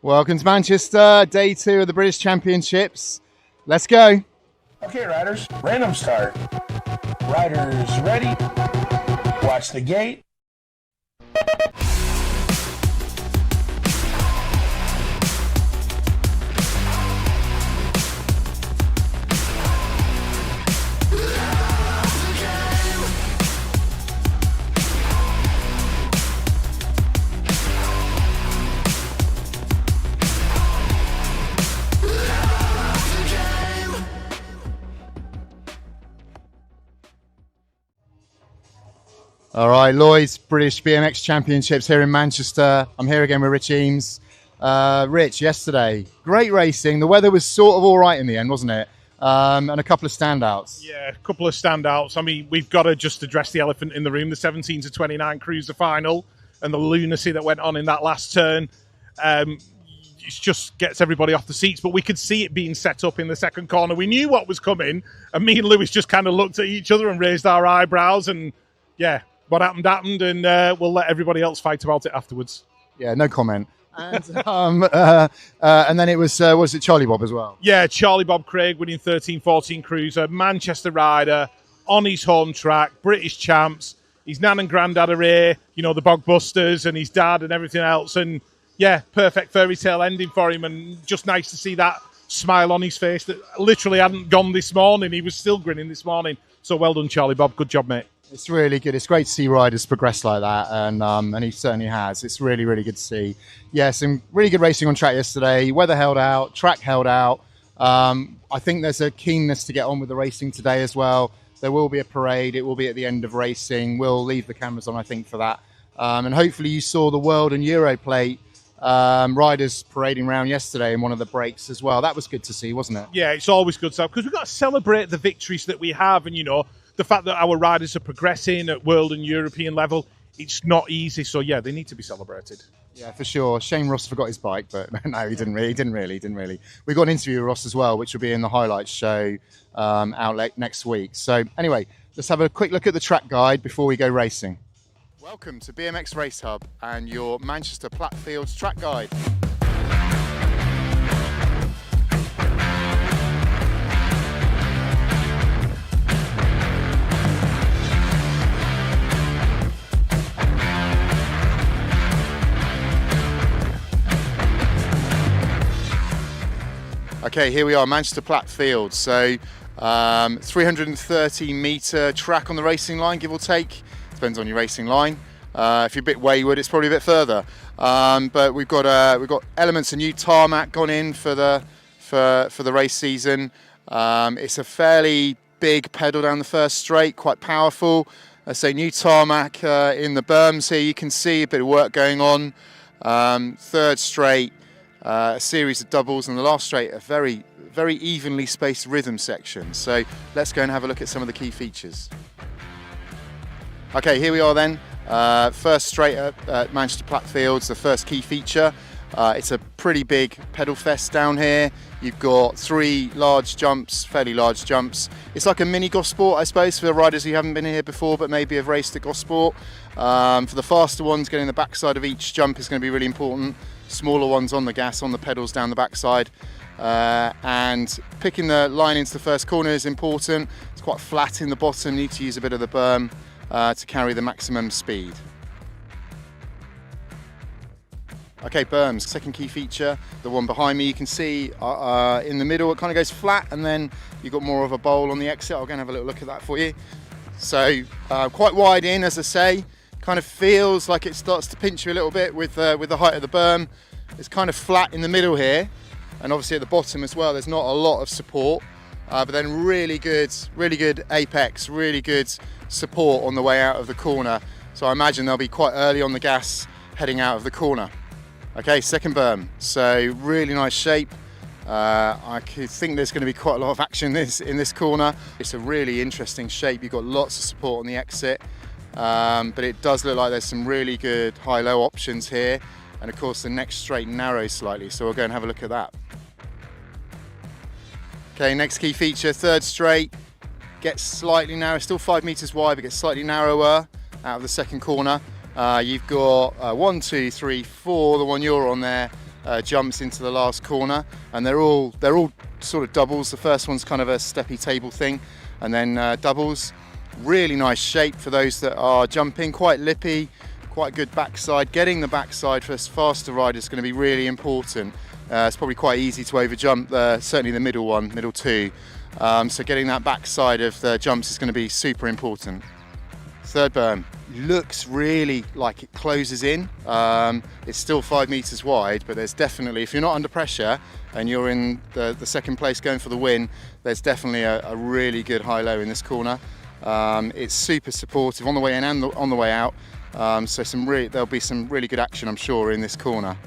Welcome to Manchester, day 2 of the British Championships. Let's go. Okay, riders, random start. Riders ready. Watch the gate. All right, Lloyds British BMX Championships here in Manchester. I'm here again with Rich Eames. Rich, yesterday, great racing. The weather was sort of all right in the end, wasn't it? And a couple of standouts. Yeah, a couple of standouts. I mean, we've got to just address the elephant in the room, the 17 to 29 cruiser final and the lunacy that went on in that last turn. It just gets everybody off the seats, but we could see it being set up in the second corner. We knew what was coming, and me and Lewis just kind of looked at each other and raised our eyebrows, and yeah, what happened, and we'll let everybody else fight about it afterwards. Yeah, no comment. And then it was it Charlie Bob as well? Yeah, Charlie Bob Craig winning 13-14 cruiser, Manchester rider, on his home track, British champs. His nan and granddad are here, you know, the Bogbusters, and his dad and everything else. And yeah, perfect fairy tale ending for him, and just nice to see that smile on his face that literally hadn't gone this morning. He was still grinning this morning. So well done, Charlie Bob. Good job, mate. It's really good. It's great to see riders progress like that, and he certainly has. It's really, really good to see. Yeah, some really good racing on track yesterday. Weather held out, track held out. I think there's a keenness to get on with the racing today as well. There will be a parade. It will be at the end of racing. We'll leave the cameras on, I think, for that. And hopefully you saw the World and Euro plate riders parading around yesterday in one of the breaks as well. That was good to see, wasn't it? Yeah, it's always good stuff, because we've got to celebrate the victories that we have, and, you know, the fact that our riders are progressing at world and European level. It's not easy, so yeah, they need to be celebrated. Yeah, for sure. Shame Ross forgot his bike, but no, he didn't really. We got an interview with Ross as well, which will be in the highlights show outlet next week. So anyway, let's have a quick look at the track guide before we go racing. Welcome to BMX Race Hub and your Manchester Platt Fields track guide. Okay, here we are, Manchester Platt Fields. So 330 metre track on the racing line, give or take. Depends on your racing line. If you're a bit wayward, it's probably a bit further. But we've got elements of new tarmac gone in for the race season. It's a fairly big pedal down the first straight, quite powerful. I say new tarmac in the berms here. You can see a bit of work going on. Third straight. A series of doubles, and the last straight a very, very evenly spaced rhythm section. So let's go and have a look at some of the key features. Okay, here we are then. First straight at Manchester Platt Fields, the first key feature. It's a pretty big pedal fest down here. You've got 3 large jumps, fairly large jumps. It's like a mini Gosport, I suppose, for the riders who haven't been here before but maybe have raced at Gosport. For the faster ones, getting the backside of each jump is going to be really important. Smaller ones on the gas, on the pedals down the backside. And picking the line into the first corner is important. It's quite flat in the bottom, need to use a bit of the berm to carry the maximum speed. Okay, berms, second key feature, the one behind me, you can see in the middle it kind of goes flat, and then you've got more of a bowl on the exit. I'll go and have a little look at that for you. So quite wide in, as I say. Kind of feels like it starts to pinch you a little bit with the height of the berm. It's kind of flat in the middle here, and obviously at the bottom as well there's not a lot of support, but then really good apex, really good support on the way out of the corner. So I imagine they'll be quite early on the gas heading out of the corner. Okay, second berm, so really nice shape. I could think there's going to be quite a lot of action in this corner. It's a really interesting shape. You've got lots of support on the exit. But it does look like there's some really good high-low options here, and of course the next straight narrows slightly, so we'll go and have a look at that. Okay, next key feature, third straight, gets slightly narrow, still 5 metres wide, but gets slightly narrower out of the second corner. You've got 1, 2, 3, 4, the one you're on there, jumps into the last corner, and they're all sort of doubles. The first one's kind of a steppy table thing, and then doubles. Really nice shape for those that are jumping, quite lippy, quite good backside. Getting the backside for faster riders is going to be really important. It's probably quite easy to over jump, certainly the middle one, middle two. So getting that backside of the jumps is going to be super important. Third berm looks really like it closes in. It's still 5 meters wide, but there's definitely, if you're not under pressure and you're in the second place going for the win, there's definitely a really good high-low in this corner. It's super supportive on the way in and on the way out. So there'll be some really good action, I'm sure, in this corner.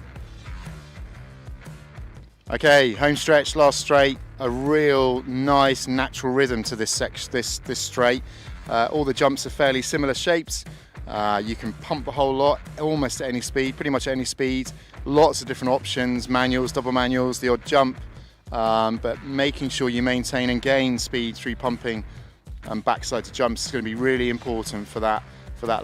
Okay, home stretch, last straight. A real nice natural rhythm to this straight. All the jumps are fairly similar shapes. You can pump the whole lot almost at any speed, pretty much at any speed. Lots of different options, manuals, double manuals, the odd jump, but making sure you maintain and gain speed through pumping and backside to jumps is going to be really important for that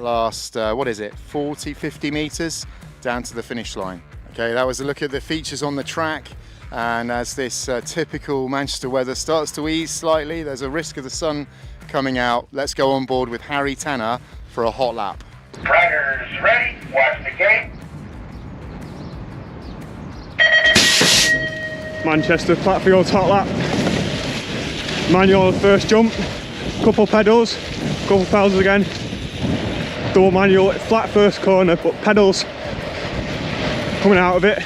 last, 40, 50 meters down to the finish line. Okay, that was a look at the features on the track. And as this typical Manchester weather starts to ease slightly, there's a risk of the sun coming out. Let's go on board with Harry Tanner for a hot lap. Riders ready, watch the gate. Manchester Platt hot lap. Manual first jump, couple pedals again. Double manual, flat first corner, but pedals coming out of it.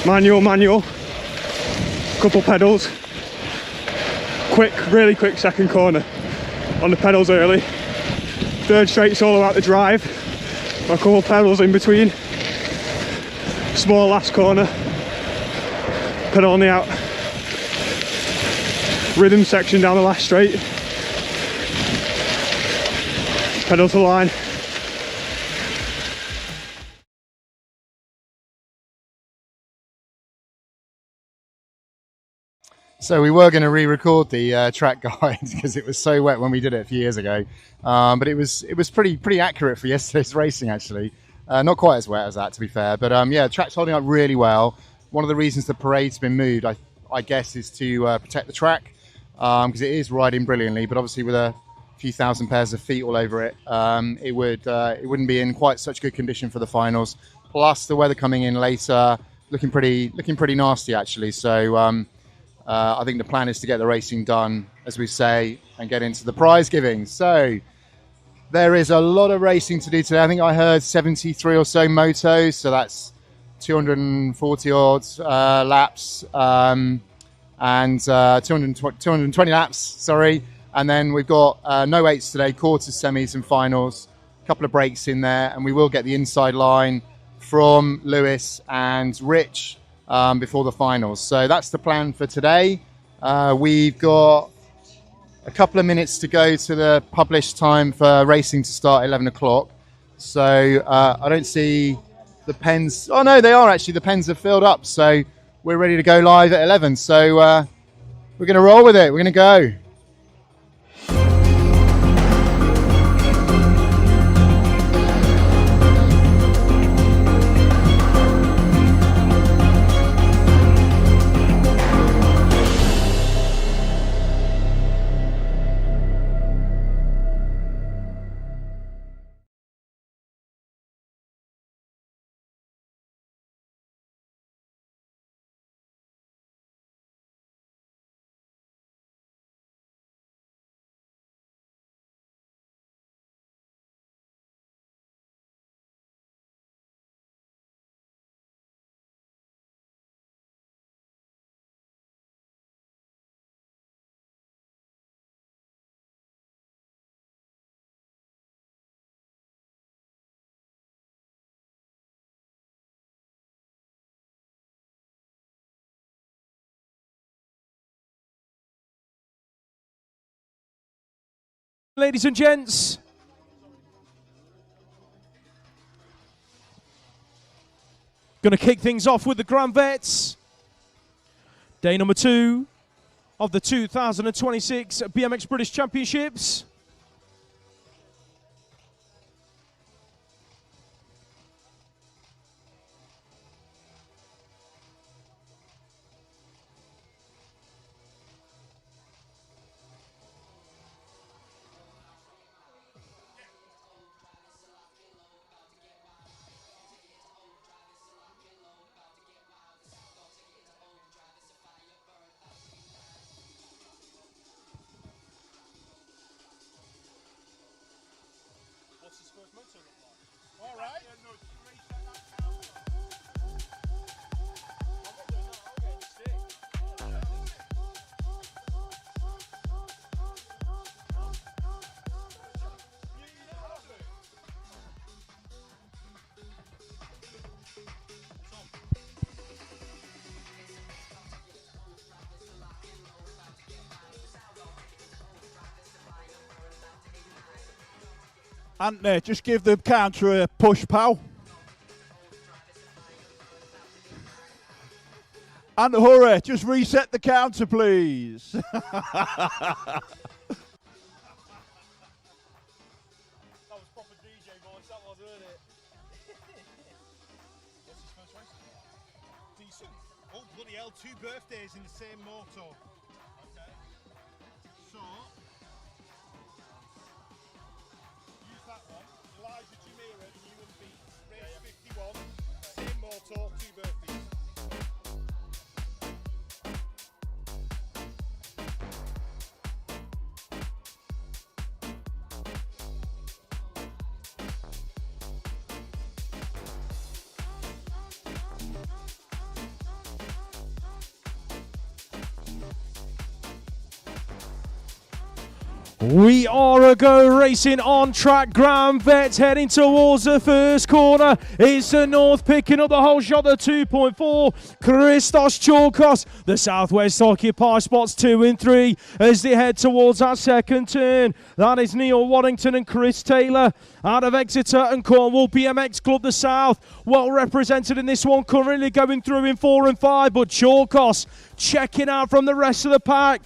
Manual, couple pedals. Really quick second corner on the pedals early. Third straight's all about the drive. A couple pedals in between. Small last corner. Pedal on the out. Rhythm section down the last straight. Pedal to line. So we were going to re-record the track guide because it was so wet when we did it a few years ago, but it was pretty accurate for yesterday's racing actually. Not quite as wet as that, to be fair, but yeah, the track's holding up really well. One of the reasons the parade's been moved, I guess, is to protect the track because it is riding brilliantly, but obviously with a few thousand pairs of feet all over it, it wouldn't be in quite such good condition for the finals. Plus the weather coming in later, looking pretty nasty actually. So. I think the plan is to get the racing done, as we say, and get into the prize giving. So there is a lot of racing to do today. I think I heard 73 or so motos, so that's 240 odd laps and 220 laps, sorry. And then we've got no eights today, quarters, semis and finals, a couple of breaks in there, and we will get the inside line from Lewis and Rich before the finals. So that's the plan for today. We've got a couple of minutes to go to the published time for racing to start at 11 o'clock. So I don't see the pens. Oh no, they are actually. The pens have filled up. So we're ready to go live at 11. So we're going to roll with it. We're going to go. Ladies and gents, going to kick things off with the Grand Vets. Day number 2 of the 2026 BMX British Championships. All right. Anthony, just give the counter a push, pal. And hurry, just reset the counter, please. That was proper DJ voice, that was, wasn't it? What's his first race? Decent. Oh, bloody hell, 2 birthdays in the same motor. Okay. So, use that one. Elijah Jamira, you and beat. Race 51. Same motor, 2 birthdays. We are a go racing on track. Grand Vets heading towards the first corner. It's the North picking up the whole shot, the 2.4. Christos Chorkos. The Southwest occupy spots 2 and 3 as they head towards that second turn. That is Neil Waddington and Chris Taylor out of Exeter and Cornwall. BMX Club the South, well represented in this one, currently going through in 4 and 5, but Chorkos checking out from the rest of the pack.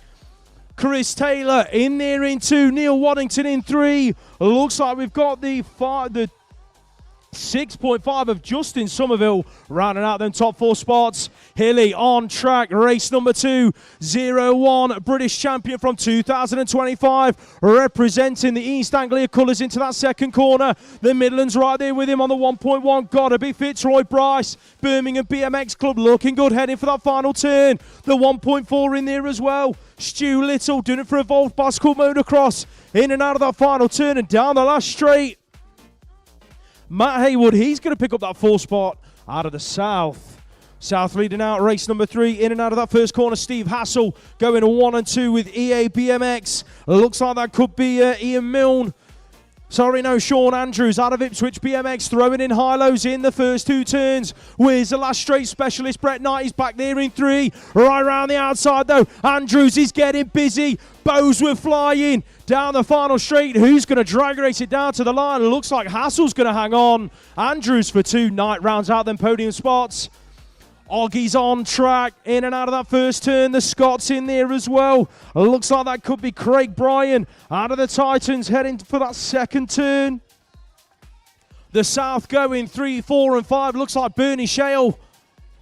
Chris Taylor in there in 2, Neil Waddington in 3. Looks like we've got the 6.5 of Justin Somerville rounding out them top 4 spots. Hilly on track, race number 2, 01, British champion from 2025, representing the East Anglia colours into that second corner. The Midlands right there with him on the 1.1, gotta be Fitzroy Bryce. Birmingham BMX Club looking good, heading for that final turn. The 1.4 in there as well. Stu Little doing it for Evolved Bicycle Motocross. In and out of that final turn and down the last straight. Matt Haywood, he's going to pick up that 4 spot out of the South. South leading out race number 3. In and out of that first corner, Steve Hassel going 1 and 2 with EA BMX. Looks like that could be Ian Milne. Sorry, no, Sean Andrews out of Ipswich BMX, throwing in high-lows in the first 2 turns. Where's the last straight specialist? Brett Knight is back there in 3. Right around the outside, though. Andrews is getting busy. Bows were flying down the final straight. Who's going to drag race it down to the line? It looks like Hassel's going to hang on. Andrews for 2. Knight rounds out them podium spots. Oggie's on track, in and out of that first turn. The Scots in there as well. Looks like that could be Craig Bryan out of the Titans heading for that second turn. The South going 3, 4 and 5. Looks like Bernie Shale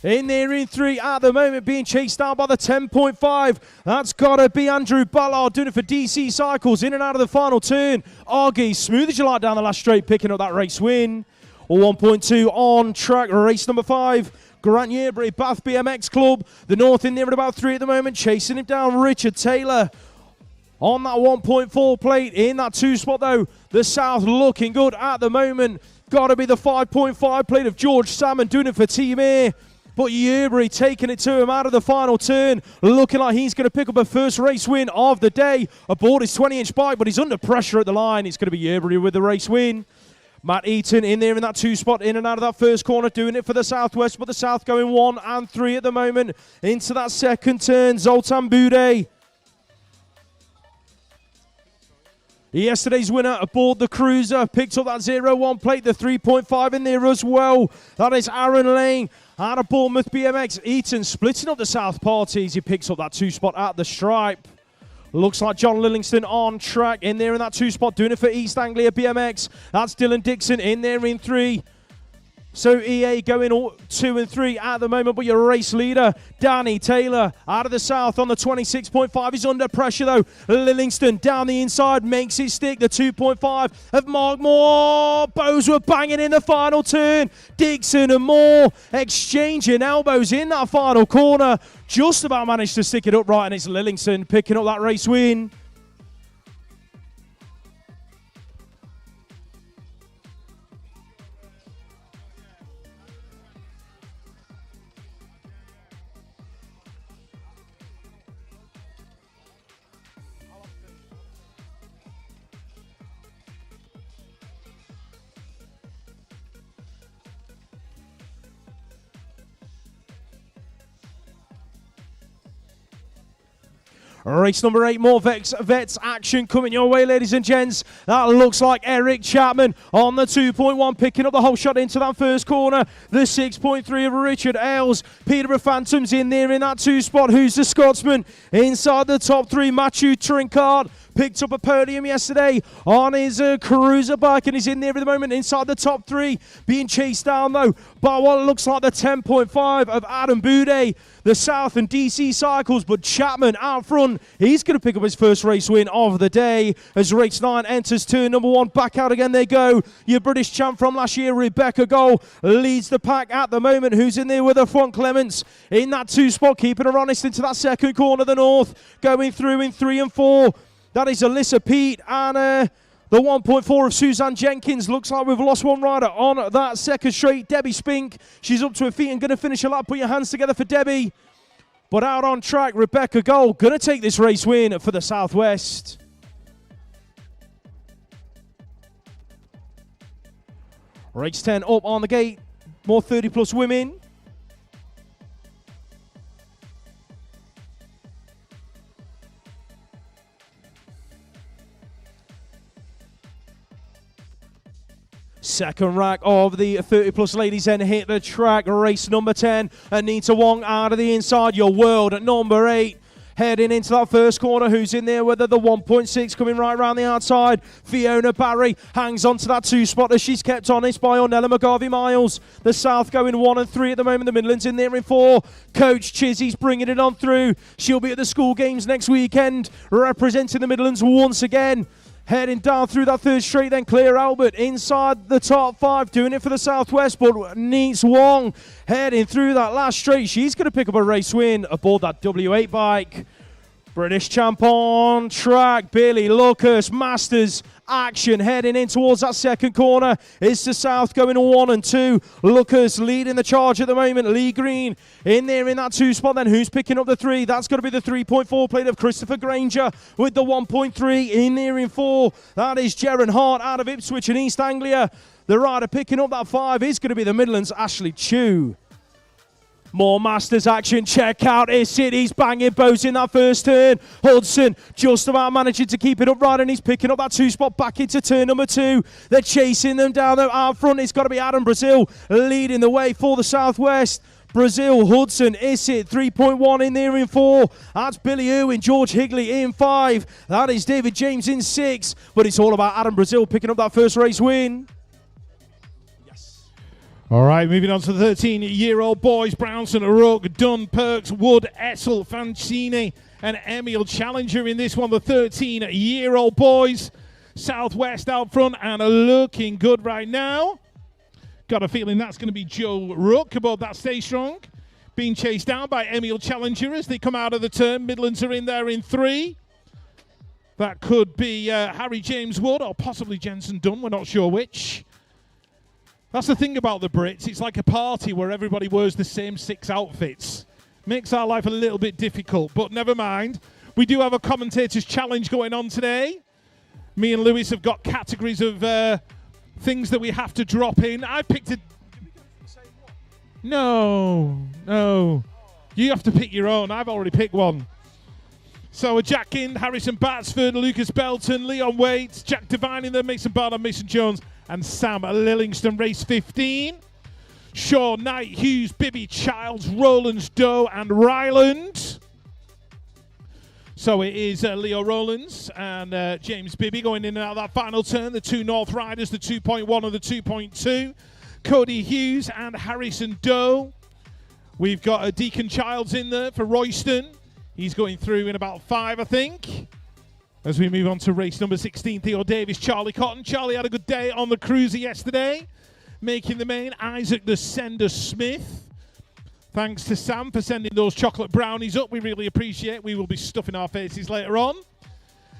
in there in 3 at the moment, being chased down by the 10.5. That's got to be Andrew Ballard doing it for DC Cycles, in and out of the final turn. Oggie, smooth as you like down the last straight, picking up that race win. 1.2 on track, race number 5. Grant Yearbury, Bath BMX Club. The North in there at about 3 at the moment, chasing him down. Richard Taylor on that 1.4 plate in that 2 spot though. The South looking good at the moment. Got to be the 5.5 plate of George Salmon doing it for Team A. But Yearbury taking it to him out of the final turn. Looking like he's going to pick up a first race win of the day aboard his 20-inch bike, but he's under pressure at the line. It's going to be Yearbury with the race win. Matt Eaton in there in that 2 spot, in and out of that first corner, doing it for the Southwest, but the South going 1 and 3 at the moment. Into that second turn, Zoltan Bude. Yesterday's winner aboard the Cruiser, picked up that 01 plate, the 3.5 in there as well. That is Aaron Lane out of Bournemouth BMX. Eaton splitting up the South parties. He picks up that 2 spot at the stripe. Looks like John Lillingston on track in there in that 2 spot, doing it for East Anglia BMX. That's Dylan Dixon in there in 3. So EA going 2 and 3 at the moment, but your race leader, Danny Taylor, out of the South on the 26.5. He's under pressure though. Lillingston down the inside, makes it stick. The 2.5 of Mark Moore. Bows were banging in the final turn. Dixon and Moore exchanging elbows in that final corner. Just about managed to stick it upright, and it's Lillingston picking up that race win. Race number 8, more Vets action coming your way, ladies and gents. That looks like Eric Chapman on the 2.1, picking up the whole shot into that first corner. The 6.3 of Richard Ailes. Peterborough Phantoms in there in that 2 spot. Who's the Scotsman? Inside the top 3, Matthew Trincard. Picked up a podium yesterday on his cruiser bike, and he's in there at the moment inside the top 3, being chased down though by what looks like the 10.5 of Adam Boudet, the South and DC Cycles. But Chapman out front, he's going to pick up his first race win of the day as race 9 enters turn number 1. Back out again they go. Your British champ from last year, Rebecca Gold, leads the pack at the moment. Who's in there with her? Front Clements in that 2 spot, keeping her honest into that second corner, the North, going through in 3 and 4. That is Alyssa Pete and the 1.4 of Suzanne Jenkins. Looks like we've lost one rider on that second straight. Debbie Spink, she's up to her feet and going to finish a lap. Put your hands together for Debbie. But out on track, Rebecca Gold going to take this race win for the Southwest. Race 10 up on the gate. More 30-plus women. Second rack of the 30-plus ladies then hit the track. Race number 10. Anita Wong out of the inside. Your world at number 8. Heading into that first corner. Who's in there with her? The 1.6 coming right around the outside. Fiona Barry hangs on to that 2 spot as she's kept honest by Ornella McGarvey-Miles. The South going 1 and 3 at the moment. The Midlands in there in 4. Coach Chizzy's bringing it on through. She'll be at the school games next weekend, representing the Midlands once again. Heading down through that third straight, then Claire Albert inside the top 5, doing it for the Southwest, but Neats Wong heading through that last straight. She's going to pick up a race win aboard that W8 bike. British champ on track, Billy Lucas, Masters action heading in towards that second corner. It's the South going 1 and 2. Lucas leading the charge at the moment. Lee Green in there in that 2 spot. Then who's picking up the 3? That's going to be the 3.4 plate of Christopher Granger with the 1.3 in there in 4. That is Jaron Hart out of Ipswich and East Anglia. The rider picking up that 5 is going to be the Midlands' Ashley Chew. More Masters action. Check out his cities banging boats in that first turn. Hudson just about managing to keep it upright, and he's picking up that 2 spot back into turn number 2. They're chasing them down though. Out front, it's got to be Adam Brazil leading the way for the Southwest. Brazil, Hudson, Isit, 3.1 in there in 4. That's Billy Irwin, George Higley in 5. That is David James in 6. But it's all about Adam Brazil picking up that first race win. All right, moving on to the 13-year-old boys. Brownson, O'Rourke, Dunn, Perks, Wood, Essel, Fancini, and Emil Challenger in this one. The 13-year-old boys. Southwest out front and looking good right now. Got a feeling that's going to be Joe Rook aboard that Stay Strong. Being chased down by Emil Challenger as they come out of the turn. Midlands are in there in 3. That could be Harry James Wood or possibly Jensen Dunn. We're not sure which. That's the thing about the Brits. It's like a party where everybody wears the same 6 outfits. Makes our life a little bit difficult, but never mind. We do have a commentator's challenge going on today. Me and Lewis have got categories of things that we have to drop in. I picked a... No. You have to pick your own. I've already picked one. So Jack Gind, Harrison Batsford, Lucas Belton, Leon Waite, Jack Devine in there, Mason Barnard, Mason Jones, and Sam Lillingston, race 15. Shaw, Knight, Hughes, Bibby, Childs, Rowlands, Doe, and Ryland. So it is Leo Rowlands and James Bibby going in and out of that final turn. The 2 North Riders, the 2.1 and the 2.2. Cody Hughes and Harrison Doe. We've got Deacon Childs in there for Royston. He's going through in about 5, I think. As we move on to race number 16, Theo Davis, Charlie Cotton. Charlie had a good day on the cruiser yesterday, making the main. Isaac the Sender Smith. Thanks to Sam for sending those chocolate brownies up. We really appreciate. We will be stuffing our faces later on.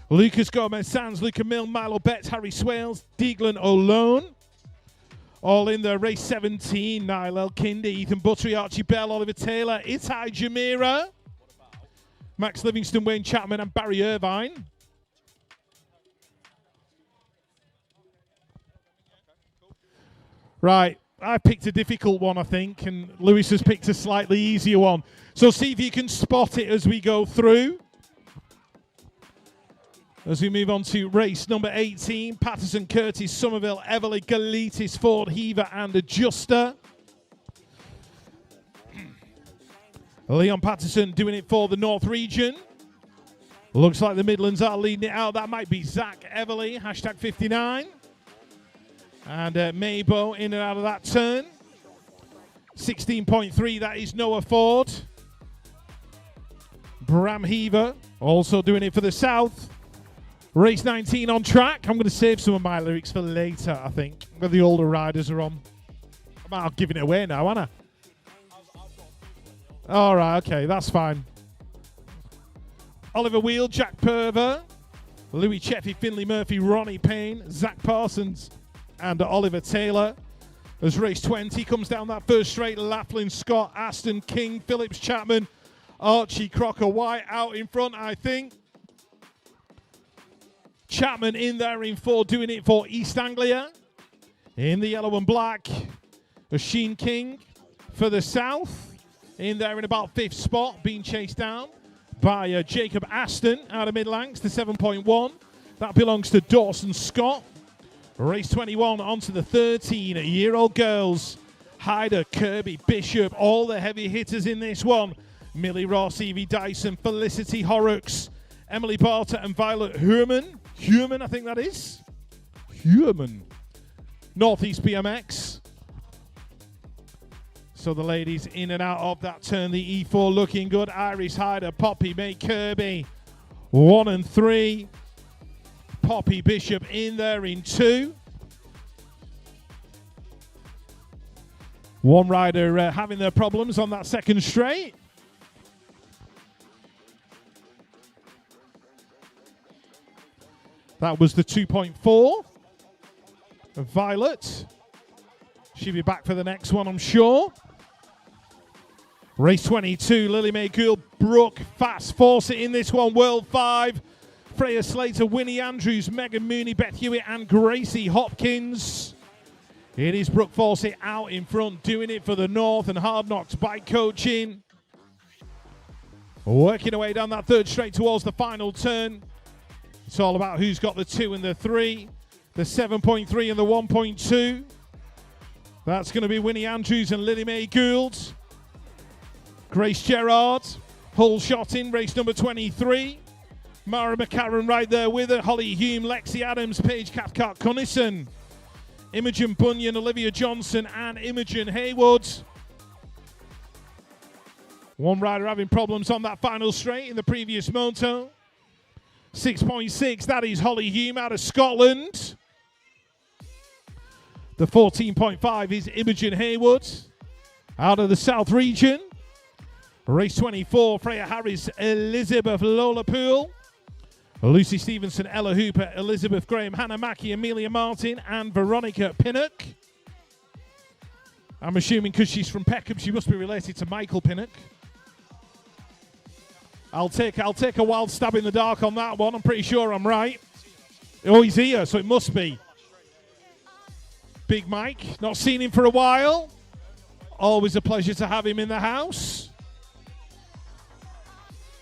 Lucas Gomez Sands, Luca Mill, Milo Betts, Harry Swales, Deaglan O'Lone. All in there. Race 17, Niall Elkinde, Ethan Buttery, Archie Bell, Oliver Taylor, Itai Jamira, Max Livingston, Wayne Chapman, and Barry Irvine. Right, I picked a difficult one, I think, and Lewis has picked a slightly easier one. So see if you can spot it as we go through. As we move on to race number 18, Patterson, Curtis, Somerville, Everly, Galitis, Ford, Heaver and Adjuster. Leon Patterson doing it for the North region. Looks like the Midlands are leading it out. That might be Zach Everly, hashtag 59. And Maybo in and out of that turn. 16.3, that is Noah Ford. Bram Heaver also doing it for the South. Race 19 on track. I'm going to save some of my lyrics for later, I think, where the older riders are on. I'm giving it away now, aren't I? All right, okay, that's fine. Oliver Wheel, Jack Perver, Louis Cheffy, Finley Murphy, Ronnie Payne, Zach Parsons, and Oliver Taylor. As race 20 comes down that first straight, Laughlin, Scott, Aston, King, Phillips, Chapman, Archie, Crocker, White out in front, I think. Chapman in there in 4, doing it for East Anglia. In the yellow and black, Sheen King for the South. In there in about 5th spot, being chased down by Jacob Aston out of Midlands, the 7.1. That belongs to Dawson Scott. Race 21 onto the 13-year-old girls. Hyder, Kirby, Bishop, all the heavy hitters in this one. Millie Ross, Evie Dyson, Felicity Horrocks, Emily Barter and Violet Herman. Herman, I think that is. Herman. Northeast BMX. So the ladies in and out of that turn. The E4 looking good. Iris Hyder, Poppy, May Kirby. 1 and 3. Poppy Bishop in there in 2. One rider having their problems on that second straight. That was the 2.4. Violet. She'll be back for the next one, I'm sure. Race 22, Lily Mae Gould, Brooke, Fast Fawcett in this one, World 5. Freya Slater, Winnie Andrews, Megan Mooney, Beth Hewitt and Gracie Hopkins. It is Brooke Fawcett out in front, doing it for the North and Hard Knocks Bike Coaching. Working away down that third straight towards the final turn. It's all about who's got the 2 and the 3, the 7.3 and the 1.2. That's going to be Winnie Andrews and Lily Mae Gould. Grace Gerard, Hull shot in race number 23. Mara McCarran right there with her. Holly Hume, Lexi Adams, Paige Cathcart Cunnison. Imogen Bunyan, Olivia Johnson and Imogen Haywood. One rider having problems on that final straight in the previous moto. 6.6, that is Holly Hume out of Scotland. The 14.5 is Imogen Haywood out of the South region. Race 24, Freya Harris, Elizabeth Lola Poole. Lucy Stevenson, Ella Hooper, Elizabeth Graham, Hannah Mackey, Amelia Martin, and Veronica Pinnock. I'm assuming because she's from Peckham, she must be related to Michael Pinnock. I'll take a wild stab in the dark on that one. I'm pretty sure I'm right. Oh, he's here, so it must be. Big Mike, not seen him for a while. Always a pleasure to have him in the house.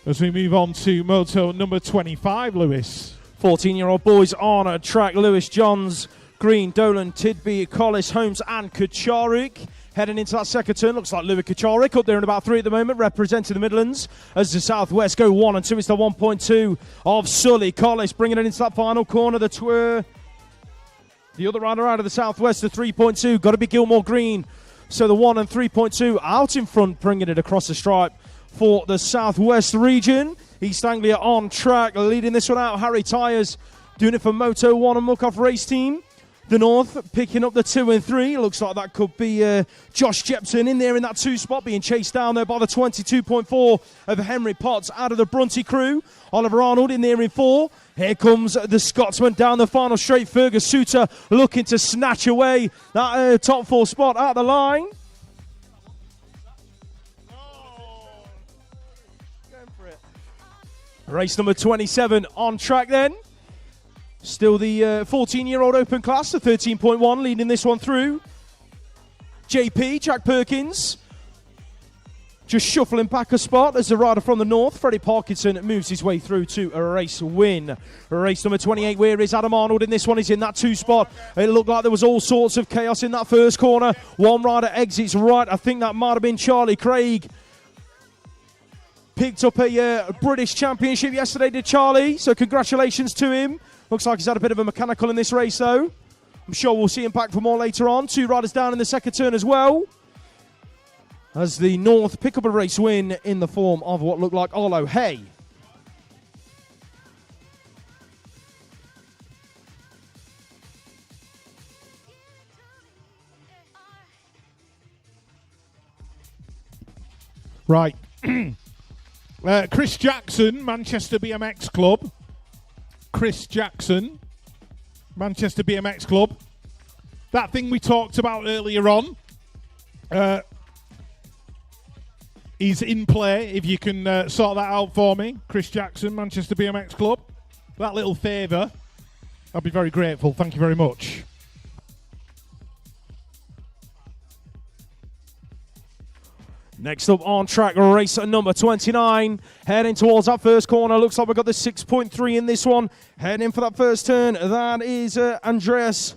As we move on to moto number 25, Lewis. 14-year-old boys on a track. Lewis Johns, Green, Dolan, Tidby, Collis, Holmes and Kacharik. Heading into that second turn, looks like Louis Kacharik up there in about 3 at the moment, representing the Midlands. As the Southwest go 1 and 2, it's the 1.2 of Sully. Collis bringing it into that final corner. The other rider out of the Southwest, the 3.2. Got to be Gilmore Green. So the 1 and 3.2 out in front, bringing it across the stripe for the Southwest region. East Anglia on track, leading this one out. Harry Tyres doing it for Moto 1 and Muck-Off Race Team. The North picking up the 2 and 3. Looks like that could be Josh Jepson in there in that 2 spot, being chased down there by the 22.4 of Henry Potts out of the Brunty crew. Oliver Arnold in there in 4. Here comes the Scotsman down the final straight. Fergus Suter looking to snatch away that top 4 spot out the line. Race number 27 on track then. Still the 14-year-old open class, the 13.1 leading this one through. JP, Jack Perkins. just shuffling back a spot as the rider from the north, Freddie Parkinson, moves his way through to a race win. Race number 28, where is Adam Arnold in this one? He's in that 2 spot. It looked like there was all sorts of chaos in that first corner. One rider exits right. I think that might have been Charlie Craig. Picked up a British Championship yesterday, did Charlie? So congratulations to him. Looks like he's had a bit of a mechanical in this race, though. I'm sure we'll see him back for more later on. 2 riders down in the second turn as well, as the North pick up a race win in the form of what looked like Arlo Hay. Right. Chris Jackson, Manchester BMX Club. Chris Jackson, Manchester BMX Club. That thing we talked about earlier on is in play. If you can sort that out for me, Chris Jackson, Manchester BMX Club. That little favour, I'll be very grateful. Thank you very much. Next up on track, race number 29. Heading towards that first corner. Looks like we've got the 6.3 in this one. Heading for that first turn. That is Andreas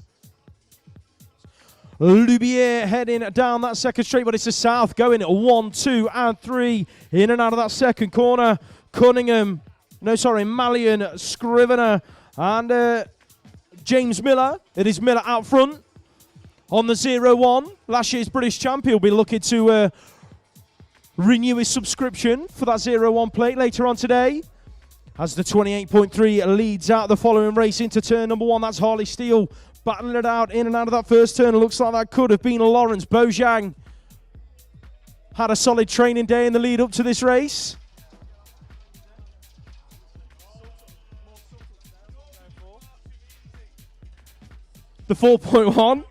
Lubier heading down that second straight, but it's the south going 1, 2, and 3 in and out of that second corner. Malian, Scrivener, and James Miller. It is Miller out front on the 0-1. Last year's British champion will be looking to renew his subscription for that 0-1 plate later on today, as the 28.3 leads out the following race into turn number 1. That's Harley Steele battling it out in and out of that first turn. It looks like that could have been Lawrence Bojang. Had a solid training day in the lead up to this race. The 4.1.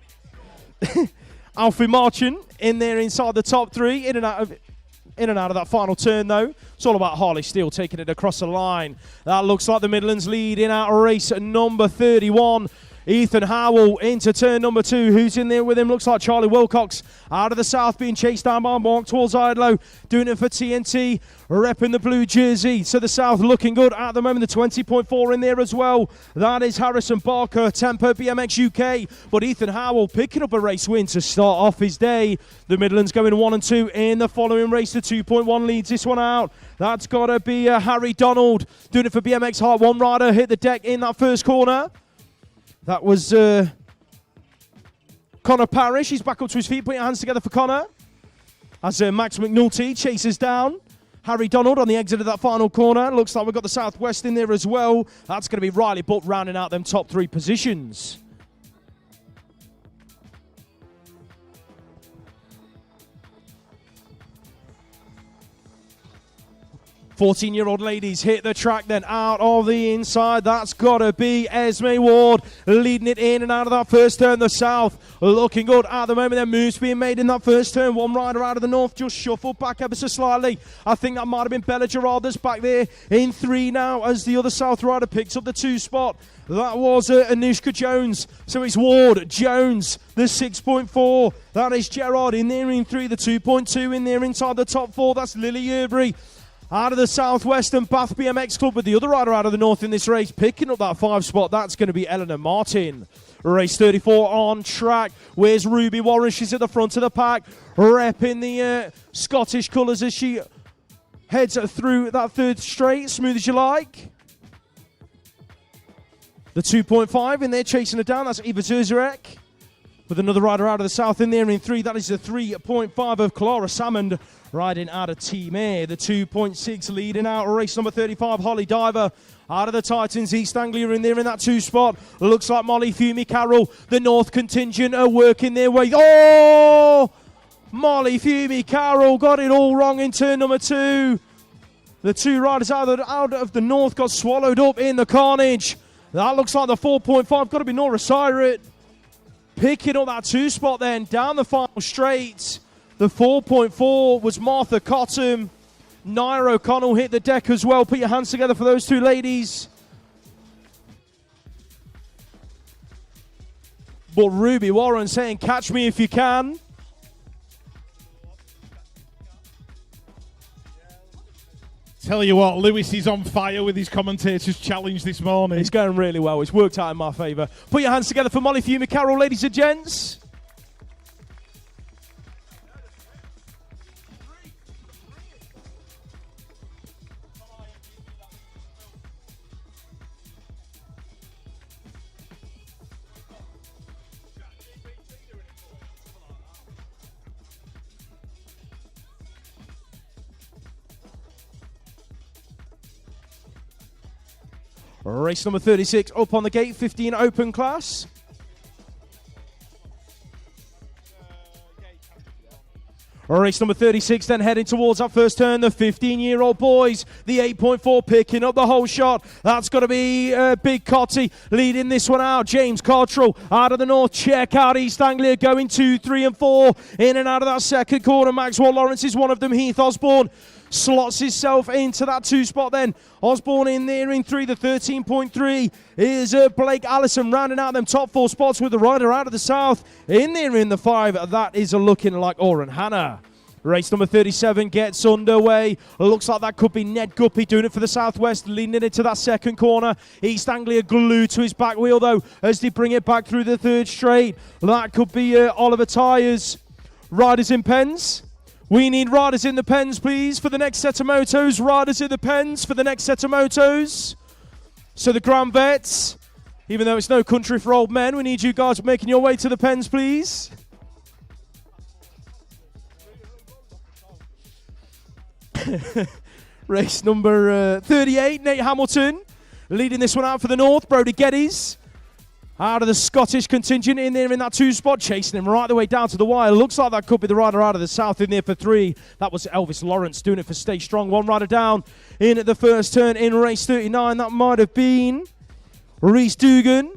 Alfie Marchant in there inside the top 3, in and out of that final turn, though. It's all about Harley Steele taking it across the line. That looks like the Midlands lead in out of race number 31. Ethan Howell into turn number 2. Who's in there with him? Looks like Charlie Wilcox out of the south, being chased down by Mark towards Idlow. Doing it for TNT, repping the blue jersey. So the south looking good at the moment. The 20.4 in there as well. That is Harrison Barker, Tempo BMX UK. But Ethan Howell picking up a race win to start off his day. The Midlands going 1 and 2 in the following race. The 2.1 leads this one out. That's got to be Harry Donald doing it for BMX Heart. One rider hit the deck in that first corner. That was Connor Parrish. He's back up to his feet. Put your hands together for Connor. As Max McNulty chases down Harry Donald on the exit of that final corner. Looks like we've got the Southwest in there as well. That's going to be Riley Butt rounding out them top 3 positions. 14-year-old ladies hit the track, then out of the inside. That's got to be Esme Ward leading it in and out of that first turn. The south looking good at the moment. There moves being made in that first turn. One rider out of the north just shuffled back ever so slightly. I think that might have been Bella Gerard that's back there in 3 now as the other south rider picks up the 2 spot. That was Anushka Jones. So it's Ward, Jones, the 6.4. That is Gerard in there in 3. The 2.2 in there inside the top 4. That's Lily Yerbury. Out of the Southwest and Bath BMX Club with the other rider out of the north in this race, picking up that 5 spot. That's going to be Eleanor Martin. Race 34 on track. Where's Ruby Warren? She's at the front of the pack, repping the Scottish colours as she heads through that 3rd straight. Smooth as you like. The 2.5 in there chasing her down. That's Eva Zuzarek. With another rider out of the south in there in 3. That is the 3.5 of Clara Salmond riding out of Team A. The 2.6 leading out race number 35, Holly Diver. Out of the Titans, East Anglia in there in that 2 spot. Looks like Molly Fumi Carroll, the North contingent, are working their way. Oh! Molly Fumi Carroll got it all wrong in turn number 2. The 2 riders out of the North got swallowed up in the carnage. That looks like the 4.5. Got to be Nora Syret. Picking up that 2 spot then down the final straight. The 4.4 was Martha Cotton. Naira O'Connell hit the deck as well. Put your hands together for those 2 ladies. But Ruby Warren saying, catch me if you can. Tell you what, Lewis is on fire with his commentators' challenge this morning. It's going really well. It's worked out in my favour. Put your hands together for Molly Fumi Carroll, ladies and gents. Race number 36 up on the gate, 15 open class. Race number 36 then heading towards that first turn, the 15-year-old boys, the 8.4 picking up the whole shot. That's got to be Big Cotty leading this one out. James Cottrell out of the north. Check out East Anglia going 2, 3 and 4 in and out of that second corner. Maxwell Lawrence is one of them. Heath Osborne slots himself into that 2 spot then. Osborne in there in 3. The 13.3 is Blake Allison rounding out them top 4 spots with the rider out of the south. In there in the 5, that is looking like Oren Hanna. Race number 37 gets underway. Looks like that could be Ned Guppy doing it for the southwest, leaning it into that second corner. East Anglia glued to his back wheel though as they bring it back through the 3rd straight. That could be Oliver Tyres. Riders in pens. We need riders in the pens, please, for the next set of motos. Riders in the pens for the next set of motos. So the Grand Vets, even though it's no country for old men, we need you guys making your way to the pens, please. Race number 38, Nate Hamilton leading this one out for the north. Brody Geddes out of the Scottish contingent in there in that 2 spot, chasing him right the way down to the wire. Looks like that could be the rider out of the south in there for 3. That was Elvis Lawrence doing it for Stay Strong. 1 rider down in at the first turn in race 39. That might have been Reese Dugan.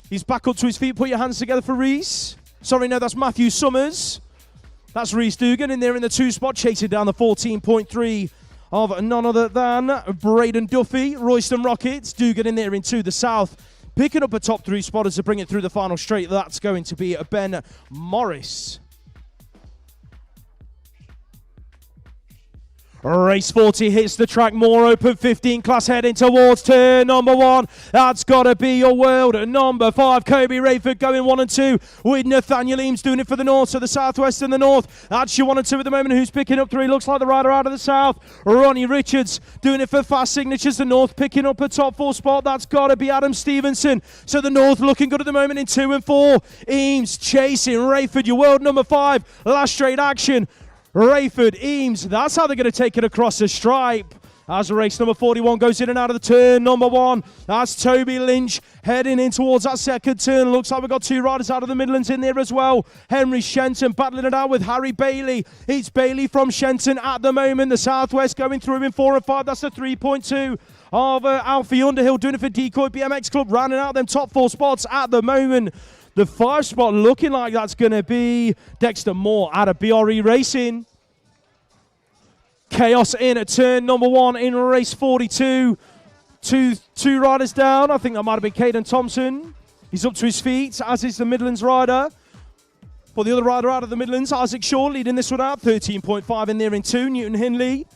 He's back up to his feet. Put your hands together for Reese. Sorry, no, that's Matthew Summers. That's Reese Dugan in there in the 2 spot, chasing down the 14.3 of none other than Braden Duffy. Royston Rockets, Dugan in there in 2, the south. Picking up a top 3 spotter to bring it through the final straight. That's going to be Ben Morris. Race 40 hits the track, more open 15 class heading towards turn number 1. That's got to be your world. Number 5, Kobe Rayford going 1 and 2 with Nathaniel Eames doing it for the north, so the southwest and the north. That's your 1 and 2 at the moment. Who's picking up 3? Looks like the rider out of the south. Ronnie Richards doing it for Fast Signatures. The north picking up a top 4 spot. That's got to be Adam Stevenson. So the north looking good at the moment in 2 and 4. Eames chasing Rayford, your world number 5. Last straight action. Rayford, Eames, that's how they're going to take it across the stripe. As race number 41 goes in and out of the turn number 1. That's Toby Lynch heading in towards that second turn. Looks like we've got 2 riders out of the Midlands in there as well. Henry Shenton battling it out with Harry Bailey. It's Bailey from Shenton at the moment. The southwest going through in 4 and 5. That's the 3.2 of Alfie Underhill doing it for Decoy BMX Club, rounding out them top 4 spots at the moment. The 5 spot looking like that's going to be Dexter Moore out of BRE Racing. Chaos in at turn number 1 in race 42. Two riders down. I think that might have been Caden Thompson. He's up to his feet, as is the Midlands rider. For the other rider out of the Midlands, Isaac Shaw leading this one out. 13.5 in there in 2. Newton Hindley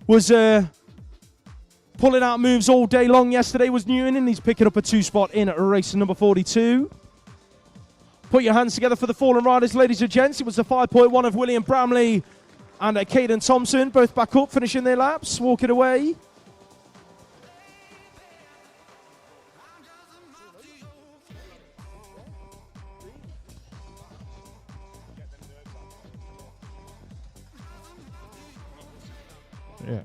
was pulling out moves all day long yesterday, was Newton, and he's picking up a 2 spot in at race number 42. Put your hands together for the fallen riders, ladies and gents. It was the 5.1 of William Bramley and Caden Thompson, both back up, finishing their laps, walking away. Yeah.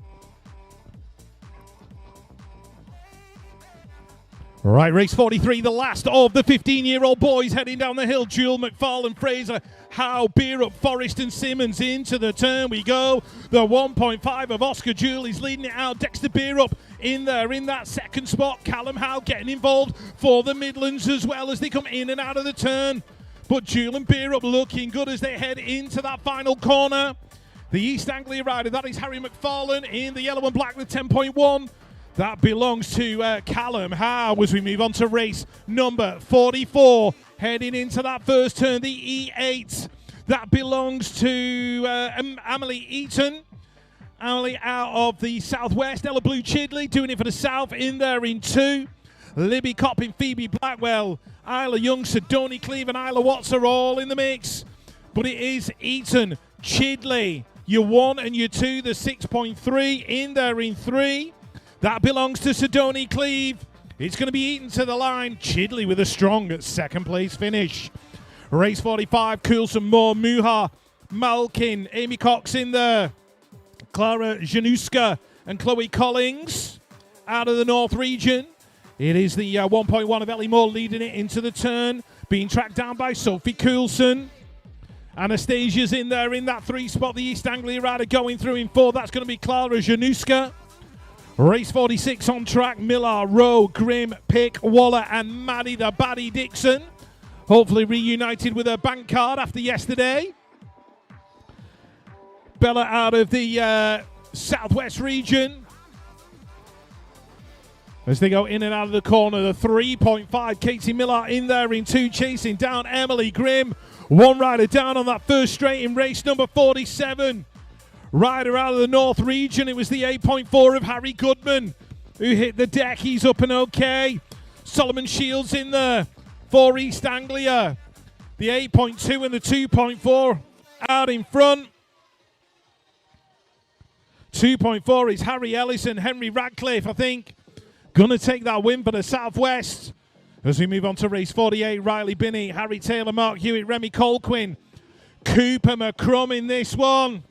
Right, race 43, the last of the 15-year-old boys heading down the hill. Jewel, McFarlane, Fraser, Howe, Beerup, Forrest and Simmons into the turn we go. The 1.5 of Oscar Jewel is leading it out. Dexter Beerup in there in that second spot. Callum Howe getting involved for the Midlands as well as they come in and out of the turn. But Jewel and Beerup looking good as they head into that final corner. The East Anglia rider, that is Harry McFarlane in the yellow and black with 10.1. That belongs to Callum Howe as we move on to race number 44. Heading into that first turn, the E8. That belongs to Emily Eaton. Emily out of the southwest. Ella Blue Chidley doing it for the south. In there in 2. Libby Coppin, Phoebe Blackwell, Isla Young, Sidoni Cleve and Isla Watts are all in the mix. But it is Eaton, Chidley, your 1 and your 2, the 6.3. In there in 3. That belongs to Sidoni Cleve. It's going to be Eaton to the line. Chidley with a strong second place finish. Race 45, Coulson, Moore, Muha, Malkin, Amy Cox in there. Clara Januska and Chloe Collins out of the North region. It is the 1.1 of Ellie Moore leading it into the turn. Being tracked down by Sophie Coulson. Anastasia's in there in that 3 spot. The East Anglia rider going through in 4. That's going to be Clara Januska. Race 46 on track. Millar, Rowe, Grimm, Pick, Waller and Maddie the Baddie Dixon. Hopefully reunited with her bank card after yesterday. Bella out of the southwest region. As they go in and out of the corner, the 3.5. Katie Millar in there in 2, chasing down Emily Grimm. 1 rider down on that first straight in race number 47. Rider out of the North region. It was the 8.4 of Harry Goodman who hit the deck. He's up and okay. Solomon Shields in there for East Anglia. The 8.2 and the 2.4 out in front. 2.4 is Harry Ellis and Henry Radcliffe, I think. Gonna take that win for the Southwest. As we move on to race 48, Riley Binney, Harry Taylor, Mark Hewitt, Remy Colquhoun, Cooper McCrum in this one.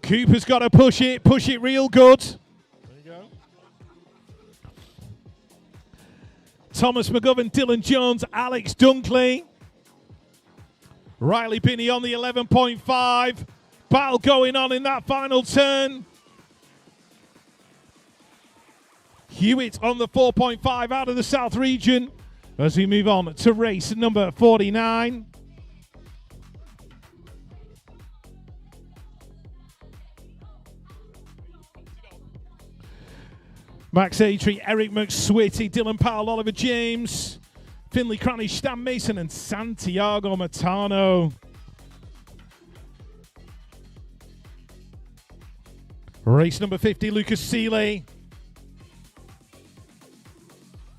Cooper's got to push it real good. There you go. Thomas McGovern, Dylan Jones, Alex Dunkley. Riley Binney on the 11.5. Battle going on in that final turn. Hewitt on the 4.5 out of the South region. As we move on to race number 49. Max Atry, Eric McSwitty, Dylan Powell, Oliver James, Finley Cranny, Stan Mason and Santiago Matano. Race number 50, Lucas Seeley.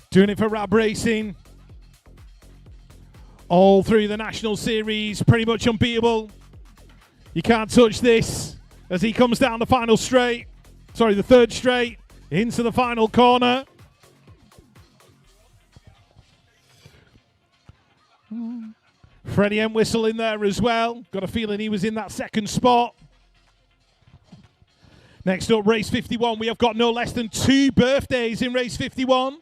Doing it for Rab Racing. All through the National Series, pretty much unbeatable. You can't touch this as he comes down the final straight. Sorry, the third straight. Into the final corner. Freddie Entwistle in there as well. Got a feeling he was in that second spot. Next up, race 51. We have got no less than 2 birthdays in race 51.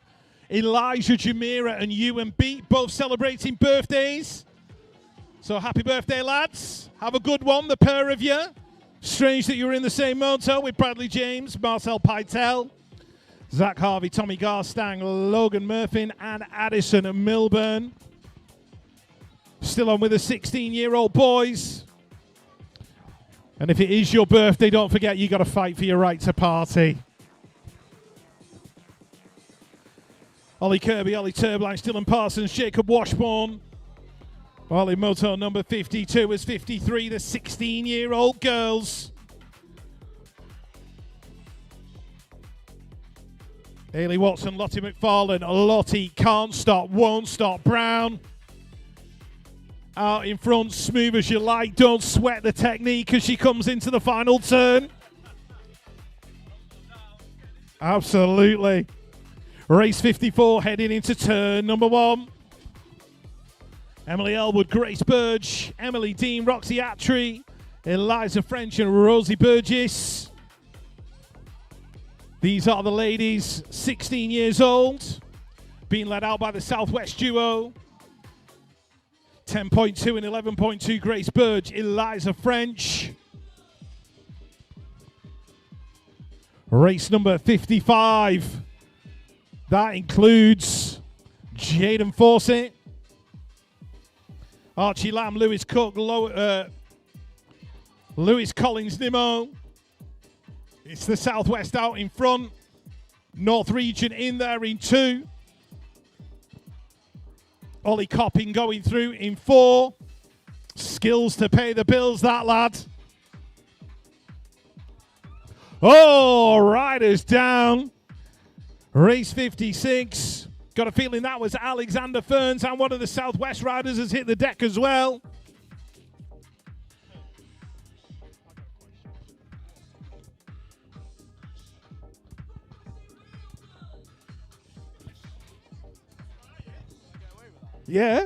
Elijah Jamira and Ewan Beat, both celebrating birthdays. So happy birthday, lads. Have a good one, the pair of you. Strange that you were in the same moto with Bradley James, Marcel Pytel, Zach Harvey, Tommy Garstang, Logan Murphy and Addison Milburn. Still on with the 16-year-old boys. And if it is your birthday, don't forget you got to fight for your right to party. Ollie Kirby, Ollie Turbline, Dylan Parsons, Jacob Washbourne. Ollie Moto number 52 is 53, the 16-year-old girls. Hayley Watson, Lottie McFarlane, Lottie can't stop, won't stop. Brown out in front, smooth as you like. Don't sweat the technique as she comes into the final turn. Absolutely. Race 54 heading into turn number 1. Emily Elwood, Grace Burge, Emily Dean, Roxy Attry, Eliza French and Rosie Burgess. These are the ladies, 16 years old, being led out by the Southwest duo. 10.2 and 11.2, Grace Burge, Eliza French. Race number 55. That includes Jaden Fawcett, Archie Lamb, Lewis Cook, Lewis Collins Nimmo. It's the Southwest out in front. North region in there in 2. Ollie Copping going through in 4. Skills to pay the bills, that lad. Oh, riders down. Race 56. Got a feeling that was Alexander Ferns, and one of the Southwest riders has hit the deck as well. Yeah.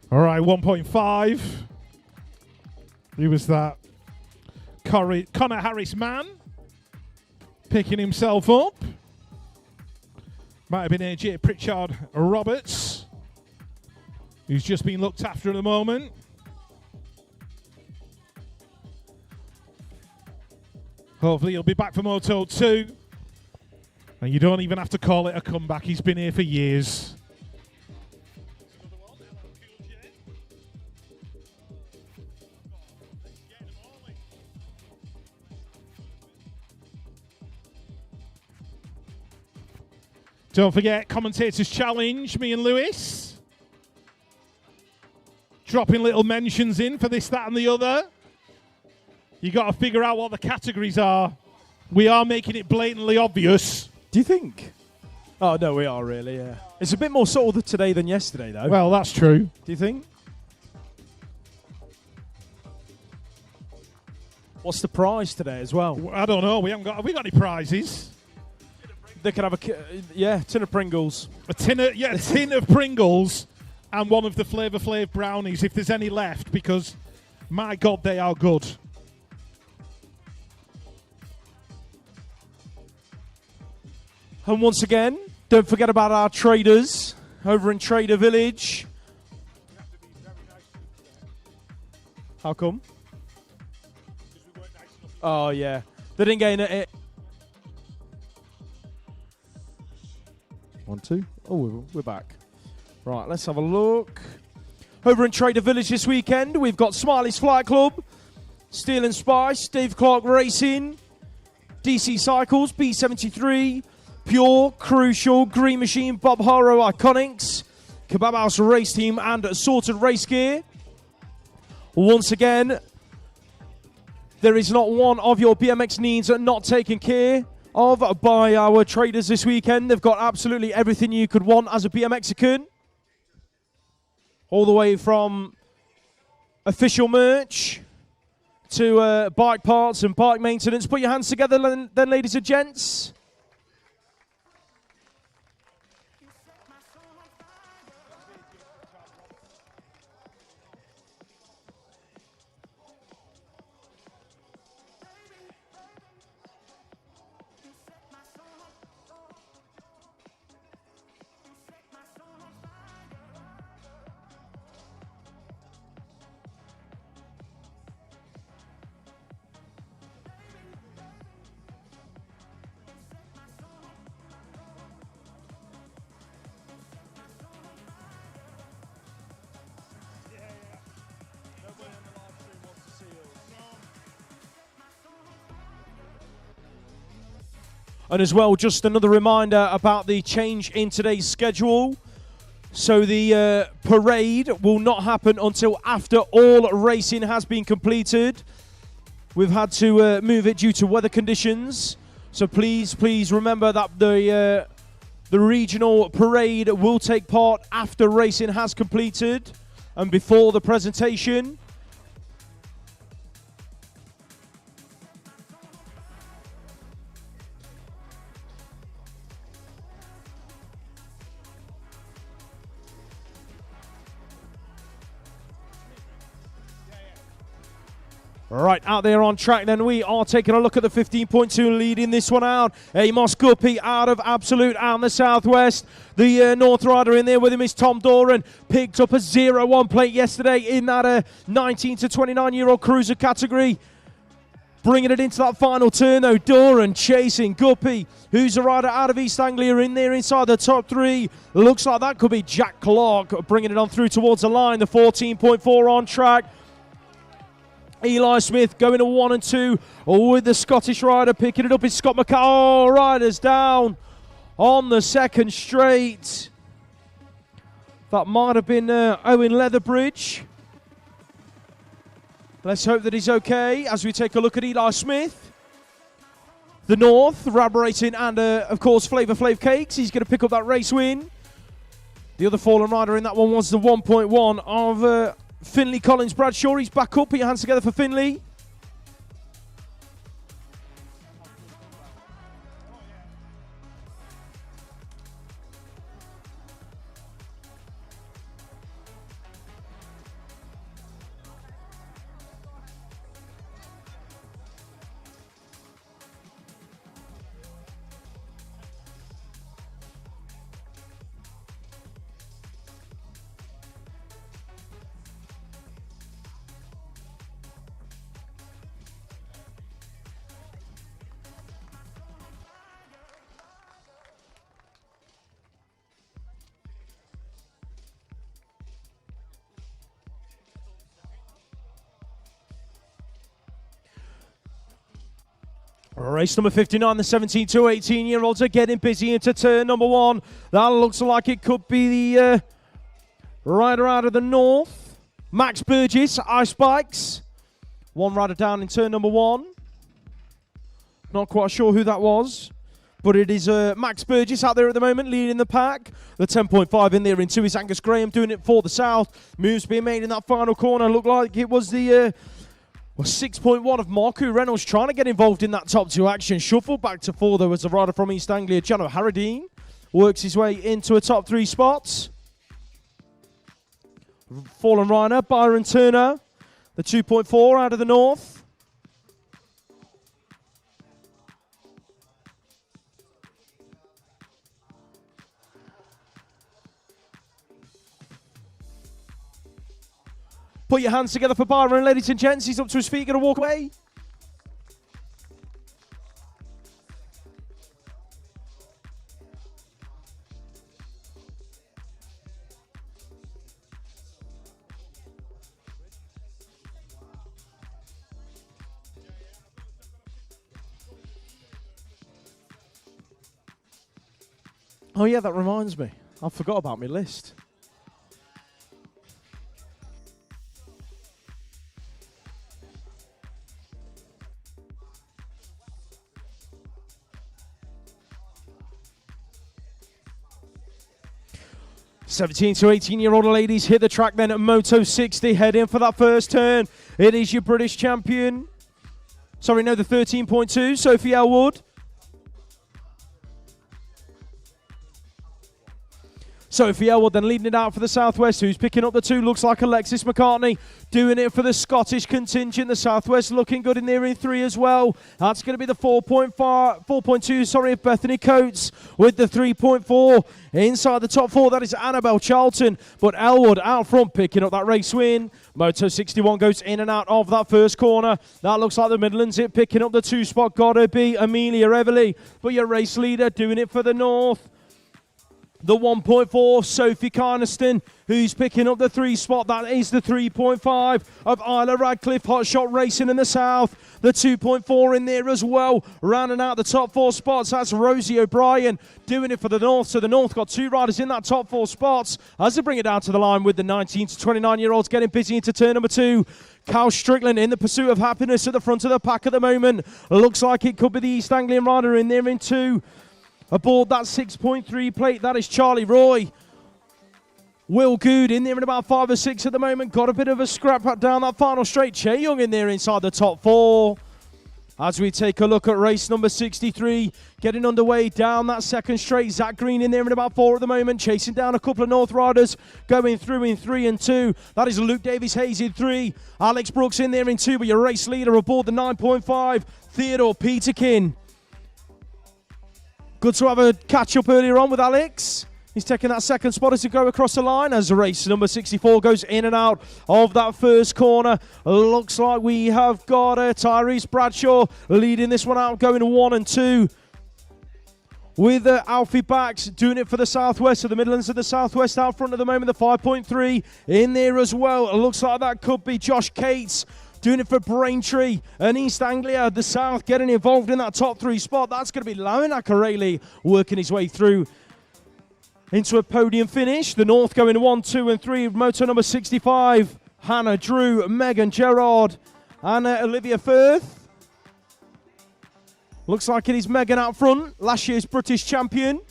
All right, 1.5. Who was that? Connor Harris Mann picking himself up. Might have been AJ Pritchard Roberts, who's just been looked after at the moment. Hopefully he'll be back for Moto 2. And you don't even have to call it a comeback. He's been here for years. Don't forget, Commentators Challenge, me and Lewis. Dropping little mentions in for this, that, and the other. You got to figure out what the categories are. We are making it blatantly obvious. Do you think? Oh, no, we are really, yeah. It's a bit more subtle today than yesterday, though. Well, that's true. Do you think? What's the prize today as well? I don't know. Have we got any prizes? They could have a tin of Pringles. A tin of Pringles and one of the Flavor Flav brownies, if there's any left, because my God, they are good. And once again, don't forget about our traders over in Trader Village. How come? Oh, yeah. They didn't get it. 1, 2. Oh, we're back. Right, let's have a look. Over in Trader Village this weekend, we've got Smiley's Flight Club, Steel and Spice, Dave Clark Racing, DC Cycles, B73, Pure, Crucial, Green Machine, Bob Haro Iconics, Kebab House Race Team, and Assorted Race Gear. Once again, there is not one of your BMX needs not taken care of by our traders this weekend. They've got absolutely everything you could want as a BMXer. All the way from official merch to bike parts and bike maintenance. Put your hands together then, ladies and gents. And as well, just another reminder about the change in today's schedule. So the parade will not happen until after all racing has been completed. We've had to move it due to weather conditions. So please remember that the regional parade will take part after racing has completed and before the presentation. Right, out there on track then, we are taking a look at the 15.2 leading this one out. Amos Guppy out of Absolute and the Southwest. The North Rider in there with him is Tom Doran. Picked up a 0-1 plate yesterday in that 19 to 29-year-old cruiser category. Bringing it into that final turn though, Doran chasing Guppy, who's a rider out of East Anglia in there inside the top three. Looks like that could be Jack Clark bringing it on through towards the line. The 14.4 on track. Eli Smith going to 1 and 2 with the Scottish rider. Picking it up is Scott McCall. Oh, riders down on the second straight. That might have been Owen Leatherbridge. Let's hope that he's okay as we take a look at Eli Smith. The North, Rabberating and, of course, Flavor Flav Cakes. He's going to pick up that race win. The other fallen rider in that one was the 1.1 of Finley Collins Bradshaw. He's back up. Put your hands together for Finley. Race number 59, the 17 to 18-year-olds are getting busy into turn number 1. That looks like it could be the rider out of the North. Max Burgess, Ice Bikes. One rider down in turn number 1. Not quite sure who that was, but it is Max Burgess out there at the moment, leading the pack. The 10.5 in there in 2 is Angus Graham doing it for the South. Moves being made in that final corner. Looked like it was the 6.1 of Marku Reynolds trying to get involved in that top 2 action. Shuffled back to 4 though as a rider from East Anglia, Jano Harradine, works his way into a top 3 spots. Fallen rider, Byron Turner, the 2.4 out of the North. Put your hands together for Byron, ladies and gents. He's up to his feet, going to walk away. Oh yeah, that reminds me. I forgot about my list. (17 to 18-year-old ladies hit the track then at Moto 60, head in for that first turn. It is your British champion. Sorry, no, the 13.2, Sophie Elwood. Sophie Elwood then leading it out for the Southwest. Who's picking up the 2? Looks like Alexis McCartney doing it for the Scottish contingent. The Southwest looking good in there in 3 as well. That's going to be the 4.2 of Bethany Coates with the 3.4. Inside the top 4, that is Annabelle Charlton. But Elwood out front picking up that race win. Moto 61 goes in and out of that first corner. That looks like the Midlands hit picking up the 2 spot. Gotta be Amelia Everly. But your race leader doing it for the North. The 1.4, Sophie Carneston, who's picking up the 3 spot. That is the 3.5 of Isla Radcliffe. Hotshot Racing in the South. The 2.4 in there as well. Rounding out the top 4 spots, that's Rosie O'Brien doing it for the North. So the North got 2 riders in that top 4 spots as they bring it down to the line with the 19 to 29-year-olds getting busy into turn number 2. Cal Strickland in the pursuit of happiness at the front of the pack at the moment. Looks like it could be the East Anglian rider in there in 2. Aboard that 6.3 plate, that is Charlie Roy. Will Good in there in about 5 or 6 at the moment. Got a bit of a scrap down that final straight. Che Young in there inside the top 4. As we take a look at race number 63, getting underway down that second straight. Zach Green in there in about 4 at the moment, chasing down a couple of North riders, going through in 3 and 2. That is Luke Davies-Hayes in 3. Alex Brooks in there in 2, but your race leader aboard the 9.5, Theodore Peterkin. Good to have a catch-up earlier on with Alex. He's taking that second spot as he go across the line as race number 64 goes in and out of that first corner. Looks like we have got Tyrese Bradshaw leading this one out, going 1 and 2. With Alfie Bax doing it for the Southwest. So the Midlands and the Southwest out front at the moment. The 5.3 in there as well. It looks like that could be Josh Cates. Doing it for Braintree and East Anglia, the South getting involved in that top 3 spot. That's going to be Lauren Akareli working his way through into a podium finish. The North going 1, 2 and 3. Moto number 65, Hannah, Drew, Megan, Gerard and Olivia Firth. Looks like it is Megan out front, last year's British champion.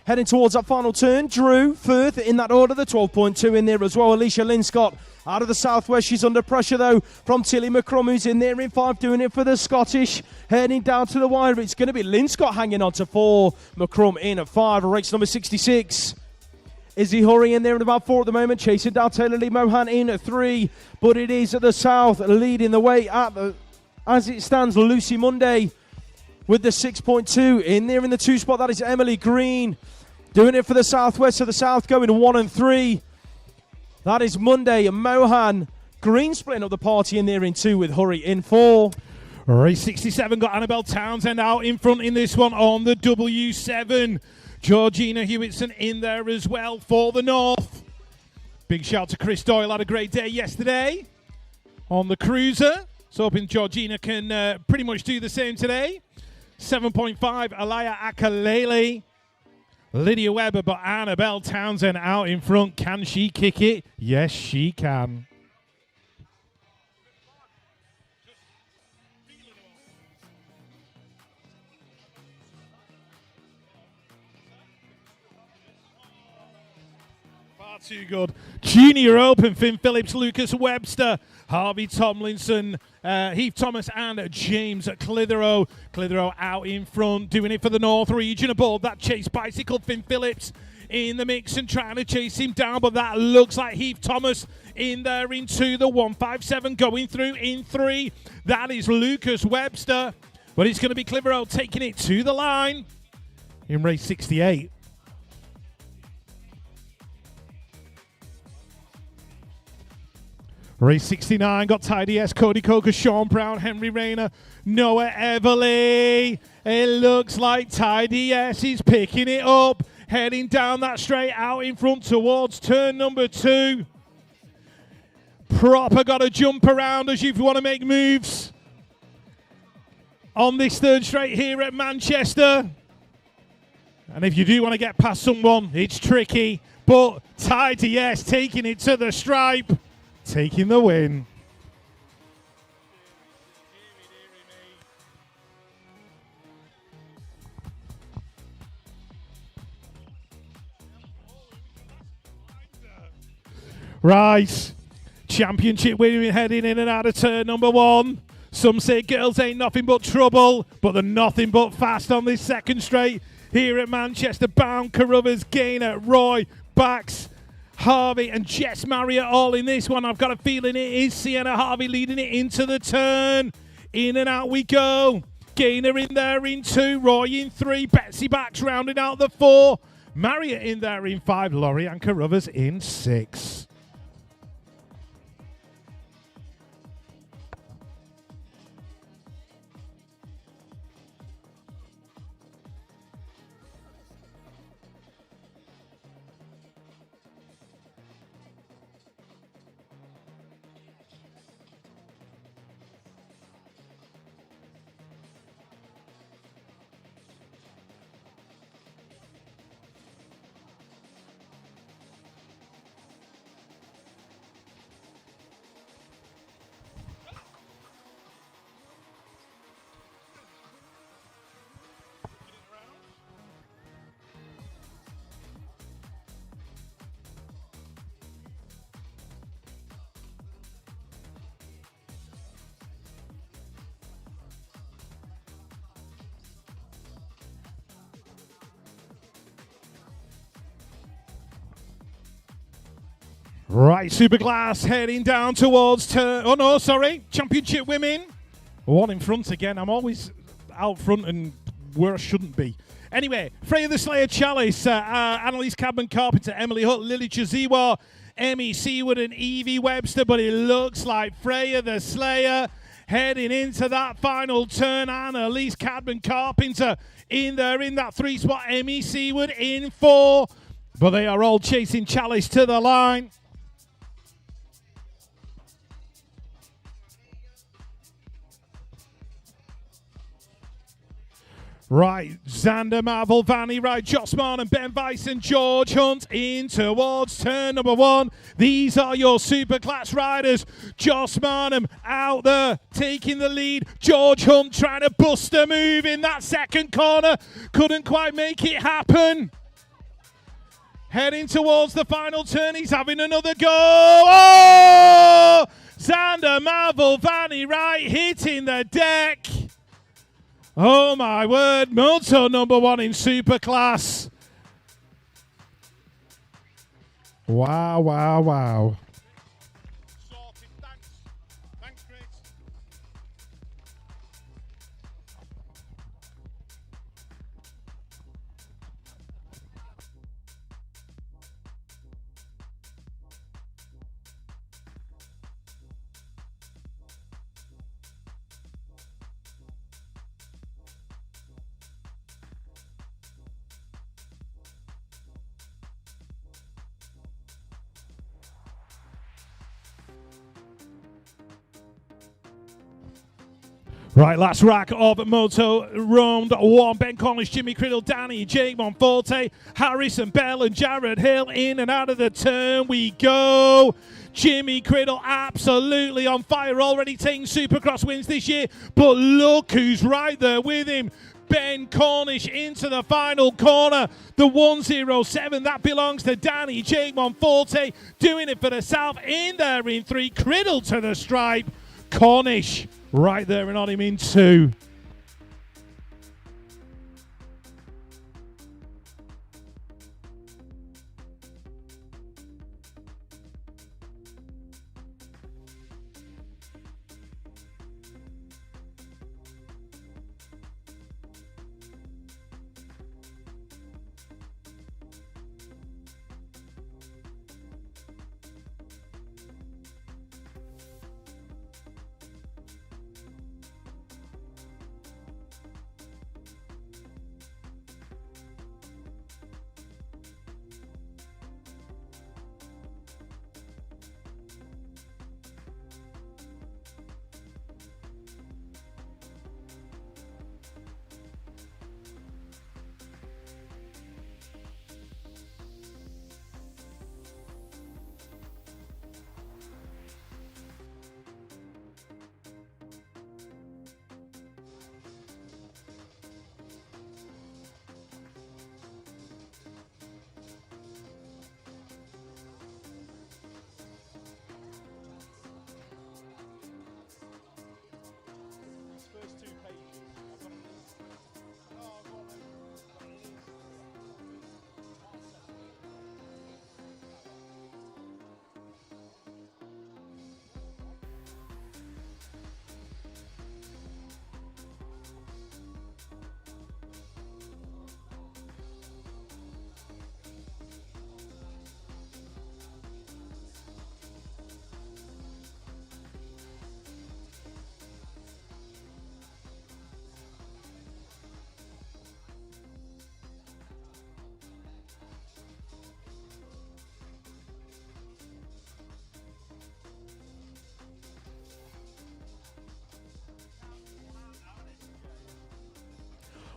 Heading towards that final turn, Drew, Firth in that order, the 12.2 in there as well. Alicia Linscott out of the southwest. She's under pressure though from Tilly McCrum, who's in there in 5, doing it for the Scottish. Heading down to the wire, it's going to be Linscott hanging on to 4. McCrum in at 5, race number 66. Izzy Hurry in there at about 4 at the moment, chasing down Taylor Lee Mohan in at 3. But it is at the south, leading the way as it stands, Lucy Monday with the 6.2 in there in the 2 spot. That is Emily Green doing it for the southwest. So the south going 1 and 3. That is Monday and Mohan. Green splitting up the party in there in 2 with Hurry in 4. Race 67 got Annabelle Townsend out in front in this one on the W7. Georgina Hewitson in there as well for the North. Big shout to Chris Doyle, had a great day yesterday on the cruiser. So hoping Georgina can pretty much do the same today. 7.5, Alaya Akalele. Lydia Webber, but Annabelle Townsend out in front. Can she kick it? Yes, she can. Far too good. Junior Open, Finn Phillips, Lucas Webster, Harvey Tomlinson, Heath Thomas and James Clitheroe. Clitheroe out in front, doing it for the North region aboard that chase bicycle. Finn Phillips in the mix and trying to chase him down, but that looks like Heath Thomas in there into the 157, going through in 3. That is Lucas Webster, but it's going to be Clitheroe taking it to the line in race 68. Race 69 got Tidy S, Cody Coker, Sean Brown, Henry Rayner, Noah Everly. It looks like Tidy S is picking it up, heading down that straight out in front towards turn number 2. Proper got to jump around as you want to make moves on this third straight here at Manchester. And if you do want to get past someone, it's tricky. But Tidy S taking it to the stripe, taking the win. Right, championship women heading in and out of turn number 1. Some say girls ain't nothing but trouble, but they're nothing but fast on this second straight here at Manchester. Bound, Carruthers, Gaynor, Roy, Bax, Harvey and Jess Marriott all in this one. I've got a feeling it is Sienna Harvey leading it into the turn. In and out we go. Gaynor in there in 2, Roy in 3, Betsy Bax rounding out the 4, Marriott in there in 5, Laurie and Carruthers in 6. Right, Superglass heading down towards Championship Women. 1 in front again. I'm always out front and where I shouldn't be. Anyway, Freya the Slayer Chalice, Annalise Cadman Carpenter, Emily Hutt, Lily Chaziwa, Emmy Seward and Evie Webster, but it looks like Freya the Slayer heading into that final turn. Annalise Cadman Carpenter in there in that 3 spot, Emmy Seward in 4, but they are all chasing Chalice to the line. Right, Xander Marvel, Vanny Wright, Josh Martin, Ben Weiss and George Hunt in towards turn number 1. These are your superclass riders. Josh Martin out there taking the lead. George Hunt trying to bust a move in that second corner. Couldn't quite make it happen. Heading towards the final turn, he's having another go. Oh! Xander Marvel, Vanny Wright hitting the deck. Oh my word, Moto number 1 in Superclass. Wow, wow, wow. Sorted, thanks. Thanks, Chris. Right, last rack of Moto round 1. Ben Collins, Jimmy Criddle, Danny, Jake Monforte, Harrison Bell and Jared Hill in and out of the turn we go. Jimmy Criddle absolutely on fire, already taking Supercross wins this year, but look who's right there with him. Ben Cornish into the final corner. The 107, that belongs to Danny, Jake Monforte, doing it for the South in there in 3. Criddle to the stripe. Cornish right there and on him in 2.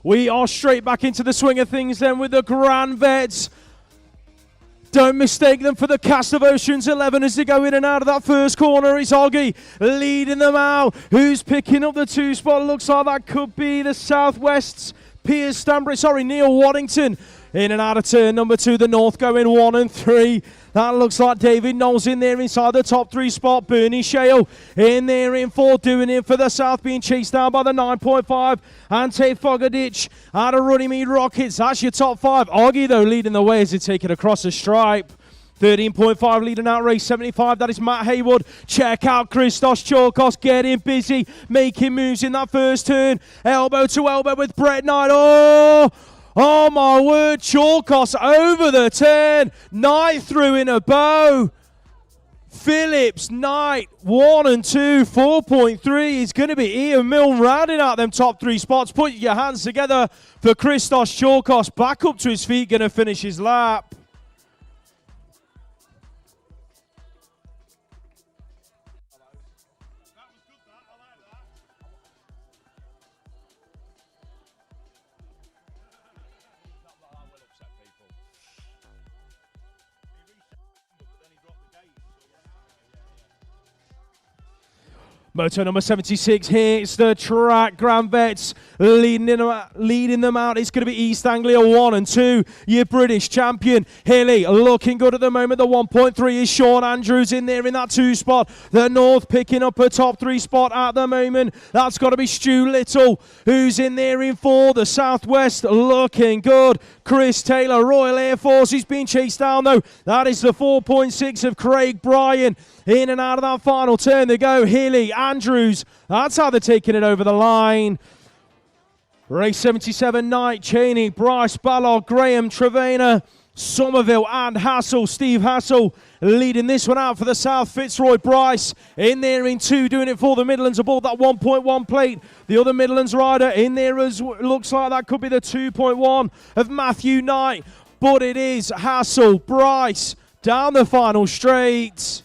We are straight back into the swing of things then with the Grand Vets. Don't mistake them for the Cast of Oceans 11 as they go in and out of that first corner. It's Oggy leading them out. Who's picking up the 2 spot? Looks like that could be the Southwest's Piers Stanbury. Sorry, Neil Waddington. In and out of turn number 2, the North going 1 and 3. That looks like David Knowles in there inside the top 3 spot. Bernie Shale in there in 4, doing it for the South, being chased down by the 9.5. Ante Fogadich out of Runnymede Rockets. That's your top 5. Oggy, though, leading the way as they take it across the stripe. 13.5 leading out race 75. That is Matt Haywood. Check out Christos Chorkos getting busy, making moves in that first turn. Elbow to elbow with Brett Knight. Oh my word, Chorkos over the turn. Knight threw in a bow. Phillips, Knight, 1 and 2, 4.3 is going to be Ian Milne rounding out them top 3 spots. Put your hands together for Christos Chorkos. Back up to his feet, going to finish his lap. Moto number 76 hits the track. Grand Vets leading them out. It's going to be East Anglia 1 and 2. Your British champion, Hilly, looking good at the moment. The 1.3 is Sean Andrews in there in that 2 spot. The North picking up a top 3 spot at the moment. That's got to be Stu Little, who's in there in 4. The Southwest looking good. Chris Taylor, Royal Air Force, he's been chased down though. That is the 4.6 of Craig Bryan. In and out of that final turn they go. Healy, Andrews, that's how they're taking it over the line. Race 77, Knight, Cheney, Bryce, Ballard, Graham, Trevena, Somerville and Hassel. Steve Hassel leading this one out for the South. Fitzroy Bryce in there in 2, doing it for the Midlands aboard that 1.1 plate. The other Midlands rider in there as looks like that could be the 2.1 of Matthew Knight. But it is Hassel, Bryce down the final straight.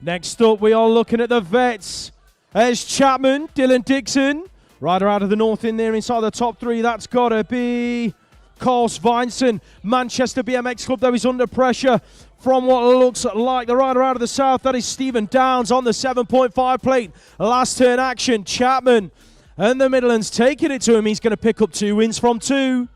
Next up, we are looking at the vets. There's Chapman, Dylan Dixon. Rider out of the North in there inside the top 3. That's got to be Carl Svensson. Manchester BMX Club, though, is under pressure from what looks like the rider out of the South. That is Stephen Downs on the 7.5 plate. Last turn action. Chapman and the Midlands taking it to him. He's going to pick up 2 wins from 2.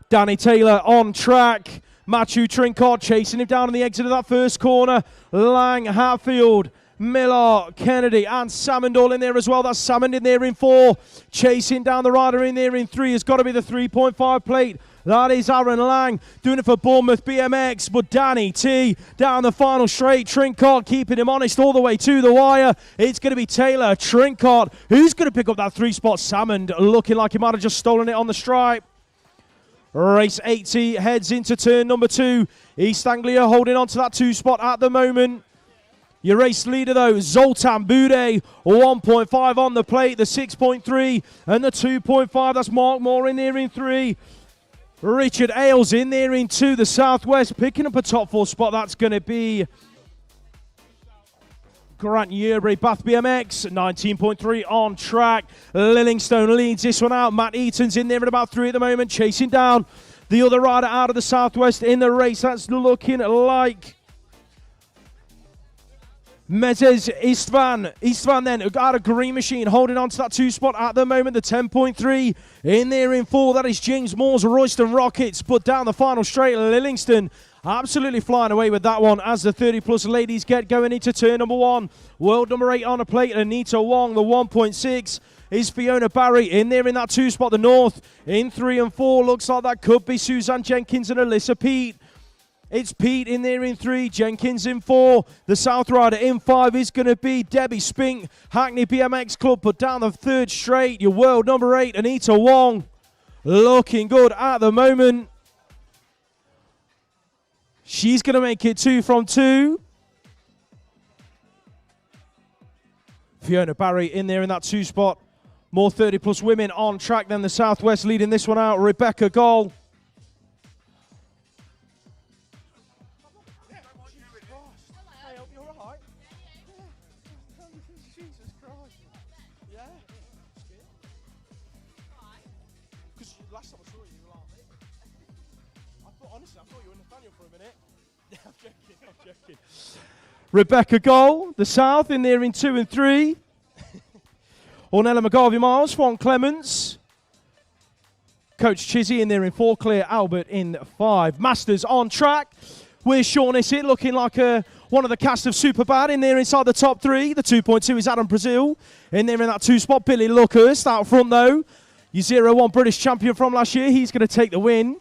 Danny Taylor on track. Matthew Trincott chasing him down on the exit of that first corner. Lang, Hatfield, Miller, Kennedy and Salmond all in there as well. That's Salmond in there in 4. Chasing down the rider in there in 3 has got to be the 3.5 plate. That is Aaron Lang doing it for Bournemouth BMX. But Danny T down the final straight. Trincott keeping him honest all the way to the wire. It's going to be Taylor, Trincott. Who's going to pick up that 3 spot? Salmond looking like he might have just stolen it on the stripe. Race 80 heads into turn number 2. East Anglia holding on to that 2 spot at the moment. Your race leader though, Zoltan Bude, 1.5 on the plate, the 6.3 and the 2.5. That's Mark Moore in there in 3. Richard Ailes in there in 2. The Southwest picking up a top 4 spot. That's going to be Grant Yearbury, Bath BMX, 19.3 on track. Lillingstone leads this one out. Matt Eaton's in there at about 3 at the moment, chasing down the other rider out of the Southwest in the race. That's looking like Mezes Istvan. Istvan then got a green machine holding on to that 2 spot at the moment. The 10.3 in there in 4. That is James Moore's Royston Rockets. But down the final straight, Lillingston absolutely flying away with that one as the 30-plus ladies get going into turn number 1. World number 8 on a plate, Anita Wong. The 1.6 is Fiona Barry in there in that 2 spot. The North in 3 and 4. Looks like that could be Suzanne Jenkins and Alyssa Pete. It's Pete in there in 3, Jenkins in 4. The South rider in 5 is going to be Debbie Spink, Hackney BMX Club. But down the 3rd straight, your world number 8, Anita Wong. Looking good at the moment. She's going to make it 2 from 2. Fiona Barry in there in that 2 spot. More 30-plus women on track than the Southwest leading this one out. Rebecca Goll. Rebecca Goll, the South, in there in 2 and 3. Ornella McGarvey-Miles, Fawn Clements. Coach Chizzy in there in 4, Claire Albert in 5. Masters on track. Where's Sean Issett looking like one of the cast of Superbad in there inside the top 3. The 2.2 is Adam Brazil. In there in that 2 spot, Billy Luckhurst out front though. Your 0-1 British champion from last year. He's going to take the win.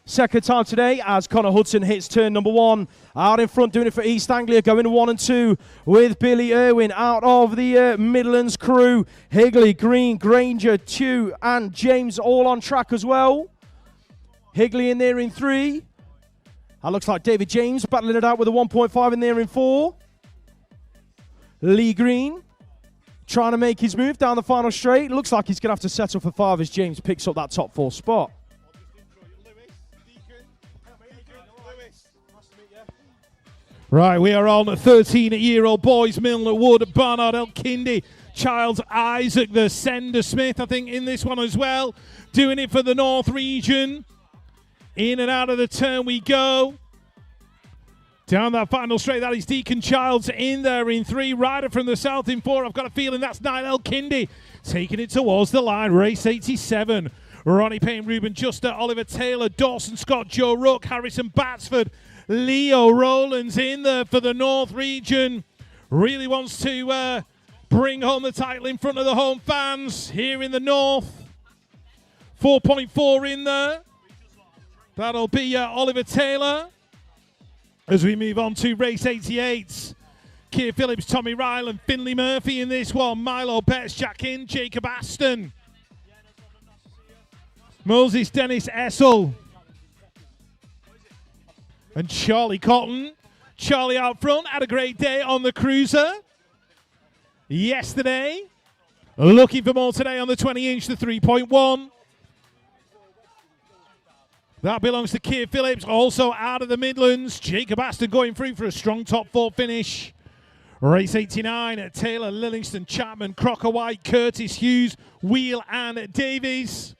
Second time today as Connor Hudson hits turn number 1. Out in front doing it for East Anglia, going 1 and 2 with Billy Irwin out of the Midlands crew. Higley, Green, Granger, Tew and James all on track as well. Higley in there in 3. That looks like David James battling it out with a 1.5 in there in 4. Lee Green trying to make his move down the final straight. Looks like he's going to have to settle for 5 as James picks up that top 4 spot. Right, we are on 13-year-old boys, Milner Wood, Barnard Elkindi, Childs Isaac, the Sender Smith, I think, in this one as well. Doing it for the North region. In and out of the turn we go. Down that final straight, that is Deacon Childs in there in 3. Ryder from the south in 4. I've got a feeling that's Niall Kindy taking it towards the line. Race 87. Ronnie Payne, Ruben Juster, Oliver Taylor, Dawson Scott, Joe Rook, Harrison Batsford, Leo Rowlands in there for the North region. Really wants to bring home the title in front of the home fans here in the North. 4.4 in there. That'll be Oliver Taylor. As we move on to race 88. Keir Phillips, Tommy Ryland, Finley Murphy in this one. Milo Betts, Jack In, Jacob Aston. Moses Dennis Essel. And Charlie Cotton. Charlie out front, had a great day on the cruiser yesterday. Looking for more today on the 20-inch, the 3.1. That belongs to Keir Phillips, also out of the Midlands. Jacob Aston going through for a strong top 4 finish. Race 89 at Taylor, Lillingston, Chapman, Crocker White, Curtis, Hughes, Wheel and Davies.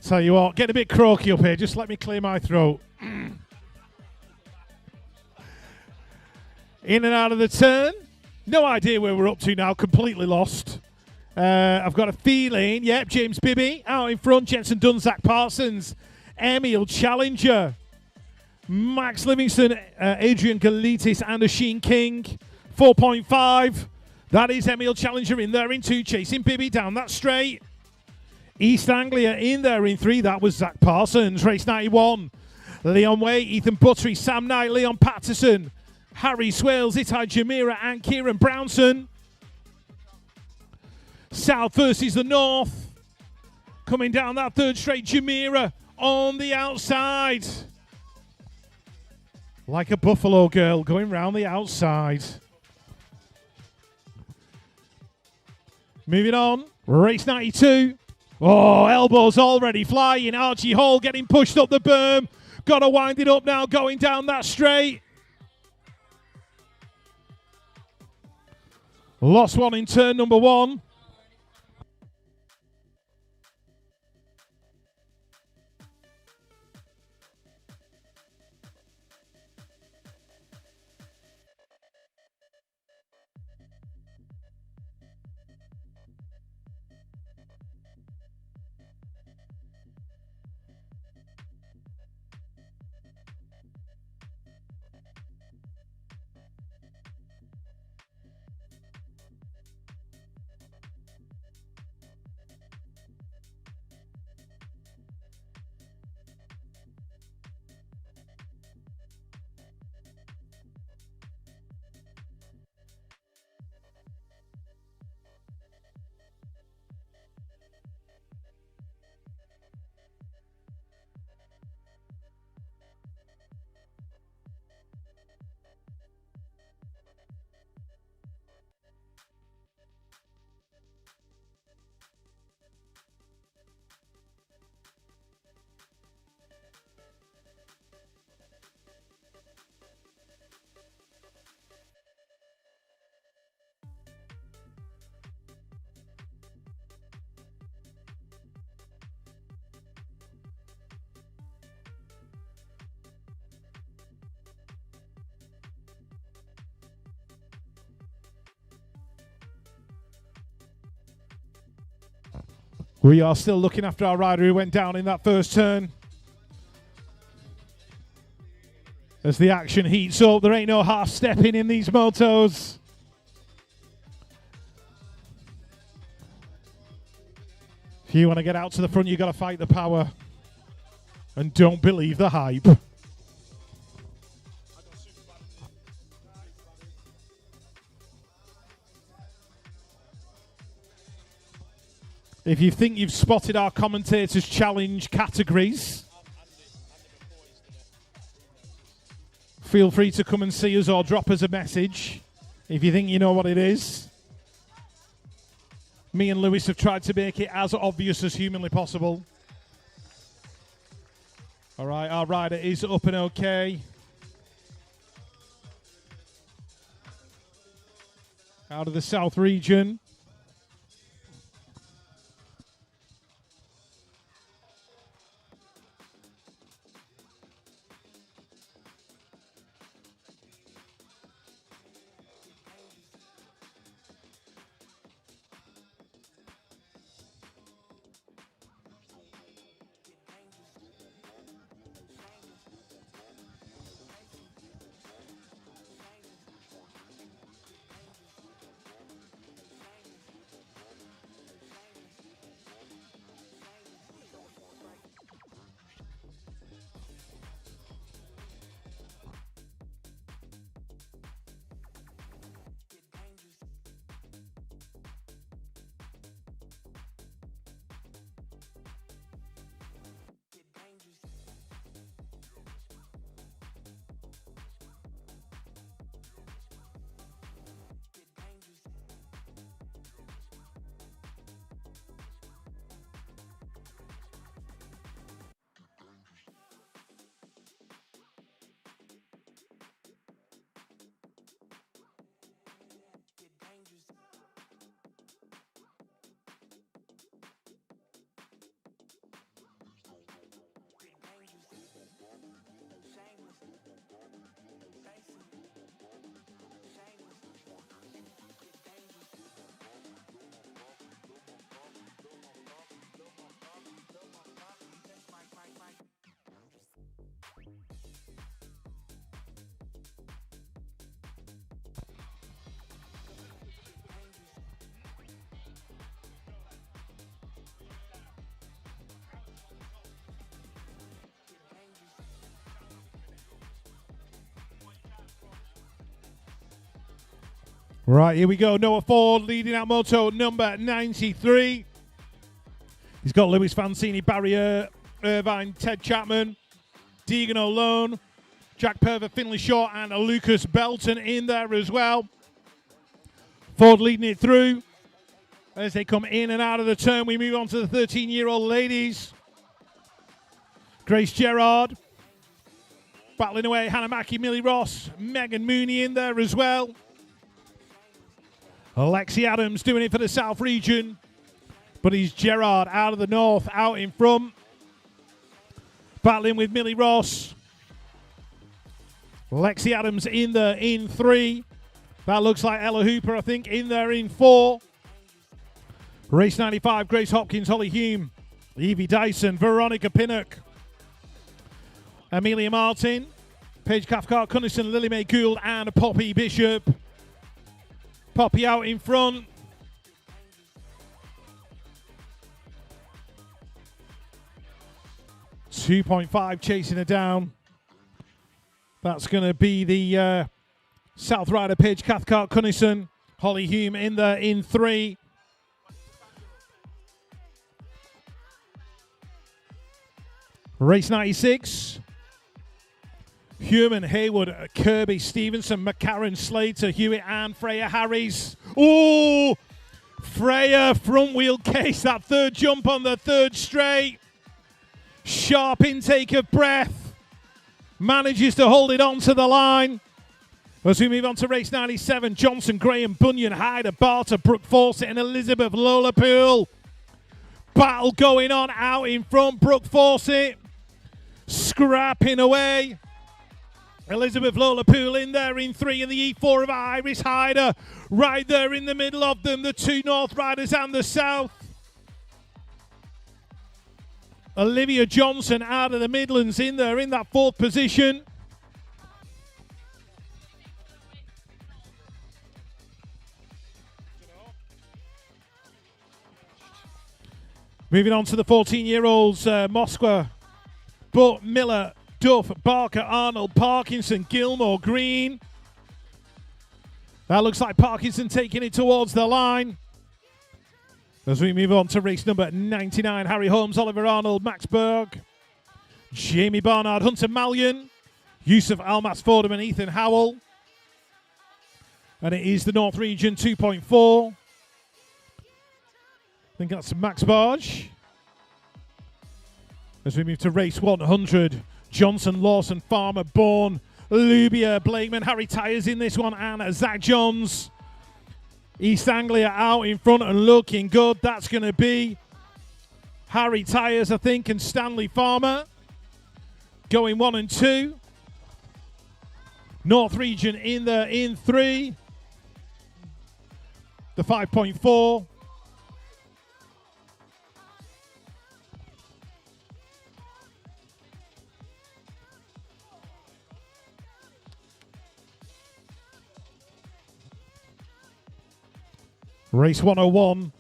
Tell you what, getting a bit croaky up here. Just let me clear my throat. In and out of the turn. No idea where we're up to now. Completely lost. I've got a feeling. Yep, James Bibby out in front. Jensen Dunn, Zach Parsons. Emil Challenger. Max Livingston, Adrian Galitis and Asheen King. 4.5. That is Emil Challenger in there in 2. Chasing Bibby down that straight. East Anglia in there in 3. That was Zach Parsons. Race 91. Leon Way, Ethan Buttery, Sam Knight, Leon Patterson, Harry Swales, Itai Jamira and Kieran Brownson. South versus the North. Coming down that 3rd straight, Jamira on the outside. Like a buffalo girl going round the outside. Moving on. Race 92. Oh, elbows already flying. Archie Hall getting pushed up the berm. Got to wind it up now, going down that straight. Lost one in turn number 1. We are still looking after our rider who went down in that first turn. As the action heats up, there ain't no half stepping in these motos. If you want to get out to the front, you got to fight the power. And don't believe the hype. If you think you've spotted our commentators' challenge categories, feel free to come and see us or drop us a message if you think you know what it is. Me and Lewis have tried to make it as obvious as humanly possible. All right, our rider is up and okay. out of the South region. Right, here we go. Noah Ford leading out moto number 93. He's got Lewis Fancini, Barry Irvine, Ted Chapman, Deegan O'Lone, Jack Purver, Finlay Shaw, and Lucas Belton in there as well. Ford leading it through. As they come in and out of the turn, we move on to the 13-year-old ladies. Grace Gerard, battling away, Hannah Mackey, Millie Ross, Megan Mooney in there as well. Alexi Adams doing it for the South region, but he's Gerard out of the North, out in front. Battling with Millie Ross. Lexi Adams in 3. That looks like Ella Hooper, I think, in there in 4. Race 95, Grace Hopkins, Holly Hume, Evie Dyson, Veronica Pinnock, Amelia Martin, Paige Cathcart, Cunnison, Lily Mae Gould, and Poppy Bishop. Poppy out in front. .5 chasing her down. That's going to be the South Rider, Paige Cathcart, Cunnison, Holly Hume in there in 3. Race 96. Human, Haywood, Kirby, Stevenson, McCarran, Slater, Hewitt, and Freya Harris. Oh, Freya front wheel case, that third jump on the third straight. Sharp intake of breath. Manages to hold it onto the line. As we move on to race 97, Johnson, Graham, Bunyan, Hyder, Barter, Brooke Fawcett, and Elizabeth Lolapool. Battle going on out in front. Brooke Fawcett scrapping away. Elizabeth Lolapool in there in 3, and the E4 of Iris Hyder right there in the middle of them. The 2 North Riders and the South. Olivia Johnson out of the Midlands in there in that 4th position. Moving on to the 14-year-olds, Moskwa, Butt, Miller, Duff, Barker, Arnold, Parkinson, Gilmore, Green. That looks like Parkinson taking it towards the line. As we move on to race number 99, Harry Holmes, Oliver Arnold, Max Berg, Jamie Barnard, Hunter Mallion, Yusuf Almas Fordham, and Ethan Howell. And it is the North Region 2.4. I think that's Max Barge. As we move to race 100, Johnson, Lawson, Farmer, Bourne, Lubia, Blakeman, Harry Tyers in this one, and Zach Johns. East Anglia out in front and looking good. That's going to be Harry Tyres, I think, and Stanley Farmer going 1 and 2. North Region in 3. The 5.4. Race 101,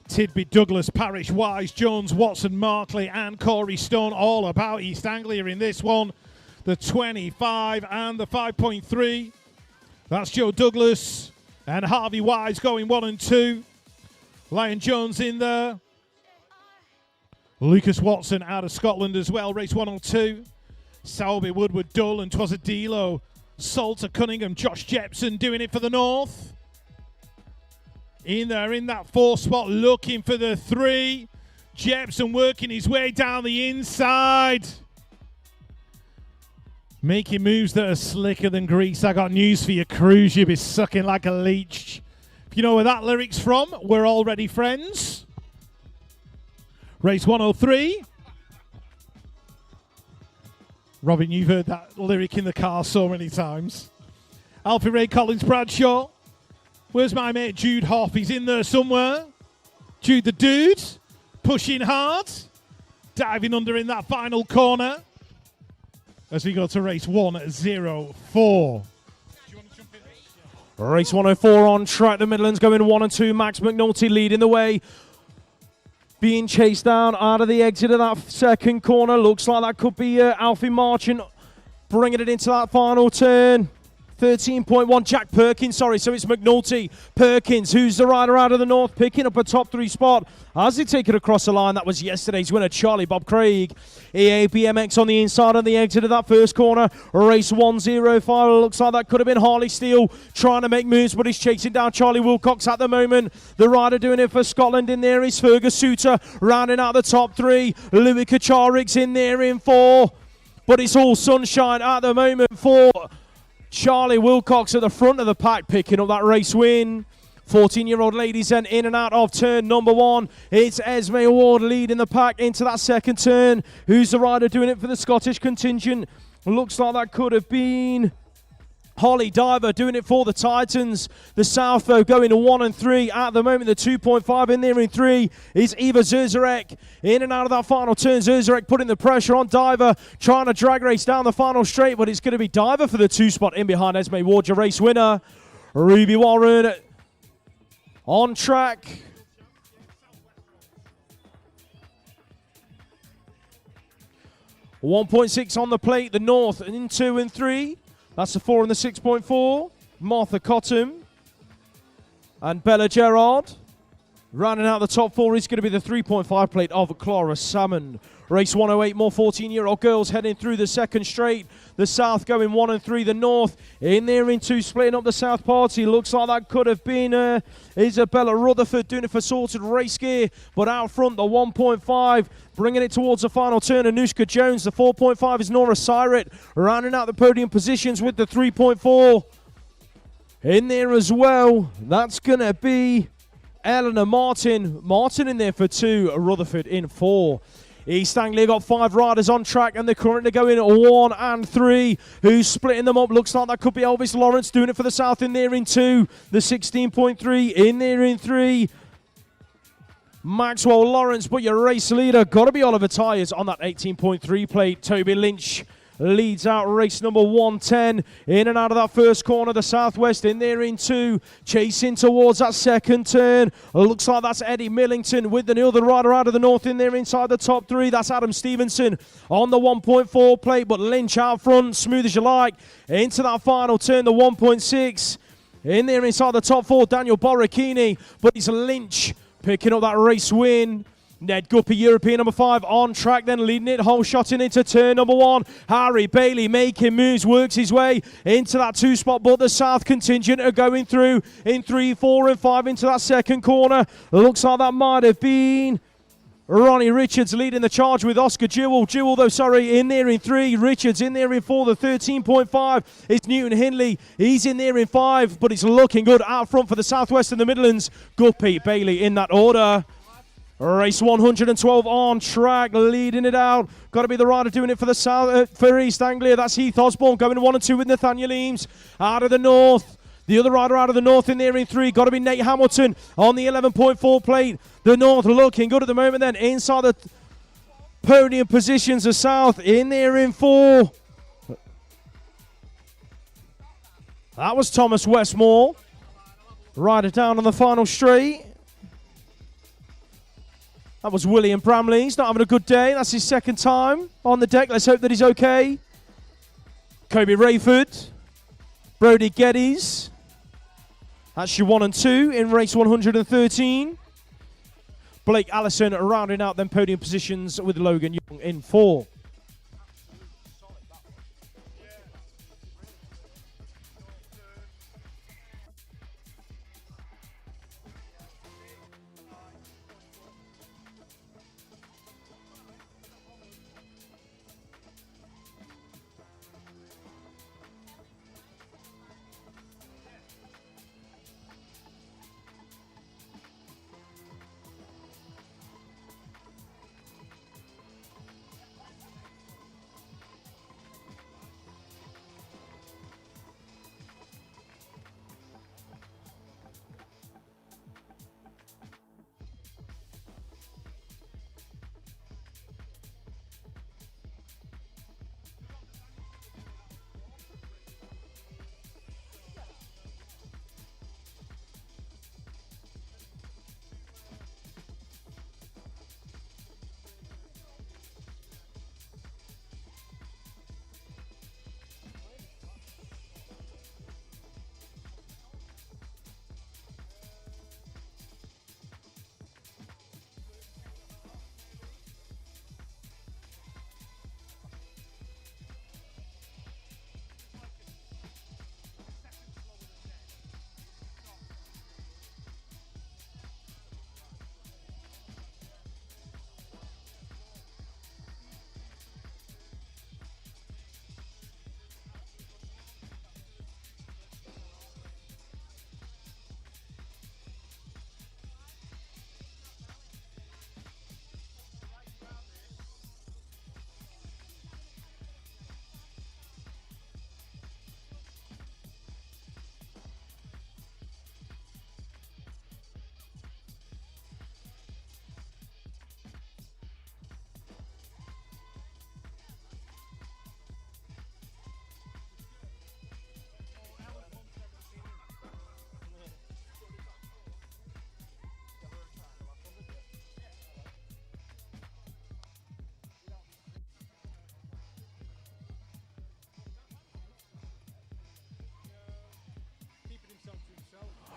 Tidby, Douglas, Parish, Wise, Jones, Watson, Markley and Corey Stone all about East Anglia in this one. The 25 and the 5.3. That's Joe Douglas and Harvey Wise going 1 and 2. Lion Jones in there. Lucas Watson out of Scotland as well. Race 102. Selby, Woodward, Dull and Twasadilo. Salter, Cunningham, Josh Jepson doing it for the North. In there, in that 4 spot, looking for the 3. Jepson working his way down the inside. Making moves that are slicker than grease. I got news for you, Cruz. You'll be sucking like a leech. If you know where that lyric's from, we're already friends. Race 103. Robin, you've heard that lyric in the car so many times. Alfie Ray Collins Bradshaw. Where's my mate Jude Hoff? He's in there somewhere. Jude the dude, pushing hard, diving under in that final corner. As we go to race 104. Race 104 on track. The Midlands going 1 and 2. Max McNulty leading the way. Being chased down out of the exit of that second corner. Looks like that could be Alfie Marchant bringing it into that final turn. 13.1, Jack Perkins, so it's McNulty. Perkins, who's the rider out of the North, picking up a top 3 spot as they take it across the line. That was yesterday's winner, Charlie Bob Craig. EA BMX on the inside on the exit of that first corner. Race 105, looks like that could have been Harley Steele trying to make moves, but he's chasing down Charlie Wilcox at the moment. The rider doing it for Scotland in there is Fergus Suter, rounding out the top 3. Louis Kacharik's in there in 4, but it's all sunshine at the moment for Charlie Wilcox at the front of the pack, picking up that race win. 14-year-old ladies then in and out of turn number 1. It's Esme Ward leading the pack into that second turn. Who's the rider doing it for the Scottish contingent? Looks like that could have been Holly Diver doing it for the Titans. The South, though, going to 1 and 3 at the moment. The 2.5 in there in 3 is Eva Zuzarek. In and out of that final turn, Zuzarek putting the pressure on Diver, trying to drag race down the final straight, but it's going to be Diver for the 2 spot in behind Esme Ward, your race winner. Ruby Warren on track. $1.6 on the plate, the North in 2 and 3. That's the 4 and the 6.4. Martha Cotton and Bella Gerard. Rounding out the top 4 is going to be the 3.5 plate of Clara Salmon. Race 108, more 14-year-old girls heading through the second straight. The South going 1 and 3. The North in there in 2, splitting up the South party. Looks like that could have been Isabella Rutherford doing it for Sorted Race Gear. But out front, the 1.5, bringing it towards the final turn, Anushka Jones. The 4.5 is Nora Syret, rounding out the podium positions with the 3.4. In there as well, that's going to be Eleanor Martin. Martin in there for 2, Rutherford in 4. East Anglia got 5 riders on track and they're currently going 1 and 3. Who's splitting them up? Looks like that could be Elvis Lawrence doing it for the South in there in 2. The 16.3 in there in 3. Maxwell Lawrence, but your race leader got to be Oliver Tyres on that 18.3 plate. Toby Lynch leads out race number 110. In and out of that first corner, the Southwest in there in 2, chasing towards that second turn. Looks like that's Eddie Millington with the other rider out of the North in there inside the top 3. That's Adam Stevenson on the 1.4 plate, but Lynch out front, smooth as you like, into that final turn, the 1.6. In there inside the top 4, Daniel Borrachini, but it's Lynch picking up that race win. Ned Guppy, European number 5, on track, then leading it, whole shotting into turn number 1. Harry Bailey making moves, works his way into that 2 spot, but the South contingent are going through in 3, 4, and 5 into that second corner. Looks like that might have been Ronnie Richards leading the charge with Oscar Jewell. In there in 3. Richards in there in 4. The 13.5 is Newton Hindley. He's in there in 5, but it's looking good out front for the Southwest and the Midlands. Good Pete Bailey in that order. Race 112 on track, leading it out. Got to be the rider doing it for the for East Anglia. That's Heath Osborne going 1 and 2 with Nathaniel Eames. Out of the north. The other rider out of the north in there in 3. Got to be Nate Hamilton on the 11.4 plate. The north looking good at the moment then. Inside the podium positions, the south in there in 4. That was Thomas Westmore. Rider down on the final straight. That was William Bramley. He's not having a good day. That's his second time on the deck. Let's hope that he's okay. Kobe Rayford. Brody Geddes. That's your 1 and 2 in race 113. Blake Allison rounding out them podium positions with Logan Young in 4.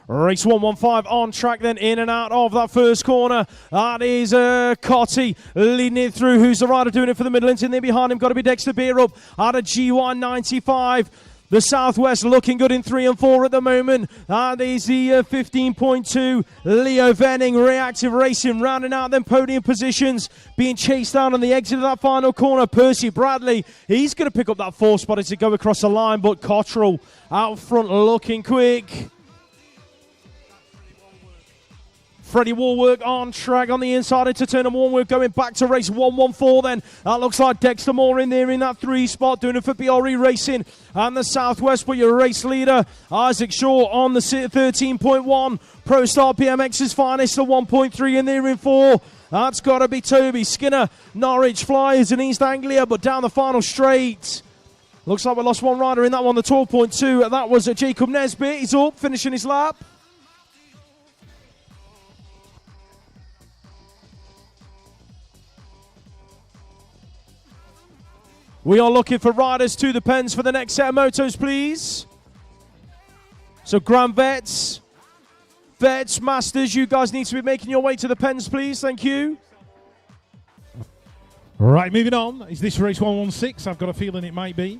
Race 115 on track then, in and out of that first corner. That is Cotty leading it through. Who's the rider doing it for the Midlands? In there behind him, got to be Dexter Beerup out of GY95. The Southwest looking good in 3 and 4 at the moment. That is the 15.2. Leo Venning, Reactive Racing, rounding out them podium positions. Being chased down on the exit of that final corner. Percy Bradley, he's going to pick up that 4 spot as it go across the line. But Cottrell out front looking quick. Freddie Warwork on track on the inside into turn and Warwork going back to race 114 then. That looks like Dexter Moore in there in that 3 spot, doing it for BRE Racing and the Southwest. But your race leader, Isaac Shaw on the 13.1. Pro Star BMX's finest, the 1.3 in there in 4. That's got to be Toby Skinner. Norwich Flyers in East Anglia, but down the final straight. Looks like we lost one rider in that one, the 12.2. That was Jacob Nesbitt. He's up, finishing his lap. We are looking for riders to the pens for the next set of motos, please. So Grand Vets, Masters, you guys need to be making your way to the pens, please. Thank you. Right, moving on. Is this race 116? I've got a feeling it might be.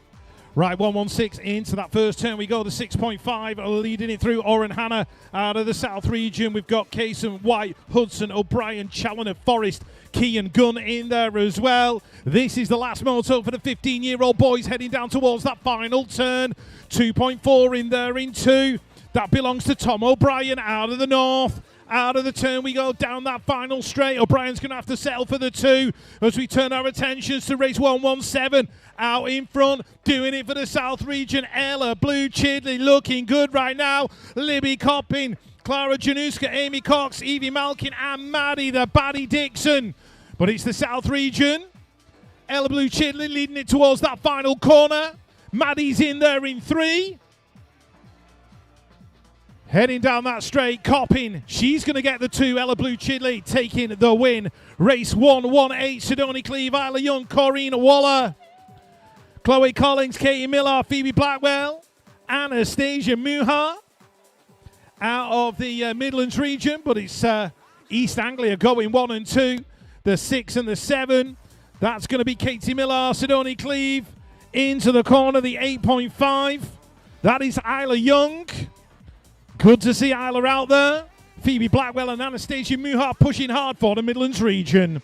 Right, 116 into that first turn. We go to 6.5, leading it through Oren Hanna out of the South region. We've got Kaysen, White, Hudson, O'Brien, Challoner, Forrest, Key and Gunn in there as well. This is the last moto for the 15-year-old boys heading down towards that final turn. 2.4 in there in 2. That belongs to Tom O'Brien out of the north. Out of the turn we go down that final straight. O'Brien's going to have to settle for the 2 as we turn our attentions to race 117. Out in front, doing it for the South region. Ella Blue Chidley looking good right now. Libby Coppin, Clara Januska, Amy Cox, Evie Malkin and Maddie the Baddie Dixon. But it's the South region. Ella Blue Chidley leading it towards that final corner. Maddie's in there in 3. Heading down that straight, Coppin, she's going to get the 2. Ella Blue Chidley taking the win. Race 118, Sidoni Cleve, Isla Young, Corrine Waller, Chloe Collins, Katie Miller, Phoebe Blackwell, Anastasia Muha out of the Midlands region, but it's East Anglia going 1 and 2. The 6 and the 7, that's going to be Katie Miller, Sidoni Cleve. Into the corner, the 8.5, that is Isla Young. Good to see Isla out there. Phoebe Blackwell and Anastasia Muha pushing hard for the Midlands region.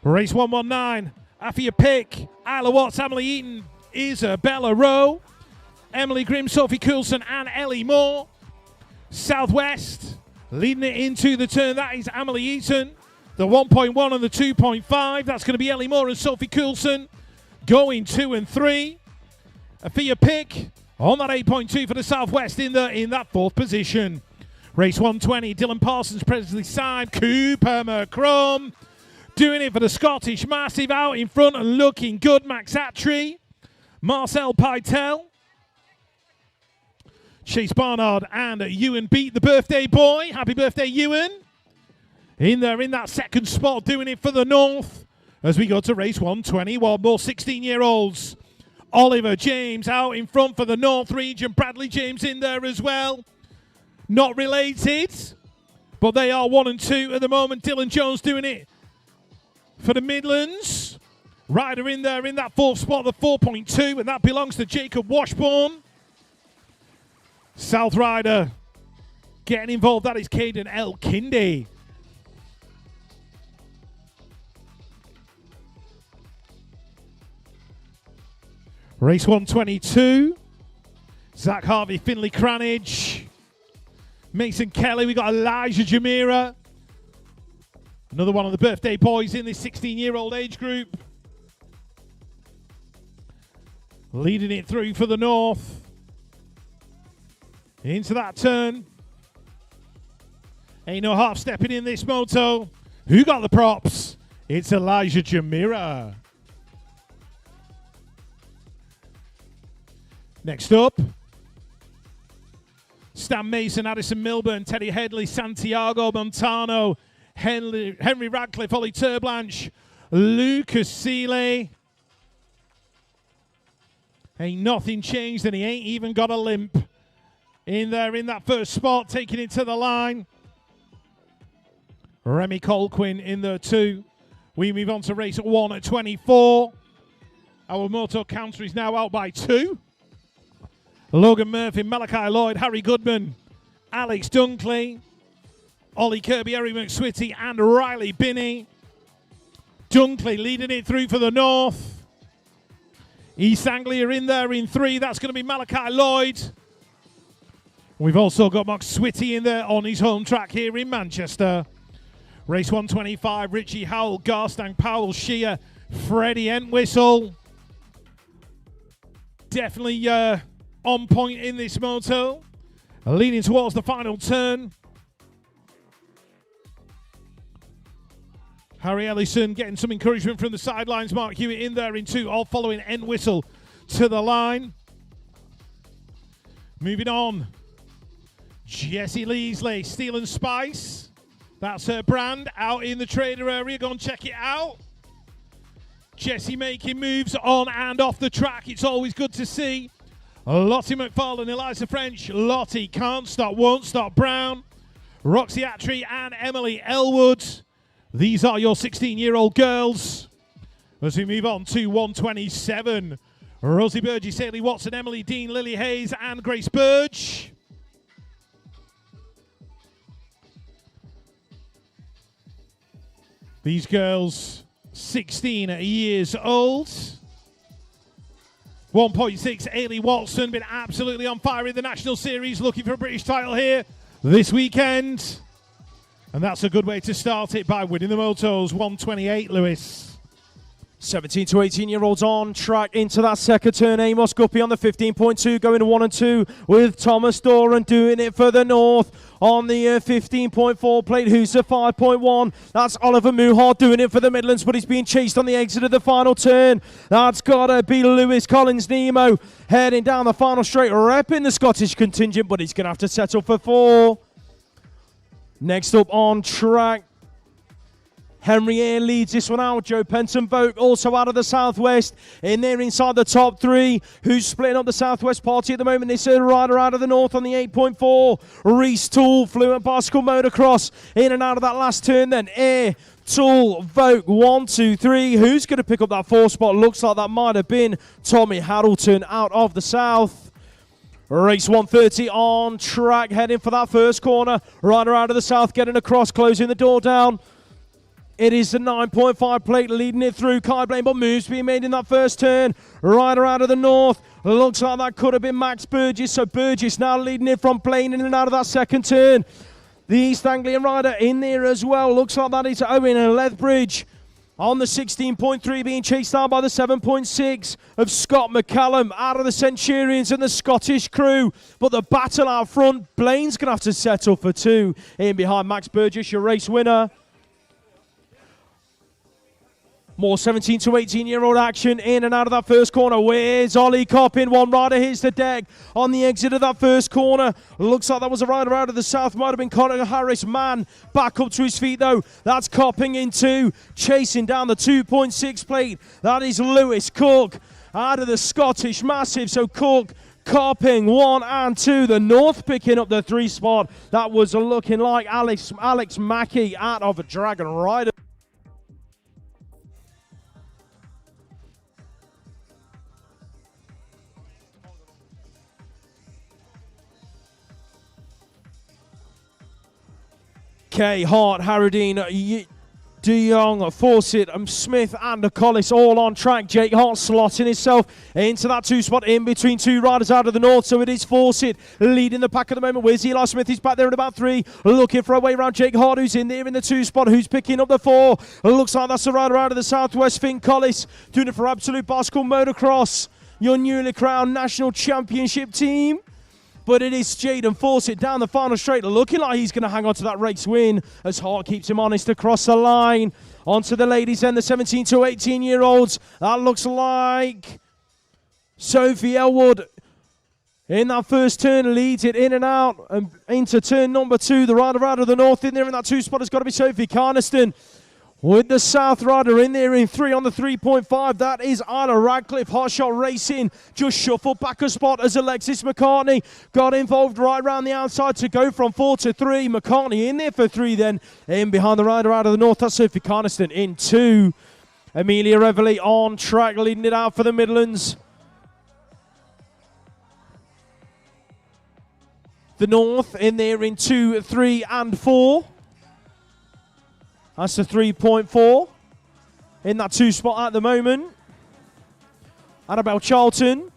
Race 119. Afia Pick, Isla Watts, Emily Eaton, Isabella Rowe, Emily Grimm, Sophie Coulson and Ellie Moore. Southwest leading it into the turn. That is Emily Eaton. The 1.1 and the 2.5. That's going to be Ellie Moore and Sophie Coulson. Going 2 and 3. Afia Pick on that 8.2 for the Southwest in that 4th position. Race 120, Dylan Parsons, Presley Side, Cooper McCrum. Doing it for the Scottish Massive out in front and looking good. Max Attry, Marcel Pytel, Chase Barnard and Ewan Beat, the birthday boy. Happy birthday, Ewan. In there in that 2nd spot, doing it for the North. As we go to race 121, more 16-year-olds. Oliver James out in front for the North region. Bradley James in there as well. Not related, but they are 1 and 2 at the moment. Dylan Jones doing it for the Midlands. Ryder in there in that 4th spot, the 4.2, and that belongs to Jacob Washburn. South Ryder getting involved. That is Caden L. Kindy. Race 122, Zach Harvey, Finley Cranage, Mason Kelly. We got Elijah Jamira, another one of the birthday boys in this 16-year-old age group. Leading it through for the North. Into that turn. Ain't no half stepping in this moto. Who got the props? It's Elijah Jamira. Next up, Stan Mason, Addison Milburn, Teddy Headley, Santiago Montano, Henry Radcliffe, Ollie Turblanche, Lucas Seeley. Ain't nothing changed, and he ain't even got a limp. In there in that 1st spot, taking it to the line. Remy Colquin in there too. We move on to race 1 at 24. Our moto counter is now out by 2. Logan Murphy, Malachi Lloyd, Harry Goodman, Alex Dunkley, Ollie Kirby, Eric McSwitty, and Riley Binney. Dunkley leading it through for the North. East Anglia in there in 3. That's going to be Malachi Lloyd. We've also got McSwitty in there on his home track here in Manchester. Race 125, Richie Howell, Garstang, Powell, Shea, Freddie Entwistle. Definitely on point in this moto. Leading towards the final turn. Harry Ellison getting some encouragement from the sidelines. Mark Hewitt in there in 2, all following Entwistle to the line. Moving on. Jessie Leasley, Steel and Spice. That's her brand out in the trader area. Go and check it out. Jessie making moves on and off the track. It's always good to see. Lottie McFarlane, Eliza French, Lottie Can't Stop, Won't Stop Brown, Roxy Attry and Emily Elwood. These are your 16-year-old girls. As we move on to 127, Rosie Burgess, Hayley Watson, Emily Dean, Lily Hayes, and Grace Burge. These girls, 16 years old. 1.6, Hayley Watson, been absolutely on fire in the National Series, looking for a British title here this weekend. And that's a good way to start it by winning the motos. 128, Lewis. 17 to 18-year-olds on track into that second turn. Amos Guppy on the 15.2, going to 1 and 2 with Thomas Doran doing it for the North. On the 15.4 plate, who's the 5.1? That's Oliver Muhart doing it for the Midlands, but he's being chased on the exit of the final turn. That's got to be Lewis Collins Nemo heading down the final straight, repping the Scottish contingent, but he's going to have to settle for 4. Next up on track, Henry Eyre leads this one out. Joe Penton Vogt also out of the Southwest. In there inside the top 3. Who's splitting up the Southwest party at the moment? This is a rider out of the North on the 8.4. Reese Toole, Fluent Bicycle Motocross. In and out of that last turn then. Eyre, Toole, Vogt, 1, 2, 3. Who's going to pick up that 4 spot? Looks like that might have been Tommy Harrelton out of the South. Race 130 on track, heading for that first corner. Rider out of the South getting across, closing the door down. It is the 9.5 plate leading it through. Kai Blaine, but moves being made in that first turn. Rider out of the North. Looks like that could have been Max Burgess. So Burgess now leading it from Blaine in and out of that second turn. The East Anglian rider in there as well. Looks like that is Owen and Lethbridge. On the 16.3 being chased down by the 7.6 of Scott McCallum out of the Centurions and the Scottish crew. But the battle out front, Blaine's going to have to settle for 2. In behind Max Burgess, your race winner. More 17 to 18-year-old action in and out of that first corner. Where's Ollie Coppin? One rider hits the deck on the exit of that first corner. Looks like that was a rider out of the South. Might have been Conor Harris. Man, back up to his feet though. That's Copping in 2. Chasing down the 2.6 plate. That is Lewis Cook out of the Scottish Massive. So Cook, Copping 1 and 2. The North picking up the 3 spot. That was looking like Alex Mackey out of a Dragon Rider. Kay, Hart, Harradine, De Jong, Fawcett, Smith and Collis all on track. Jake Hart slotting himself into that 2 spot in between 2 riders out of the North. So it is Fawcett leading the pack at the moment. Where's Eli Smith? He's back there at about 3. Looking for a way around Jake Hart, who's in there in the 2 spot. Who's picking up the 4? Looks like that's the rider out of the Southwest. Finn Collis doing it for Absolute Bicycle Motocross, your newly crowned national championship team. But it is Jaden Fawcett down the final straight, looking like he's going to hang on to that race win as Hart keeps him honest across the line. Onto the ladies then, the 17 to 18-year-olds. That looks like Sophie Elwood in that first turn leads it in and out and into turn number 2. The rider out of the North in there in that 2 spot has got to be Sophie Carniston. With the South rider in there in 3 on the 3.5, that is Anna Radcliffe. Hotshot Racing just shuffled back a spot as Alexis McCartney got involved right around the outside to go from 4 to 3. McCartney in there for 3 then. In behind the rider out of the North, that's Sophie Carniston in 2. Amelia Reveley on track, leading it out for the Midlands. The North in there in 2, 3 and 4. That's the 3.4 in that 2 spot at the moment. Annabelle Charlton.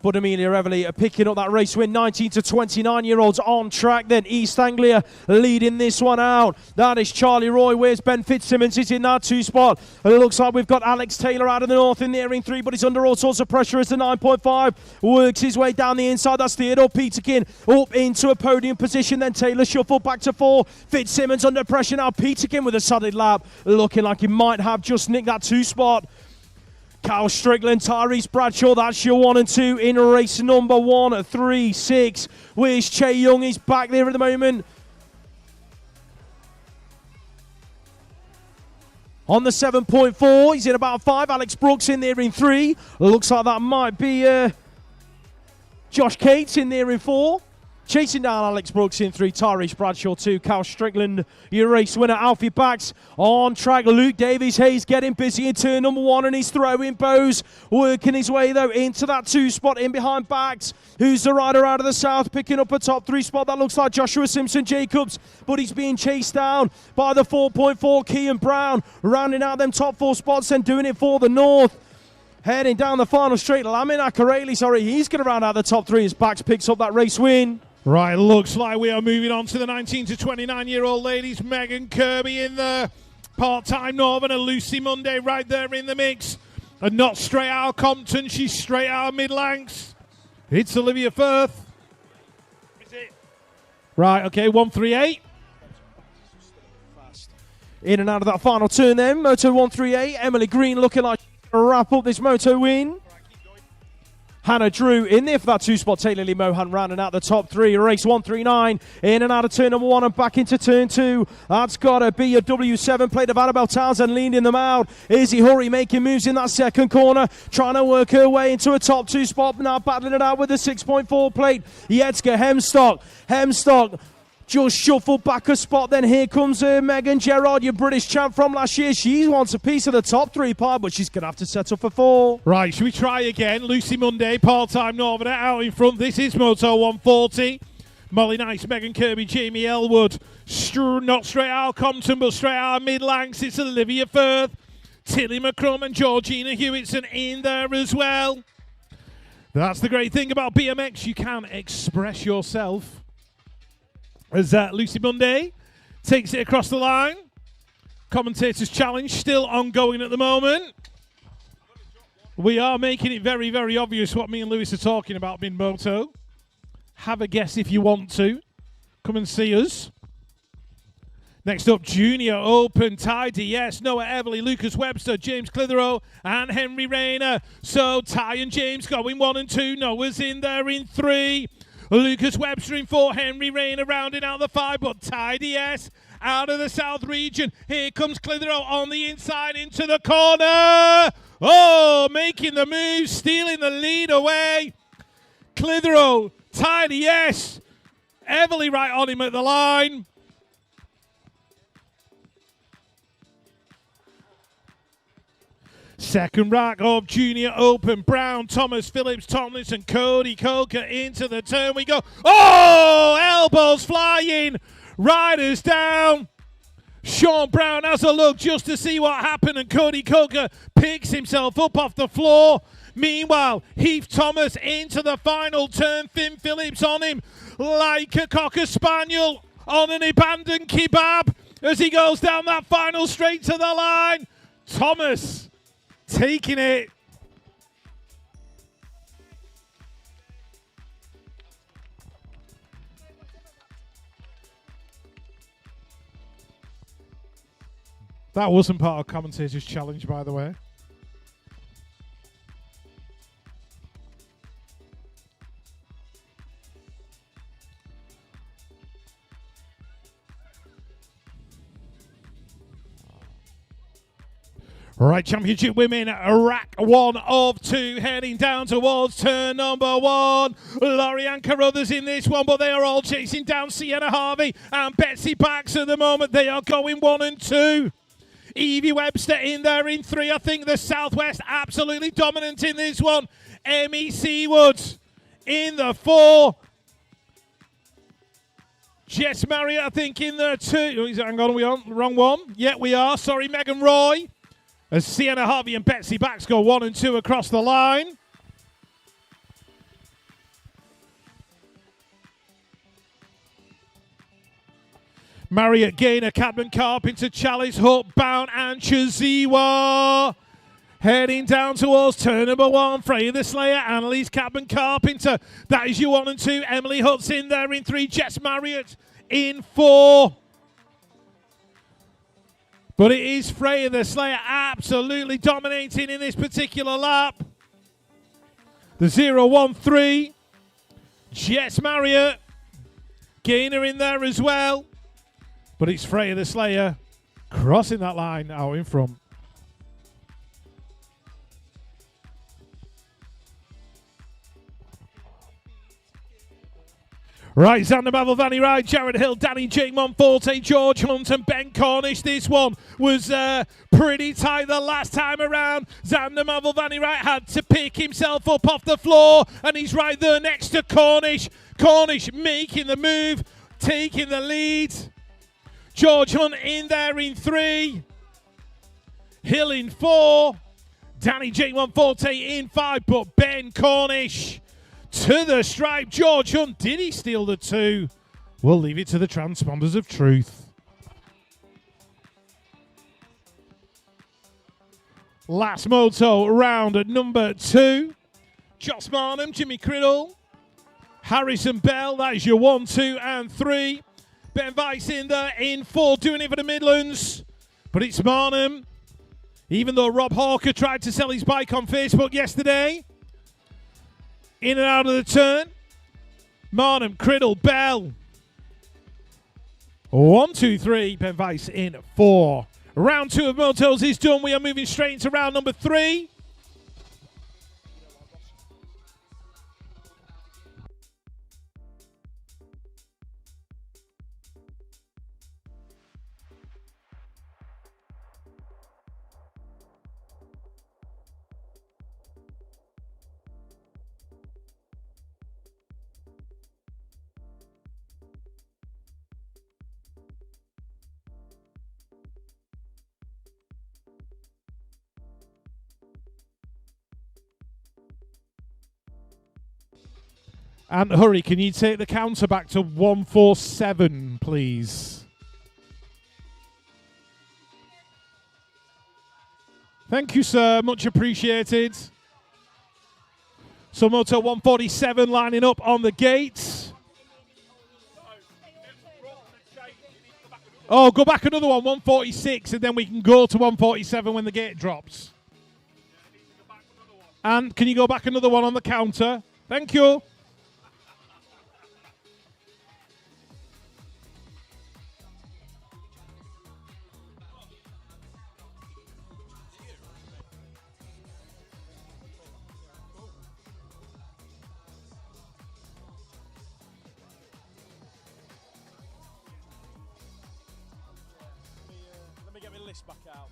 But Amelia Reveley are picking up that race win. 19 to 29-year-olds on track then. East Anglia leading this one out. That is Charlie Roy. Where's Ben Fitzsimmons? He's in that 2 spot. And it looks like we've got Alex Taylor out of the North in there in 3, but he's under all sorts of pressure as the 9.5 works his way down the inside. That's Theodore Peterkin up into a podium position. Then Taylor shuffled back to 4. Fitzsimmons under pressure now. Peterkin with a solid lap. Looking like he might have just nicked that 2 spot. Cal Strickland, Tyrese Bradshaw, that's your 1 and 2 in race number 1, 3, 6. Where's Che Young? He's back there at the moment. On the 7.4, he's in about 5. Alex Brooks in there in 3. Looks like that might be Josh Cates in there in 4. Chasing down Alex Brooks in 3, Tyrese Bradshaw 2, Cal Strickland, your race winner. Alfie Bax on track. Luke Davies Hayes getting busy in turn number 1, and he's throwing bows, working his way though into that 2 spot in behind Bax. Who's the rider out of the south, picking up a top 3 spot? That looks like Joshua Simpson Jacobs, but he's being chased down by the 4.4 Kean Brown, rounding out them top 4 spots and doing it for the north. Heading down the final straight, Lamin Akareli, he's going to round out the top 3 as Bax picks up that race win. Right, looks like we are moving on to the 19 to 29-year-old ladies. Megan Kirby in the part-time Northerner. Lucy Monday right there in the mix. And not straight out of Compton, she's straight out of Midlands. It's Olivia Firth. Is it? Right, okay, 138. In and out of that final turn then, Moto 138. Emily Green looking like to wrap up this Moto win. Hannah Drew in there for that 2 spot. Taylor Lee Mohan rounding out the top 3. Race 139 in and out of turn number 1 and back into turn 2. That's got to be a W7 plate of Annabelle Townsend leading them out. Izzy Hurry making moves in that second corner, trying to work her way into a top 2 spot. Now battling it out with the 6.4 plate. Yetska Hemstock just shuffled back a spot. Then here comes Megan Gerard, your British champ from last year. She wants a piece of the top 3 pile, but she's going to have to set up for 4. Right, should we try again? Lucy Monday, part-time Northerner out in front. This is Moto 140. Molly Nice, Megan Kirby, Jamie Elwood. Not straight out of Compton, but straight out of Midlands. It's Olivia Firth, Tilly McCrum and Georgina Hewitson in there as well. That's the great thing about BMX. You can express yourself. As Lucy Monday takes it across the line. Commentators' challenge still ongoing at the moment. We are making it very, very obvious what me and Lewis are talking about in Moto. Have a guess if you want to. Come and see us. Next up, Junior Open, Ty DS, Noah Everly, Lucas Webster, James Clitheroe, and Henry Rayner. So Ty and James going 1 and 2. Noah's in there in 3. Lucas Webster in 4, Henry Rayner rounding out the 5, but Ty DS out of the south region. Here comes Clitheroe on the inside into the corner. Oh, making the move, stealing the lead away. Clitheroe, Ty DS, Everly right on him at the line. Second rack of Junior Open. Brown, Thomas, Phillips, Tomlinson, Cody Coker into the turn we go. Oh, elbows flying. Riders down. Sean Brown has a look just to see what happened, and Cody Coker picks himself up off the floor. Meanwhile, Heath Thomas into the final turn. Finn Phillips on him like a Cocker Spaniel on an abandoned kebab as he goes down that final straight to the line. Thomas taking it. That wasn't part of commentator's challenge, by the way. Right, Championship Women, rack 1 of 2, heading down towards turn number 1. Lorianne Carruthers in this one, but they are all chasing down Sienna Harvey and Betsy Bax at the moment. They are going 1 and 2. Evie Webster in there in 3. I think the Southwest absolutely dominant in this one. Emmy Seawood in the 4. Jess Marriott, I think, in the 2. Hang on, are we on? Wrong one. Yeah, we are. Sorry, Megan Roy. As Sienna Harvey and Betsy Bax go 1 and 2 across the line. Marriott Gaynor, Cadman Carpenter, Chalice Hook, Bound and Chaziwa. Heading down towards turn number 1. Freya the Slayer, Annalise Cadman Carpenter. That is your 1 and 2. Emily Hutt's in there in 3. Jess Marriott in 4. But it is Freya the Slayer absolutely dominating in this particular lap. The 0-1-3. Jess Marriott. Gaynor in there as well. But it's Freya the Slayer crossing that line out in front. Right, Xander Mavalvani, right, Jared Hill, Danny Jake Monforte, George Hunt and Ben Cornish. This one was pretty tight the last time around. Xander Mavalvani, right, had to pick himself up off the floor, and he's right there next to Cornish. Cornish making the move, taking the lead. George Hunt in there in 3. Hill in 4. Danny Jake Monforte in 5, but Ben Cornish to the stripe. George Hunt, did he steal the 2? We'll leave it to the transponders of truth. Last moto round at number 2. Joss Marnham, Jimmy Criddle, Harrison Bell. That is your 1, 2, and 3. Ben Weiss in there in 4, doing it for the Midlands. But it's Marnham. Even though Rob Hawker tried to sell his bike on Facebook yesterday. In and out of the turn. Marnham, Criddle, Bell. 1, 2, 3. Ben Weiss in 4. Round 2 of motos is done. We are moving straight into round number 3. And hurry, can you take the counter back to 147, please? Thank you, sir. Much appreciated. So Moto 147 lining up on the gates. Oh, go back another one, 146, and then we can go to 147 when the gate drops. And can you go back another one on the counter? Thank you. Back out.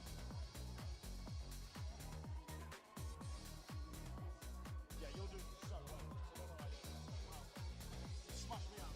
Yeah, you'll do so well. Smash me out.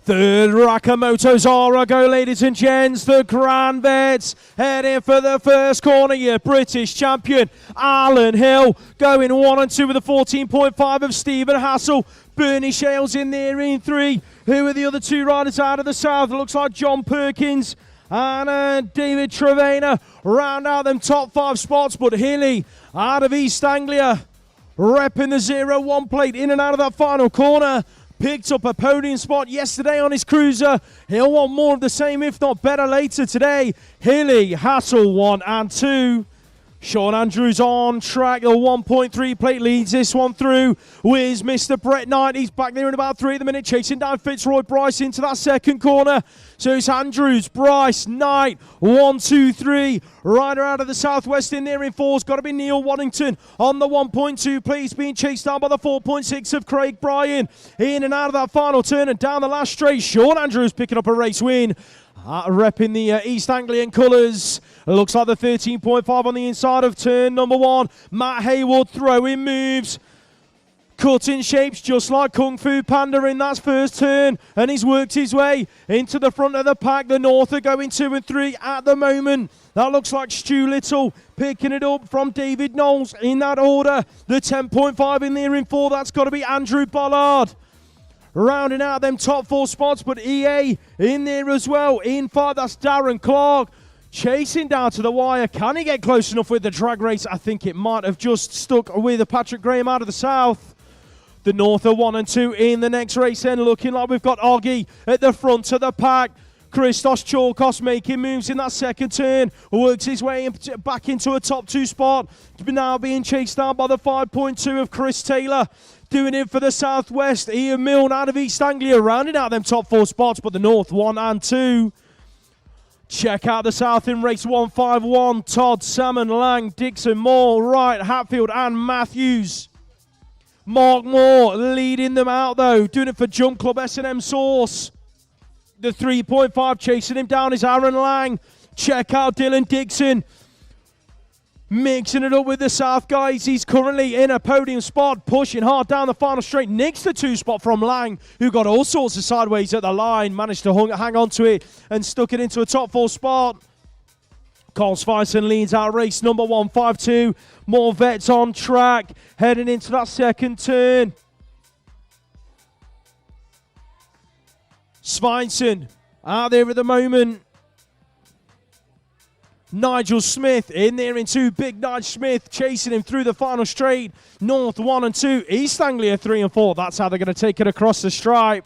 Third Rakamoto's Aura go, ladies and gents. The Grand Vets heading for the first corner. Your British champion, Alan Hill, going 1 and 2 with a 14.5 of Stephen Hassel. Bernie Shales in there in 3. Who are the other 2 riders out of the south? It looks like John Perkins and David Trevena round out them top 5 spots. But Hilly out of East Anglia, repping the 0-1 plate in and out of that final corner. Picked up a podium spot yesterday on his cruiser. He'll want more of the same, if not better, later today. Hilly, Hassel 1 and 2. Sean Andrews on track. The 1.3 plate leads this one through with Mr. Brett Knight. He's back there in about 3 at the minute, chasing down Fitzroy Bryce into that second corner. So it's Andrews, Bryce, Knight, 1, 2, 3. Rider out of the southwest in there in 4's got to be Neil Waddington on the 1.2 plate. He's being chased down by the 4.6 of Craig Bryan. In and out of that final turn and down the last straight. Sean Andrews picking up a race win. Repping the East Anglian colours. Looks like the 13.5 on the inside of turn number 1. Matt Hayward throwing moves. Cutting shapes just like Kung Fu Panda in that first turn. And he's worked his way into the front of the pack. The North are going 2 and 3 at the moment. That looks like Stu Little picking it up from David Knowles in that order. The 10.5 in there in 4. That's got to be Andrew Bollard. Rounding out them top 4 spots, but EA in there as well. In 5, that's Darren Clark. Chasing down to the wire. Can he get close enough with the drag race? I think it might have just stuck with Patrick Graham out of the south. The North are 1 and 2 in the next race then. Looking like we've got Oggy at the front of the pack. Christos Chalkos making moves in that second turn. Works his way back into a top 2 spot. Now being chased down by the 5.2 of Chris Taylor. Doing it for the Southwest. Ian Milne out of East Anglia, rounding out them top 4 spots, but the North 1 and 2. Check out the South in race 151. Todd, Salmon, Lang, Dixon, Moore, Wright, Hatfield and Matthews. Mark Moore leading them out though. Doing it for Jump Club S&M Source. The 3.5 chasing him down is Aaron Lang. Check out Dylan Dixon. Mixing it up with the South guys. He's currently in a podium spot, pushing hard down the final straight. Nicks the 2 spot from Lang, who got all sorts of sideways at the line. Managed to hang on to it and stuck it into a top 4 spot. Carl Svensson leads out race number 152. More vets on track, heading into that second turn. Svensson out there at the moment. Nigel Smith in there in 2. Big Nigel Smith chasing him through the final straight. North 1 and 2. East Anglia 3 and 4. That's how they're going to take it across the stripe.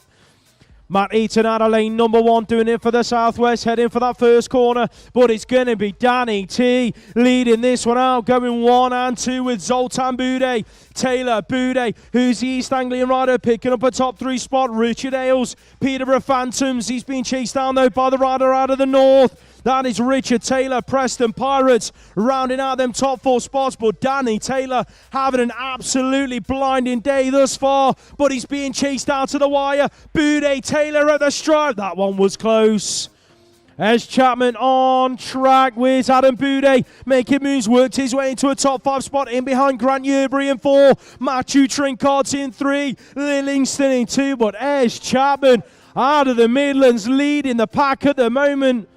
Matt Eaton out of lane number 1 doing it for the Southwest, heading for that first corner. But it's going to be Danny T leading this one out, going 1 and 2 with Zoltan Bude. Taylor Bude, who's the East Anglian rider, picking up a top 3 spot. Richard Ailes, Peterborough Phantoms. He's being chased down though by the rider out of the North. That is Richard Taylor, Preston Pirates, rounding out them top 4 spots. But Danny Taylor having an absolutely blinding day thus far. But he's being chased out to the wire. Bude, Taylor at the stripe. That one was close. As Chapman on track with Adam Bude, making moves, worked his way into a top 5 spot in behind Grant Yerbury in 4. Matthew Trincards in 3. Lillingston in 2. But Ez Chapman out of the Midlands leading the pack at the moment.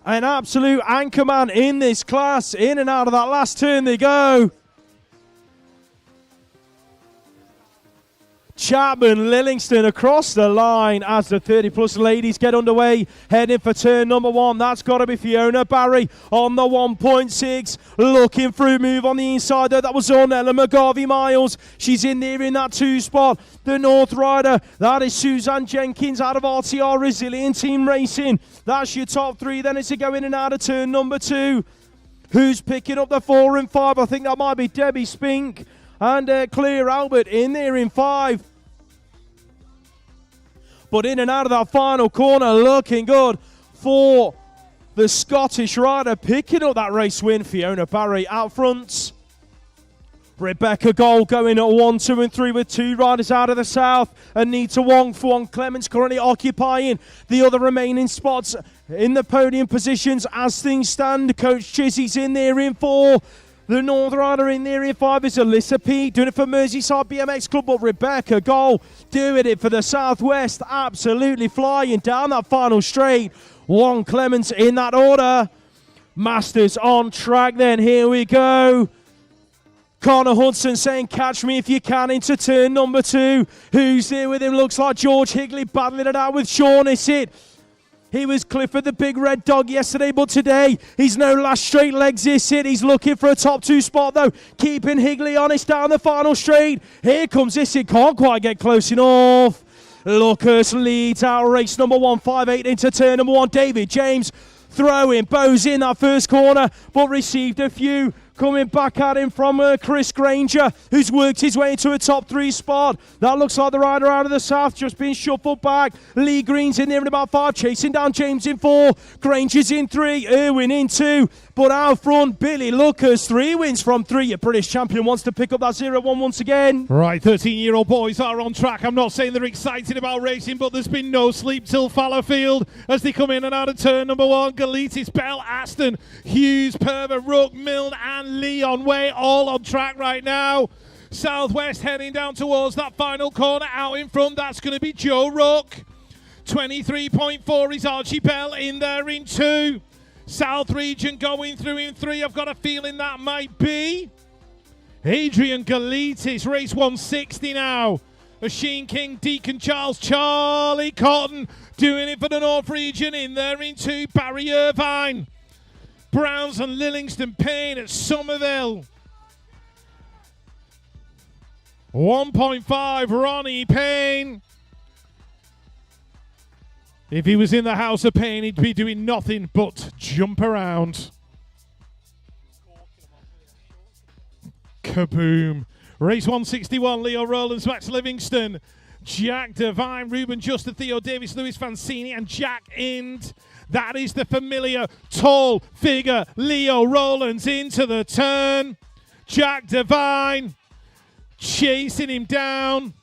An absolute anchorman in this class. In and out of that last turn they go. Chapman, Lillingston across the line as the 30-plus ladies get underway. Heading for turn number 1. That's got to be Fiona Barry on the 1.6. Looking through, move on the inside though. That was Ornella McGarvey-Miles. She's in there in that 2 spot. The North rider, that is Suzanne Jenkins out of RTR Resilient Team Racing. That's your top 3. Then it's to go in and out of turn number 2. Who's picking up the 4 and 5? I think that might be Debbie Spink. And Claire Albert in there in 5. But in and out of that final corner, looking good for the Scottish rider, picking up that race win. Fiona Barry out front. Rebecca Gold going at 1, 2 and 3 with 2 riders out of the south. Anita Wong, Fuan Clements currently occupying the other remaining spots in the podium positions as things stand. Coach Chizzy's in there in 4. The North rider in there in 5 is Alyssa P, doing it for Merseyside BMX Club, but Rebecca Goal doing it for the Southwest, absolutely flying down that final straight. Juan Clements in that order. Masters on track then, here we go. Connor Hudson saying, catch me if you can, into turn number 2. Who's there with him? Looks like George Higley battling it out with Sean Issett. He was Clifford the Big Red Dog yesterday, but today he's no last straight legs Issett. He's looking for a top 2 spot though, keeping Higley honest down the final straight. Here comes Issett, can't quite get close enough. Lucas leads out race number 158 into turn number 1. David James throwing bows in that first corner, but received a few. Coming back at him from Chris Granger, who's worked his way into a top 3 spot. That looks like the rider out of the south, just being shuffled back. Lee Green's in there in about 5, chasing down James in 4. Granger's in 3, Irwin in 2. But out front, Billy Lucas, 3 wins from 3. Your British champion wants to pick up that 0-1 once again. Right, 13-year-old boys are on track. I'm not saying they're excited about racing, but there's been no sleep till Fallowfield as they come in and out of turn number 1. Galitis, Bell, Aston, Hughes, Perver, Rook, Milne and Leon Way all on track right now. Southwest heading down towards that final corner out in front. That's going to be Joe Rook. 23.4 is Archie Bell in there in 2. South region going through in 3. I've got a feeling that might be Adrian Galitis. Race 160 now. Machine King, Deacon Charles, Charlie Cotton doing it for the North region in there in 2. Barry Irvine. Browns and Lillingston Payne at Somerville. 1.5, Ronnie Payne. If he was in the house of pain, he'd be doing nothing but jump around. Kaboom. Race 161, Leo Rowlands, Max Livingston, Jack Devine, Ruben Juster, Theo Davis, Lewis Fancini, and Jack Ind. That is the familiar tall figure, Leo Rowlands, into the turn. Jack Devine chasing him down.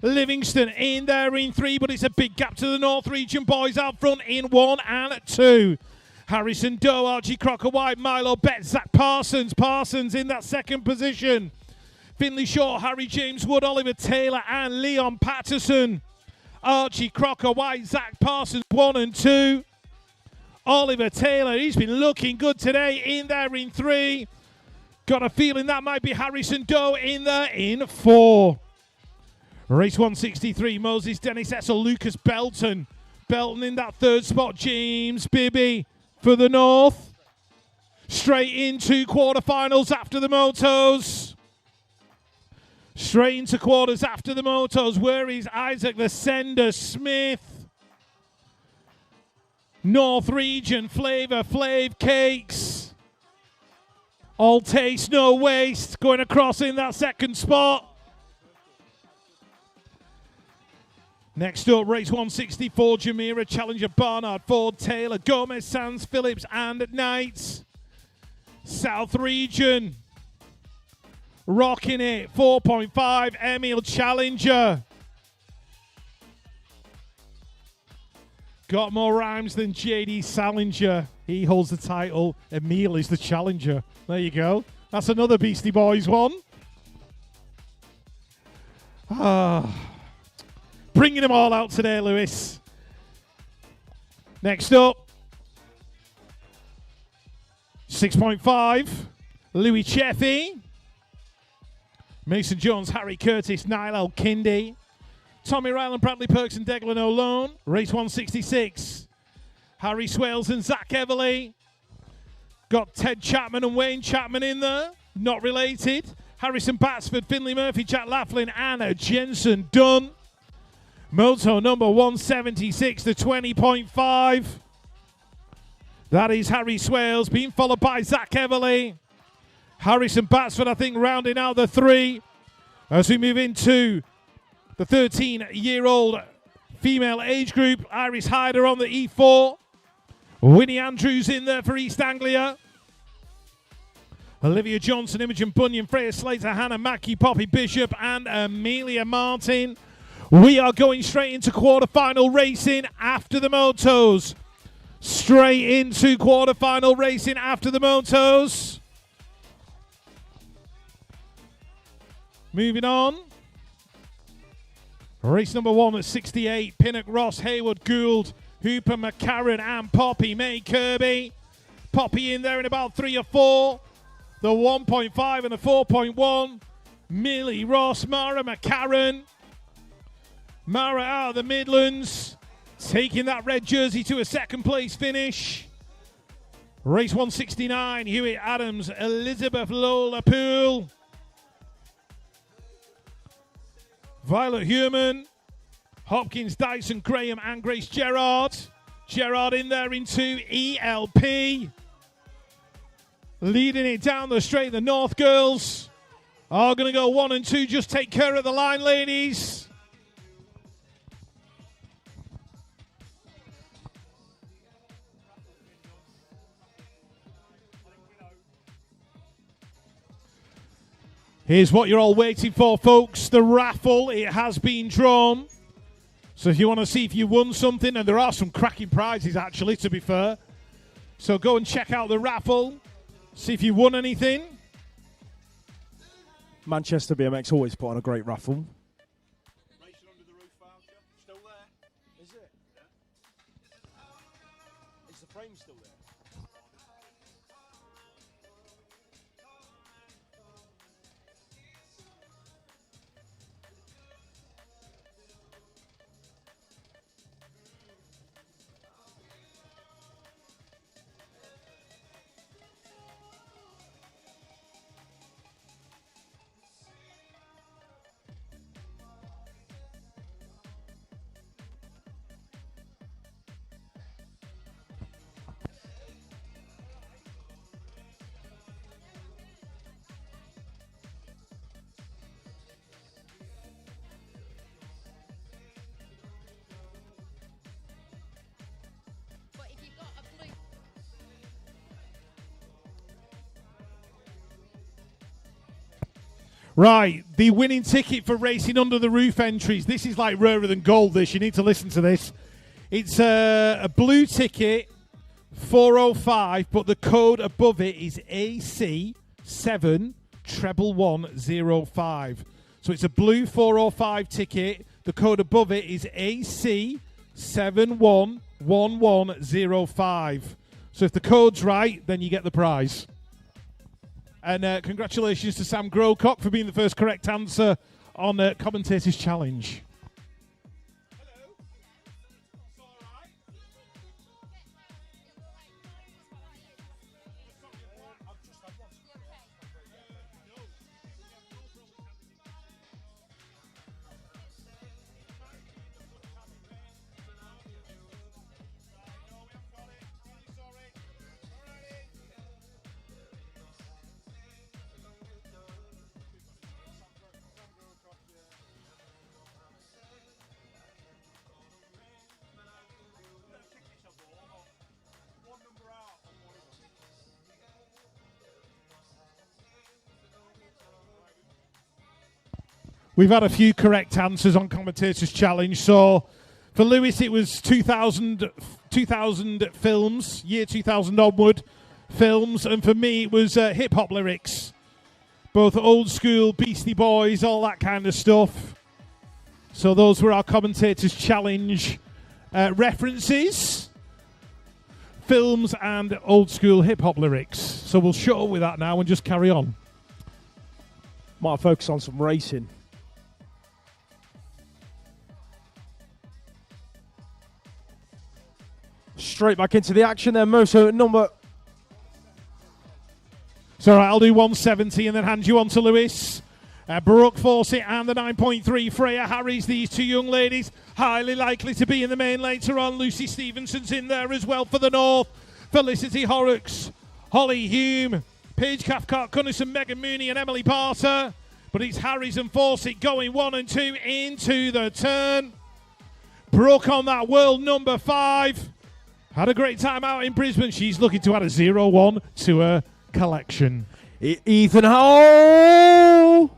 Livingston in there in 3, but it's a big gap to the North Region boys out front in 1 and 2. Harrison Doe, Archie Crocker White, Milo Betts, Zach Parsons. Parsons in that second position. Finley Shaw, Harry James Wood, Oliver Taylor, and Leon Patterson. Archie Crocker White, Zach Parsons 1 and 2. Oliver Taylor, he's been looking good today in there in 3. Got a feeling that might be Harrison Doe in there in 4. Race 163, Moses Dennis Essel, Lucas Belton. Belton in that 3rd spot, James Bibby for the North. Straight into quarterfinals after the motos. Straight into quarters after the motos. Where is Isaac the Sender Smith? North Region, Flavor Flav Cakes. All taste, no waste. Going across in that 2nd spot. Next up, race 164, Jamira, Challenger, Barnard, Ford, Taylor, Gomez, Sands, Phillips, and Knights. South Region, rocking it, 4.5, Emil Challenger. Got more rhymes than JD Salinger. He holds the title. Emil is the challenger. There you go. That's another Beastie Boys one. Bringing them all out today, Lewis. Next up, 6.5, Louis Cheffy, Mason Jones, Harry Curtis, Niall Kindy, Tommy Ryland, Bradley Perks, and Declan O'Lone. Race 166, Harry Swales and Zach Everly. Got Ted Chapman and Wayne Chapman in there, not related. Harrison Batsford, Finley Murphy, Jack Laughlin, and Jensen Dunn. Moto number 176 to 20.5. That is Harry Swales, being followed by Zach Everly. Harrison Batsford, I think, rounding out the 3. As we move into the 13-year-old female age group, Iris Hyder on the E4. Winnie Andrews in there for East Anglia. Olivia Johnson, Imogen Bunyan, Freya Slater, Hannah Mackey, Poppy Bishop, and Amelia Martin. We are going straight into quarterfinal racing after the motos. Straight into quarterfinal racing after the motos. Moving on. Race number 1 at 68. Pinnock, Ross, Hayward, Gould, Hooper, McCarran, and Poppy May Kirby. Poppy in there in about 3 or 4. The 1.5 and the 4.1. Millie Ross, Mara McCarran. Mara out of the Midlands, taking that red jersey to a 2nd place finish. Race 169, Hewitt Adams, Elizabeth Lola Poole. Violet Human, Hopkins, Dyson, Graham, and Grace Gerard. Gerard in there in 2, ELP. Leading it down the straight, the North girls are going to go 1 and 2. Just take care of the line, ladies. Here's what you're all waiting for, folks. The raffle, it has been drawn. So if you want to see if you won something, and there are some cracking prizes, actually, to be fair. So go and check out the raffle. See if you won anything. Manchester BMX always put on a great raffle. Racing under the roof voucher, still there? Is it? Is the frame still there? Right, the winning ticket for racing under the roof entries. This is like rarer than gold, this. You need to listen to this. It's a blue ticket, 405, but the code above it is AC71105. So it's a blue 405 ticket. The code above it is AC711105. So if the code's right, then you get the prize. And congratulations to Sam Growcock for being the first correct answer on Commentators Challenge. We've had a few correct answers on Commentators Challenge. So for Lewis, it was 2000 films, year 2000 onward films. And for me, it was hip-hop lyrics. Both old school, Beastie Boys, all that kind of stuff. So those were our Commentators Challenge references. Films and old school hip-hop lyrics. So we'll shut up with that now and just carry on. Might focus on some racing. Straight back into the action there, Mo. So number... So right, I'll do 170 and then hand you on to Lewis. Brooke Fawcett and the 9.3 Freya Harris, these two young ladies, highly likely to be in the main later on. Lucy Stevenson's in there as well for the North. Felicity Horrocks, Holly Hume, Paige Cathcart, Cunnison, Megan Mooney and Emily Parter. But it's Harris and Fawcett going 1 and 2 into the turn. Brooke on that world number 5. Had a great time out in Brisbane. She's looking to add a 0-1 to her collection. Ethan Howell.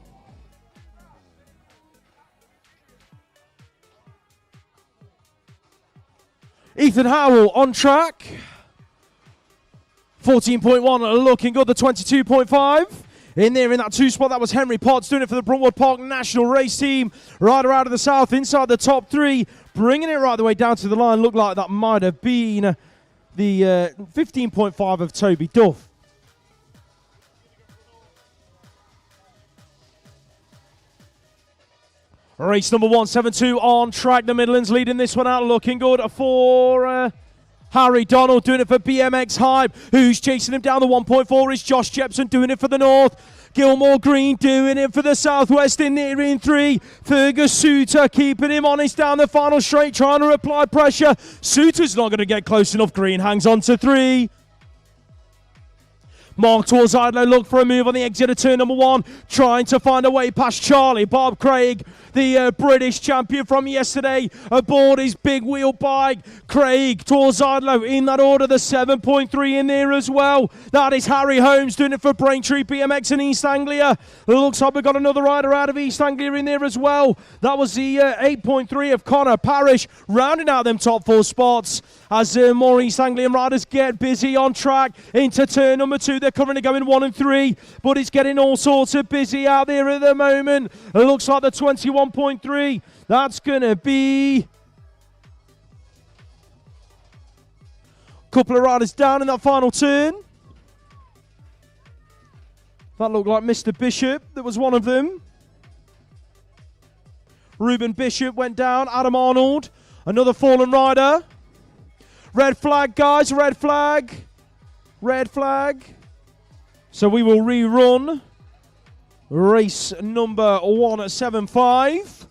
Ethan Howell on track. 14.1 looking good. The 22.5. In there in that 2 spot, that was Henry Potts doing it for the Bruntwood Park National Race Team. Rider out of the south, inside the top 3, bringing it right the way down to the line. Looked like that might have been the 15.5 of Toby Duff. Race number 172 on track. The Midlands leading this one out, looking good for Harry Donald, doing it for BMX Hype. Who's chasing him down the 1.4 is Josh Jepson, doing it for the North. Gilmore Green doing it for the Southwest in there in 3. Fergus Suter keeping him honest down the final straight, trying to apply pressure. Suter's not going to get close enough. Green hangs on to 3. Mark towards Idler, look for a move on the exit of turn number 1, trying to find a way past Charlie. Bob Craig, the British champion from yesterday, aboard his big wheel bike. Craig towards Idler in that order, the 7.3 in there as well. That is Harry Holmes doing it for Braintree BMX in East Anglia. Looks like we've got another rider out of East Anglia in there as well. That was the 8.3 of Connor Parrish, rounding out them top 4 spots as more East Anglian riders get busy on track into turn number 2. They're currently going 1 and 3, but it's getting all sorts of busy out there at the moment. It looks like the 21.3. That's going to be a couple of riders down in that final turn. That looked like Mr. Bishop. That was one of them. Ruben Bishop went down. Adam Arnold, another fallen rider. Red flag, guys. Red flag. Red flag. So we will rerun race number 175.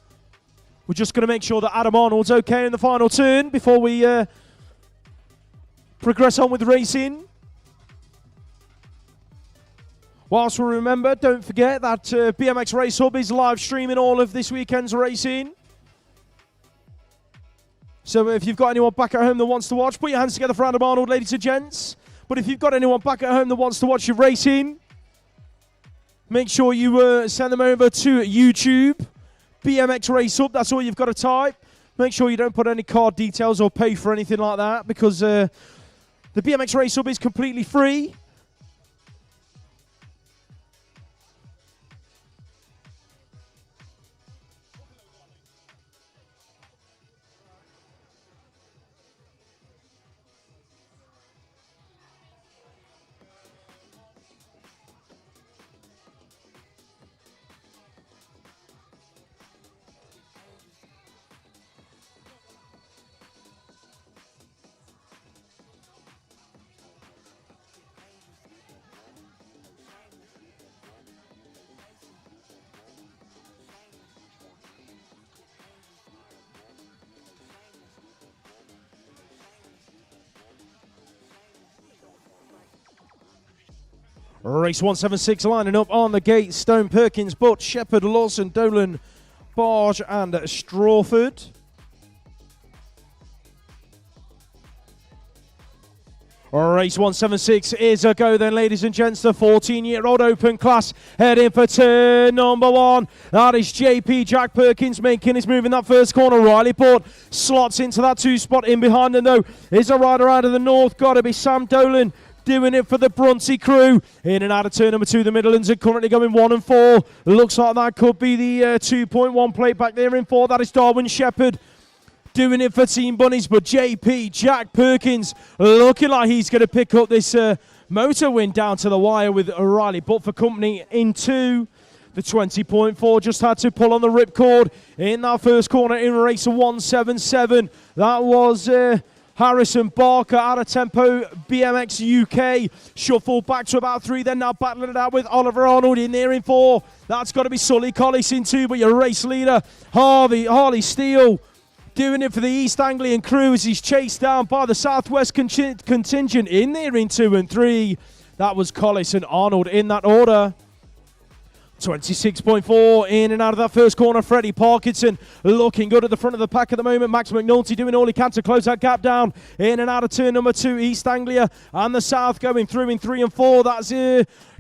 We're just going to make sure that Adam Arnold's okay in the final turn before we progress on with racing. Whilst we remember, don't forget that BMX Race Hub is live streaming all of this weekend's racing. So if you've got anyone back at home that wants to watch, put your hands together for Adam Arnold, ladies and gents. But if you've got anyone back at home that wants to watch your racing, make sure you send them over to YouTube. BMX Race Hub, that's all you've got to type. Make sure you don't put any card details or pay for anything like that, because the BMX Race Hub is completely free. Race 176 lining up on the gate. Stone, Perkins, Butt, Shepherd, Lawson, Dolan, Barge and Strawford. Race 176 is a go then, ladies and gents. The 14-year-old open class heading for turn number 1. That is JP Jack Perkins making his move in that first corner. Riley Port slots into that 2 spot. In behind him, though, is a rider out of the north. Got to be Sam Dolan, doing it for the Bronte crew. In and out of turn number 2, the Midlands are currently going 1 and 4. Looks like that could be the 2.1 plate back there in 4. That is Darwin Shepherd doing it for Team Bunnies, but JP Jack Perkins looking like he's going to pick up this motor win down to the wire with O'Reilly, but for company in 2. The 20.4 just had to pull on the ripcord in that first corner in race 177. That was Harrison Barker out of tempo. BMX UK shuffled back to about 3, then now battling it out with Oliver Arnold in there in 4. That's got to be Sully Collis in 2, but your race leader Harley Steele doing it for the East Anglian crew as he's chased down by the Southwest contingent in there in 2 and 3. That was Collis and Arnold in that order. 26.4 in and out of that first corner. Freddie Parkinson looking good at the front of the pack at the moment. Max McNulty doing all he can to close that gap down. In and out of turn number 2, East Anglia and the South going through in 3 and 4. That's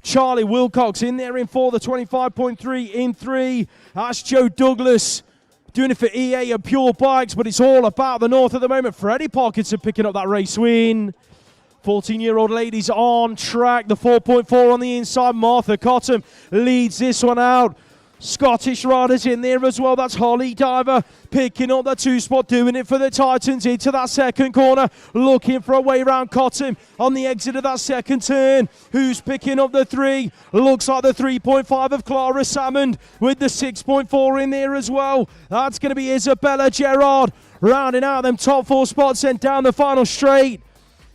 Charlie Wilcox in there in 4. The 25.3 in 3. That's Joe Douglas doing it for EA and Pure Bikes, but it's all about the north at the moment. Freddie Parkinson picking up that race win. 14-year-old ladies on track. The 4.4 on the inside. Martha Cotton leads this one out. Scottish riders in there as well. That's Holly Diver picking up the 2 spot, doing it for the Titans into that second corner. Looking for a way around Cotton on the exit of that second turn. Who's picking up the 3? Looks like the 3.5 of Clara Salmond with the 6.4 in there as well. That's going to be Isabella Gerard rounding out them top 4 spots and down the final straight.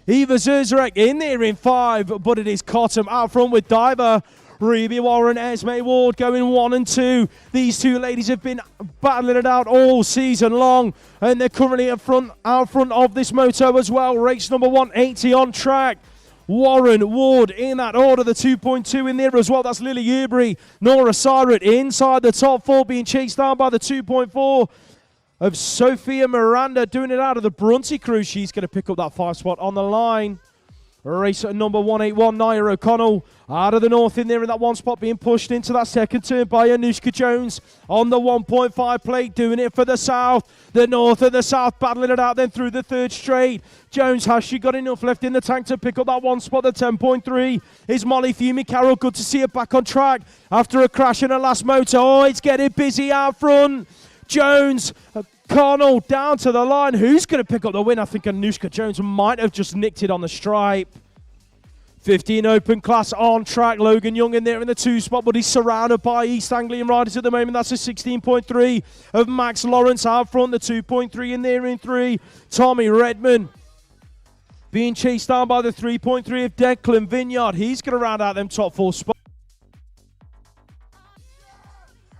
Eva Zerzarek in there in 5, but it is Cotton out front with Diver. Ruby Warren, Esme Ward going 1 and 2. These 2 ladies have been battling it out all season long, and they're currently out front of this moto as well. Race number 180 on track. Warren, Ward in that order. The 2.2 in there as well. That's Lily Ubery. Nora Syret inside the top 4, being chased down by the 2.4 of Sophia Miranda, doing it out of the Bronte crew. She's going to pick up that 5 spot on the line. Race number 181, Nia O'Connell out of the north in there in that 1 spot, being pushed into that second turn by Anushka Jones on the 1.5 plate, doing it for the south. The north and the south battling it out then through the 3rd straight. Jones, has she got enough left in the tank to pick up that 1 spot? The 10.3 is Molly Fumi Carroll. Good to see her back on track after a crash in her last motor. Oh, it's getting busy out front. Jones, Connell down to the line. Who's going to pick up the win? I think Anushka Jones might have just nicked it on the stripe. 15 open class on track. Logan Young in there in the 2 spot, but he's surrounded by East Anglian riders at the moment. That's a 16.3 of Max Lawrence out front. The 2.3 in there in 3. Tommy Redman being chased down by the 3.3 of Declan Vineyard. He's going to round out them top 4 spots.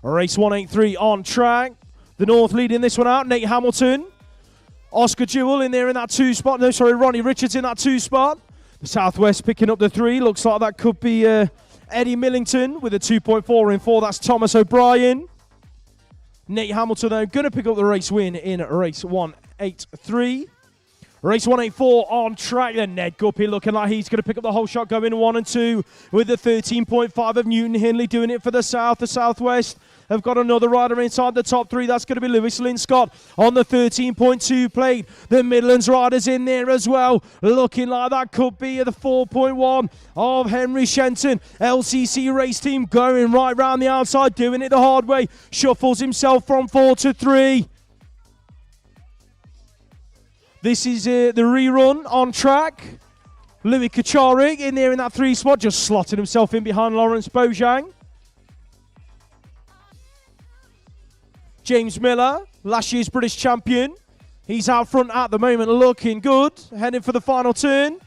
Race 183 on track. The North leading this one out. Nate Hamilton. Oscar Jewell in there in that 2 spot. No, sorry, Ronnie Richards in that 2 spot. The Southwest picking up the 3. Looks like that could be Eddie Millington with a 2.4 in 4. That's Thomas O'Brien. Nate Hamilton, though, going to pick up the race win in race 183. Race 184 on track. Then Ned Guppy looking like he's going to pick up the whole shot, going 1 and 2 with the 13.5 of Newton Hindley doing it for the south. The southwest have got another rider inside the top 3. That's going to be Lewis Linscott on the 13.2 plate. The Midlands riders in there as well. Looking like that could be the 4.1 of Henry Shenton. LCC race team going right round the outside, doing it the hard way. Shuffles himself from 4 to 3. This is the rerun on track. Louis Kacharik in there in that 3 spot, just slotting himself in behind Lawrence Bojang. James Miller, last year's British champion. He's out front at the moment, looking good. Heading for the final turn.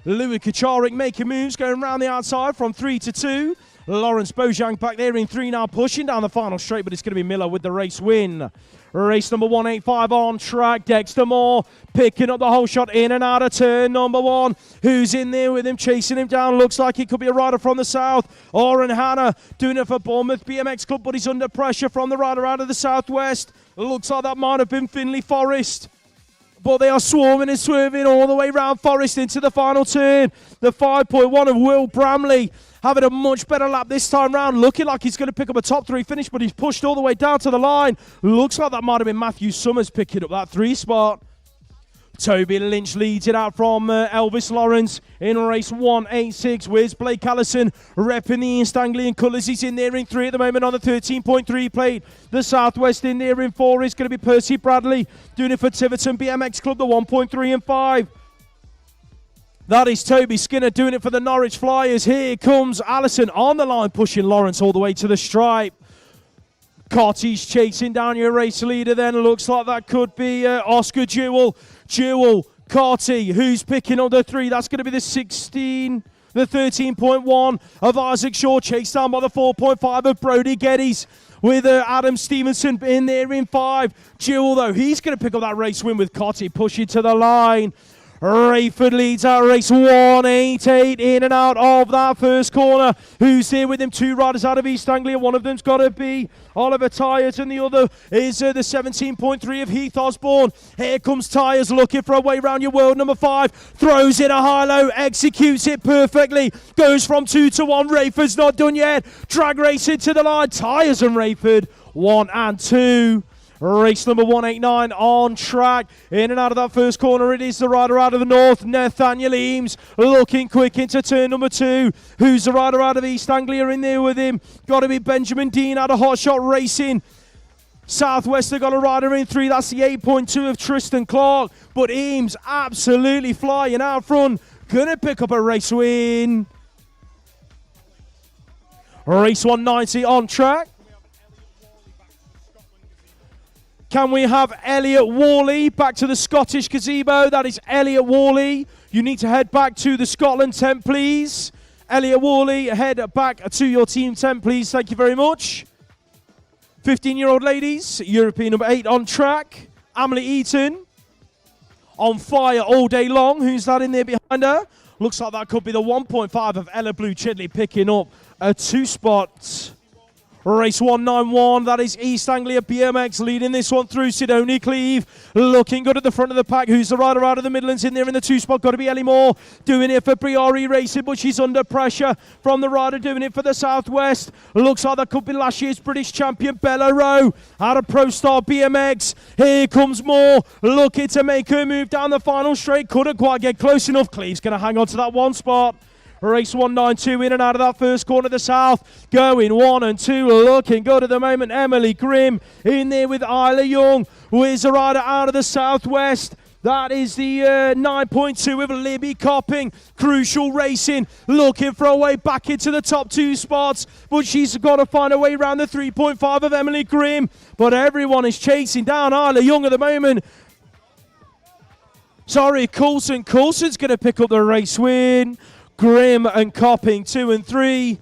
Louis Kacharik making moves, going round the outside from 3 to 2. Lawrence Bojang back there in 3 now, pushing down the final straight, but it's going to be Miller with the race win. Race number 185 on track. Dexter Moore picking up the whole shot in and out of turn number 1. Who's in there with him, chasing him down? Looks like he could be a rider from the south. Oren Hanna doing it for Bournemouth BMX Club, but he's under pressure from the rider out of the southwest. Looks like that might have been Finley Forrest. But they are swarming and swerving all the way round Forest into the final turn. The 5.1 of Will Bramley having a much better lap this time round. Looking like he's going to pick up a top 3 finish, but he's pushed all the way down to the line. Looks like that might have been Matthew Summers picking up that 3 spot. Toby Lynch leads it out from Elvis Lawrence in race 186. Where's Blake Allison repping the East Anglian colours? He's in there in 3 at the moment on the 13.3 plate. The Southwest in there in 4 is going to be Percy Bradley doing it for Tiverton BMX Club, the 1.3 and 5. That is Toby Skinner doing it for the Norwich Flyers. Here comes Allison on the line, pushing Lawrence all the way to the stripe. Carty's chasing down your race leader then. Looks like that could be Oscar Jewell. Jewell, Carty, who's picking up the 3. That's going to be the 13.1 of Isaac Shaw, chased down by the 4.5 of Brody Geddes. With Adam Stevenson in there in 5. Jewell, though, he's going to pick up that race win with Carty pushing to the line. Rayford leads out race 188 in and out of that first corner. Who's here with him? 2 riders out of East Anglia. One of them's got to be Oliver Tyres and the other is the 17.3 of Heath Osborne. Here comes Tyres looking for a way round your world. Number 5 throws in a high-low, executes it perfectly. Goes from 2 to 1. Rayford's not done yet. Drag racing to the line. Tyres and Rayford 1 and 2. Race number 189 on track. In and out of that first corner, it is the rider out of the north, Nathaniel Eames, looking quick into turn number 2. Who's the rider out of East Anglia in there with him? Got to be Benjamin Dean out of Hot Shot Racing. Southwest have got a rider in 3. That's the 8.2 of Tristan Clark. But Eames absolutely flying out front. Gonna pick up a race win. Race 190 on track. Can we have Elliot Worley back to the Scottish gazebo? That is Elliot Worley. You need to head back to the Scotland tent, please. Elliot Worley, head back to your team tent, please. Thank you very much. 15-year-old ladies, European number 8 on track. Emily Eaton on fire all day long. Who's that in there behind her? Looks like that could be the 1.5 of Ella Blue Chidley picking up a 2 spot. Race 191, that is East Anglia BMX leading this one through. Sidonie Cleve looking good at the front of the pack. Who's the rider out of the Midlands in there in the 2 spot? Got to be Ellie Moore doing it for Briari Racing, but she's under pressure from the rider doing it for the Southwest. Looks like that could be last year's British champion Bella Rowe out of Pro Star BMX. Here comes Moore looking to make her move down the final straight. Couldn't quite get close enough. Cleve's going to hang on to that 1 spot. Race 192 in and out of that first corner of the south. Going 1 and 2, looking good at the moment. Emily Grimm in there with Isla Young. Where's the rider out of the southwest? That is the 9.2 of Libby Copping. Crucial Racing looking for a way back into the top 2 spots. But she's got to find a way around the 3.5 of Emily Grimm. But everyone is chasing down Isla Young at the moment. Sorry, Coulson. Coulson's going to pick up the race win. Grimm and Copping 2 and 3.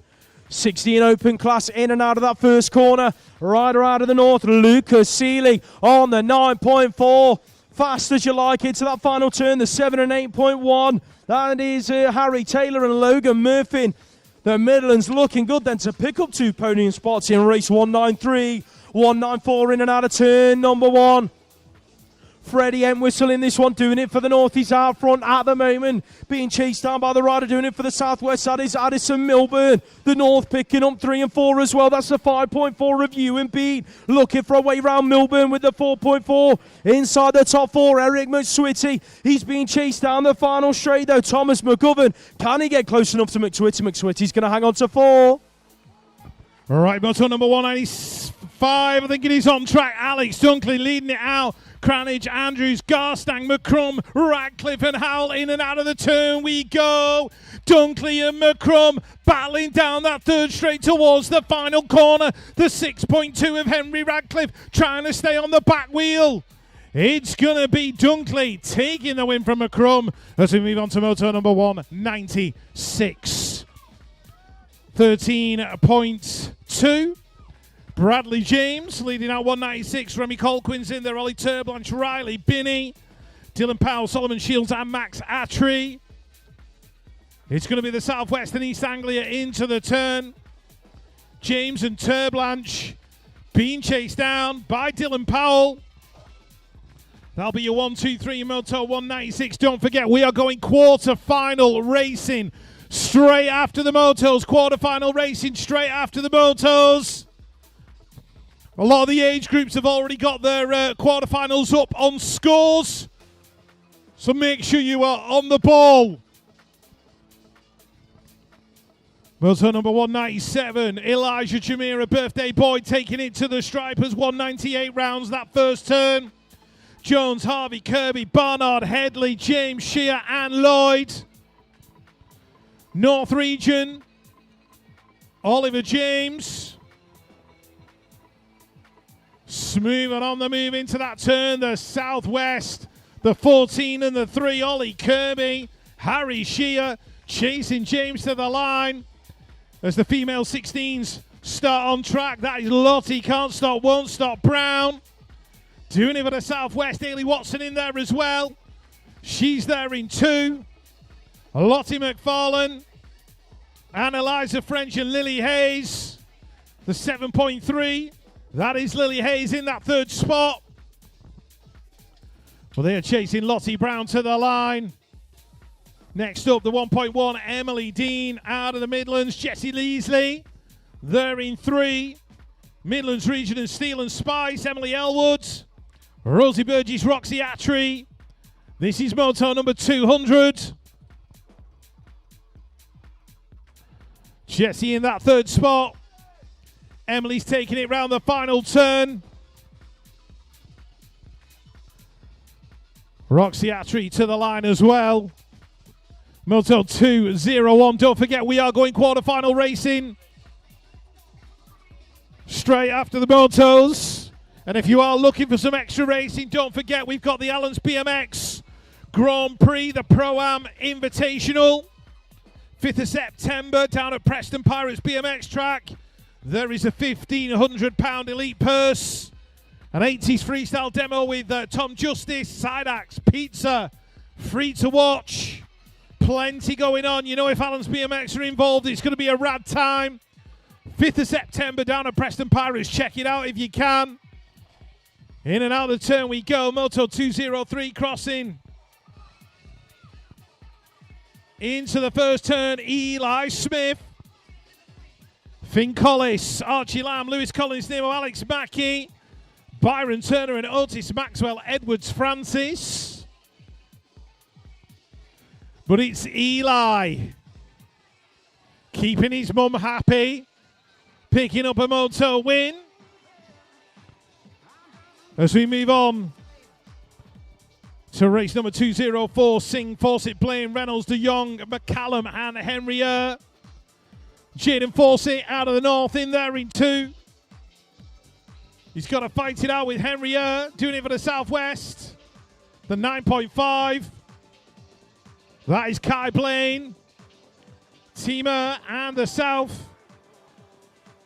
16 open class in and out of that first corner. Rider out of the north, Lucas Seeley on the 9.4. Fast as you like into that final turn, the 7 and 8.1. That is Harry Taylor and Logan Murphy. The Midlands looking good then to pick up 2 podium spots in race 193. 194 in and out of turn number 1. Freddie Entwistle in this one, doing it for the North. He's out front at the moment, being chased down by the rider, doing it for the Southwest. That is Addison Milburn. The North picking up 3 and 4 as well. That's a 5.4 review and beat. Looking for a way round Milburn with the 4.4. Inside the top 4, Eric McSwitty. He's being chased down the final straight though. Thomas McGovern. Can he get close enough to McSwitty? McSwitty's going to hang on to 4. All right, motor number 195. I think it is on track. Alex Dunkley leading it out. Cranage, Andrews, Garstang, McCrum, Radcliffe and Howell in and out of the turn we go. Dunkley and McCrum battling down that third straight towards the final corner. The 6.2 of Henry Radcliffe trying to stay on the back wheel. It's going to be Dunkley taking the win from McCrum as we move on to motor number 196. 13.2. Bradley James leading out 196. Remy Colquhoun's in there. Ollie Turblanche, Riley Binney, Dylan Powell, Solomon Shields and Max Attry. It's going to be the Southwest and East Anglia into the turn. James and Turblanche being chased down by Dylan Powell. That'll be your 1, 2, 3 Moto 196. Don't forget, we are going quarter-final racing straight after the motos. Quarter-final racing straight after the motos. A lot of the age groups have already got their quarterfinals up on scores. So make sure you are on the ball. Moto number 197, Elijah Jamira, birthday boy, taking it to the stripers. 198 rounds that first turn. Jones, Harvey, Kirby, Barnard, Headley, James, Shear and Lloyd. North Region, Oliver James. Smooth and on the move into that turn. The Southwest, the 14 and the 3. Ollie Kirby, Harry Shear chasing James to the line as the female 16s start on track. That is Lottie, Can't Stop, Won't Stop Brown. Doing it for the Southwest. Ailey Watson in there as well. She's there in 2. Lottie McFarlane and Eliza French and Lily Hayes. The 7.3. That is Lily Hayes in that third spot. Well, they are chasing Lottie Brown to the line. Next up, the 1.1, Emily Dean out of the Midlands. Jessie Leasley, they're in 3. Midlands Region and Steel and Spice, Emily Elwood. Rosie Burgess, Roxy Attry. This is moto number 200. Jessie in that third spot. Emily's taking it round the final turn. Roxy Attry to the line as well. Moto 201. Don't forget, we are going quarterfinal racing straight after the motos. And if you are looking for some extra racing, don't forget we've got the Allens BMX Grand Prix, the Pro-Am Invitational. 5th of September down at Preston Pirates BMX track. There is a £1,500 elite purse. An 80s freestyle demo with Tom Justice, side acts, pizza, free to watch. Plenty going on. You know, if Allens BMX are involved, it's going to be a rad time. 5th of September down at Preston Pirates. Check it out if you can. In and out of the turn we go. Moto 203 crossing. Into the first turn, Eli Smith. Finn Collis, Archie Lamb, Lewis Collins, Nemo, Alex Mackey, Byron Turner and Otis Maxwell Edwards Francis. But it's Eli keeping his mum happy, picking up a moto win. As we move on to race number 204, Singh, Fawcett, Blaine, Reynolds, De Jong, McCallum and Henry Eyre. Jaden Fawcett out of the north in there in 2. He's got to fight it out with Henry Eyre, doing it for the southwest. The 9.5. That is Kai Blaine. Teamer and the south.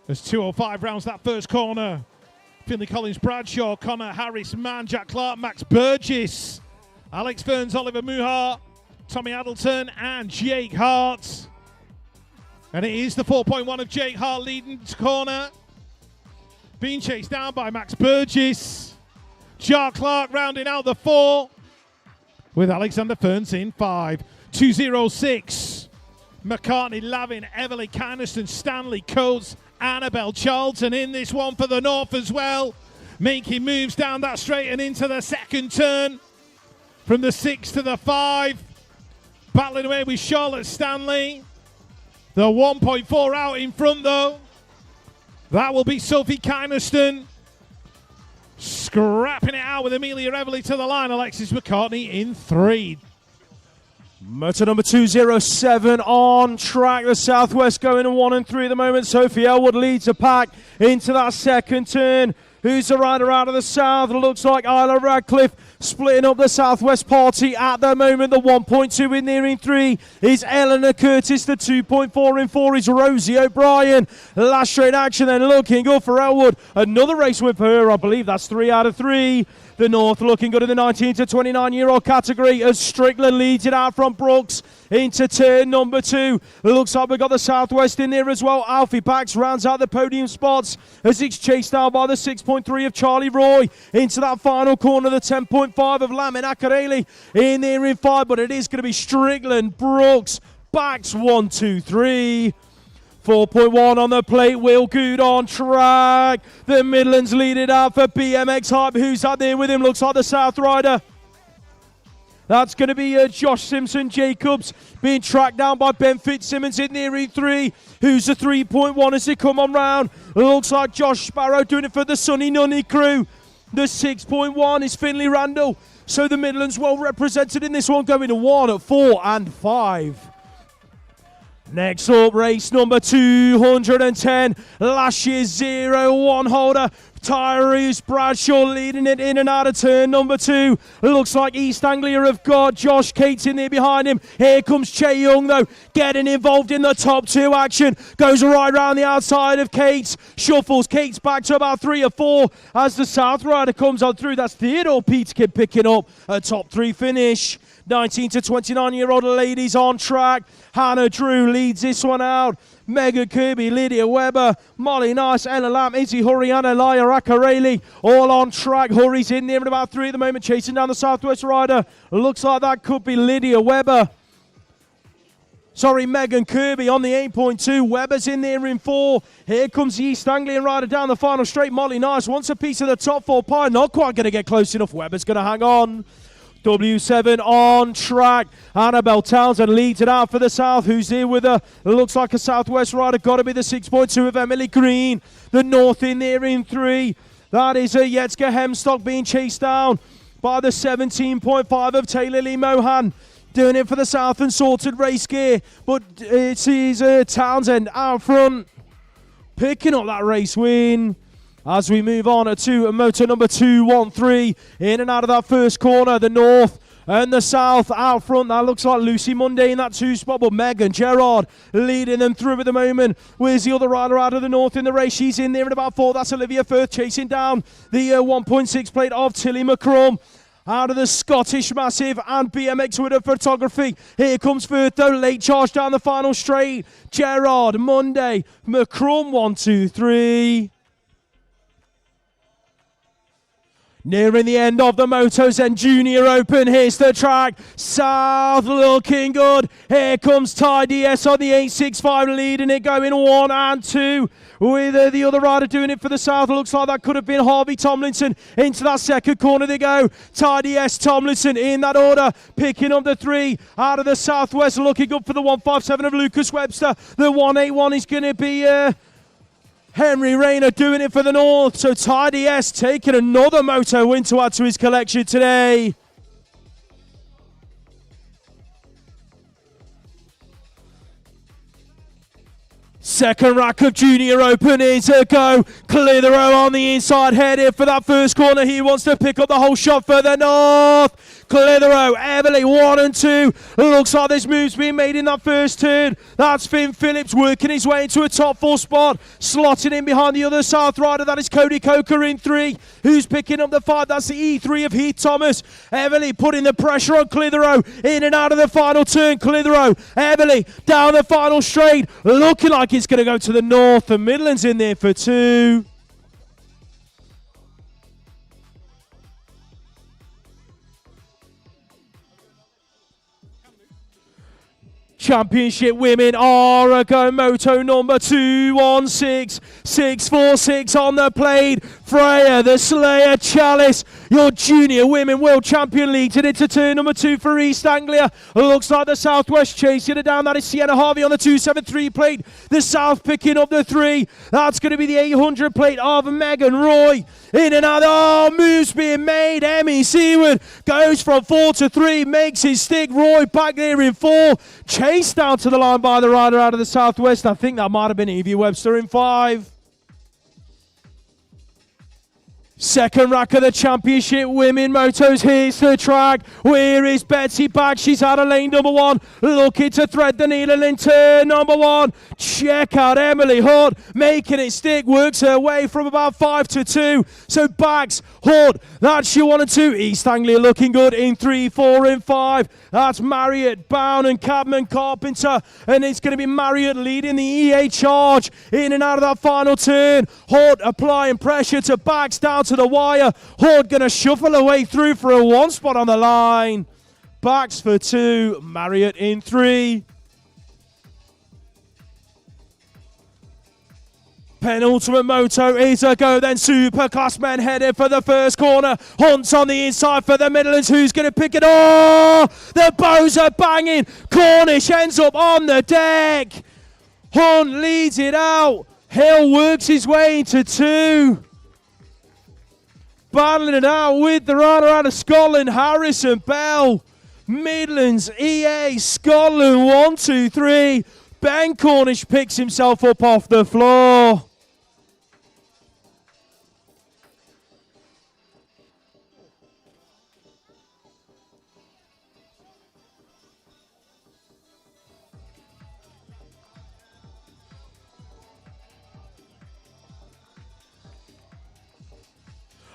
There's 205 rounds that first corner. Finley Collins, Bradshaw, Connor Harris, Mann, Jack Clark, Max Burgess, Alex Ferns, Oliver Muhart, Tommy Addleton and Jake Hart. And it is the 4.1 of Jake Hart leading to corner. Being chased down by Max Burgess. Jar Clark rounding out the 4 with Alexander Ferns in 5. 206. McCartney, Lavin, Everly, Kynaston, Stanley, Coates, Annabelle, Charlton in this one for the North as well. Making moves down that straight and into the second turn. From the 6 to the 5. Battling away with Charlotte Stanley. The 1.4 out in front though. That will be Sophie Kynaston. Scrapping it out with Amelia Everly to the line. Alexis McCartney in 3. Motor number 207 on track. The Southwest going in 1 and 3 at the moment. Sophie Elwood leads the pack into that second turn. Who's the rider out of the South? Looks like Isla Radcliffe splitting up the Southwest party at the moment. The 1.2 in there in 3 is Eleanor Curtis. The 2.4 in 4 is Rosie O'Brien. Last straight action then looking good for Elwood. Another race win for her. I believe that's 3 out of 3. The North looking good in the 19 to 29-year-old category as Strickland leads it out from Brooks into turn number 2. Looks like we've got the Southwest in there as well. Alfie Pax rounds out the podium spots as it's chased down by the 6.3 of Charlie Roy into that final corner. The 10.5 of Lamin Akareli in there in 5, but it is going to be Strickland, Brooks, Pax 1, 2, 3. 4.1 on the plate, Will Good on track. The Midlands lead it out for BMX Hype. Who's out there with him? Looks like the South rider. That's going to be Josh Simpson Jacobs being tracked down by Ben Fitzsimmons in there in 3. Who's the 3.1 as they come on round? Looks like Josh Sparrow doing it for the Sunny Nunny crew. The 6.1 is Finley Randall. So the Midlands well represented in this one, going to 1, 4 and 5. Next up, race number 210. Last year's 0-1 holder, Tyrese Bradshaw leading it in and out of turn number 2. Looks like East Anglia have got Josh Cates in there behind him. Here comes Che Young though, getting involved in the top 2 action. Goes right round the outside of Cates. Shuffles Cates back to about 3 or 4 as the South rider comes on through. That's Theodore Peterkin picking up a top 3 finish. 19 to 29-year-old ladies on track. Hannah Drew leads this one out. Megan Kirby, Lydia Webber, Molly Nice, Ella Lamb, Izzy Hurriana, Laya Rakareli, all on track. Hurry's in there at about 3 at the moment, chasing down the Southwest rider. Looks like that could be Lydia Webber. Sorry, Megan Kirby on the 8.2. Webber's in there in 4. Here comes the East Anglian rider down the final straight. Molly Nice wants a piece of the top 4 pie. Not quite going to get close enough. Webber's going to hang on. W7 on track. Annabelle Townsend leads it out for the South. Who's here with her? It looks like a Southwest rider. Got to be the 6.2 of Emily Green. The North in there in 3. That is a Yetska Hemstock being chased down by the 17.5 of Taylor Lee Mohan. Doing it for the South and sorted race gear. But it is Townsend out front. Picking up that race win. As we move on to motor number 213, in and out of that first corner, the North and the South out front. That looks like Lucy Monday in that 2 spot, but Megan Gerard leading them through at the moment. Where's the other rider out of the North in the race? She's in there at about 4. That's Olivia Firth chasing down the 1.6 plate of Tilly McCrum. Out of the Scottish Massive and BMX with her photography. Here comes Firth though, late charge down the final straight. Gerard, Monday, McCrum 1, 2, 3. Nearing the end of the Moto Zen Junior Open, here's the track. South looking good. Here comes Ty DS on the 865, leading it, going 1 and 2. With the other rider doing it for the South. Looks like that could have been Harvey Tomlinson. Into that second corner they go. Ty DS, Tomlinson in that order. Picking up the 3 out of the Southwest. Looking good for the 157 of Lucas Webster. The 181 is going to be Henry Rayner doing it for the North. So Ty DS taking another moto win to add to his collection today. Second rack of Junior Open is a go. Clitheroe on the inside, headed for that first corner. He wants to pick up the whole shot for the North. Clitheroe, Everly 1 and 2. Looks like there's moves being made in that first turn. That's Finn Phillips working his way into a top 4 spot. Slotting in behind the other South rider. That is Cody Coker in 3. Who's picking up the 5? That's the E3 of Heath Thomas. Everly putting the pressure on Clitheroe. In and out of the final turn. Clitheroe, Everly down the final straight. Looking like it's going to go to the North. The Midlands in there for 2. Championship women are a go. Moto number 216646 on the plate. Freya, the Slayer Chalice, your junior women world champion leads it into turn number 2 for East Anglia. Looks like the Southwest chasing it down. That is Sienna Harvey on the 273 plate. The South picking up the 3. That's going to be the 800 plate of Megan Roy. In and out. Oh, moves being made. Emmy Seward goes from 4 to 3, makes his stick. Roy back there in 4. Chased down to the line by the rider out of the Southwest. I think that might have been Evie Webster in 5. Second rack of the championship women motos. Here's the track. Where is Betsy back? She's out of lane number 1. Looking to thread the needle in turn number 1. Check out Emily Hood making it stick. Works her way from about 5 to 2. So backs Hood. That's your 1 and 2. East Anglia looking good in 3, 4 and 5. That's Marriott, Bound and Cabman Carpenter. And it's going to be Marriott leading the EA charge in and out of that final turn. Hood applying pressure to backs down to the wire. Hood going to shuffle her way through for a 1 spot on the line. Backs for 2. Marriott in 3. Penultimate moto is a go, then super class men headed for the first corner. Hunt's on the inside for the Midlands. Who's going to pick it? Oh, the bows are banging. Cornish ends up on the deck. Hunt leads it out. Hill works his way into 2. Battling it out with the rider out of Scotland, Harrison Bell. Midlands, EA, Scotland, 1, 2, 3. Ben Cornish picks himself up off the floor.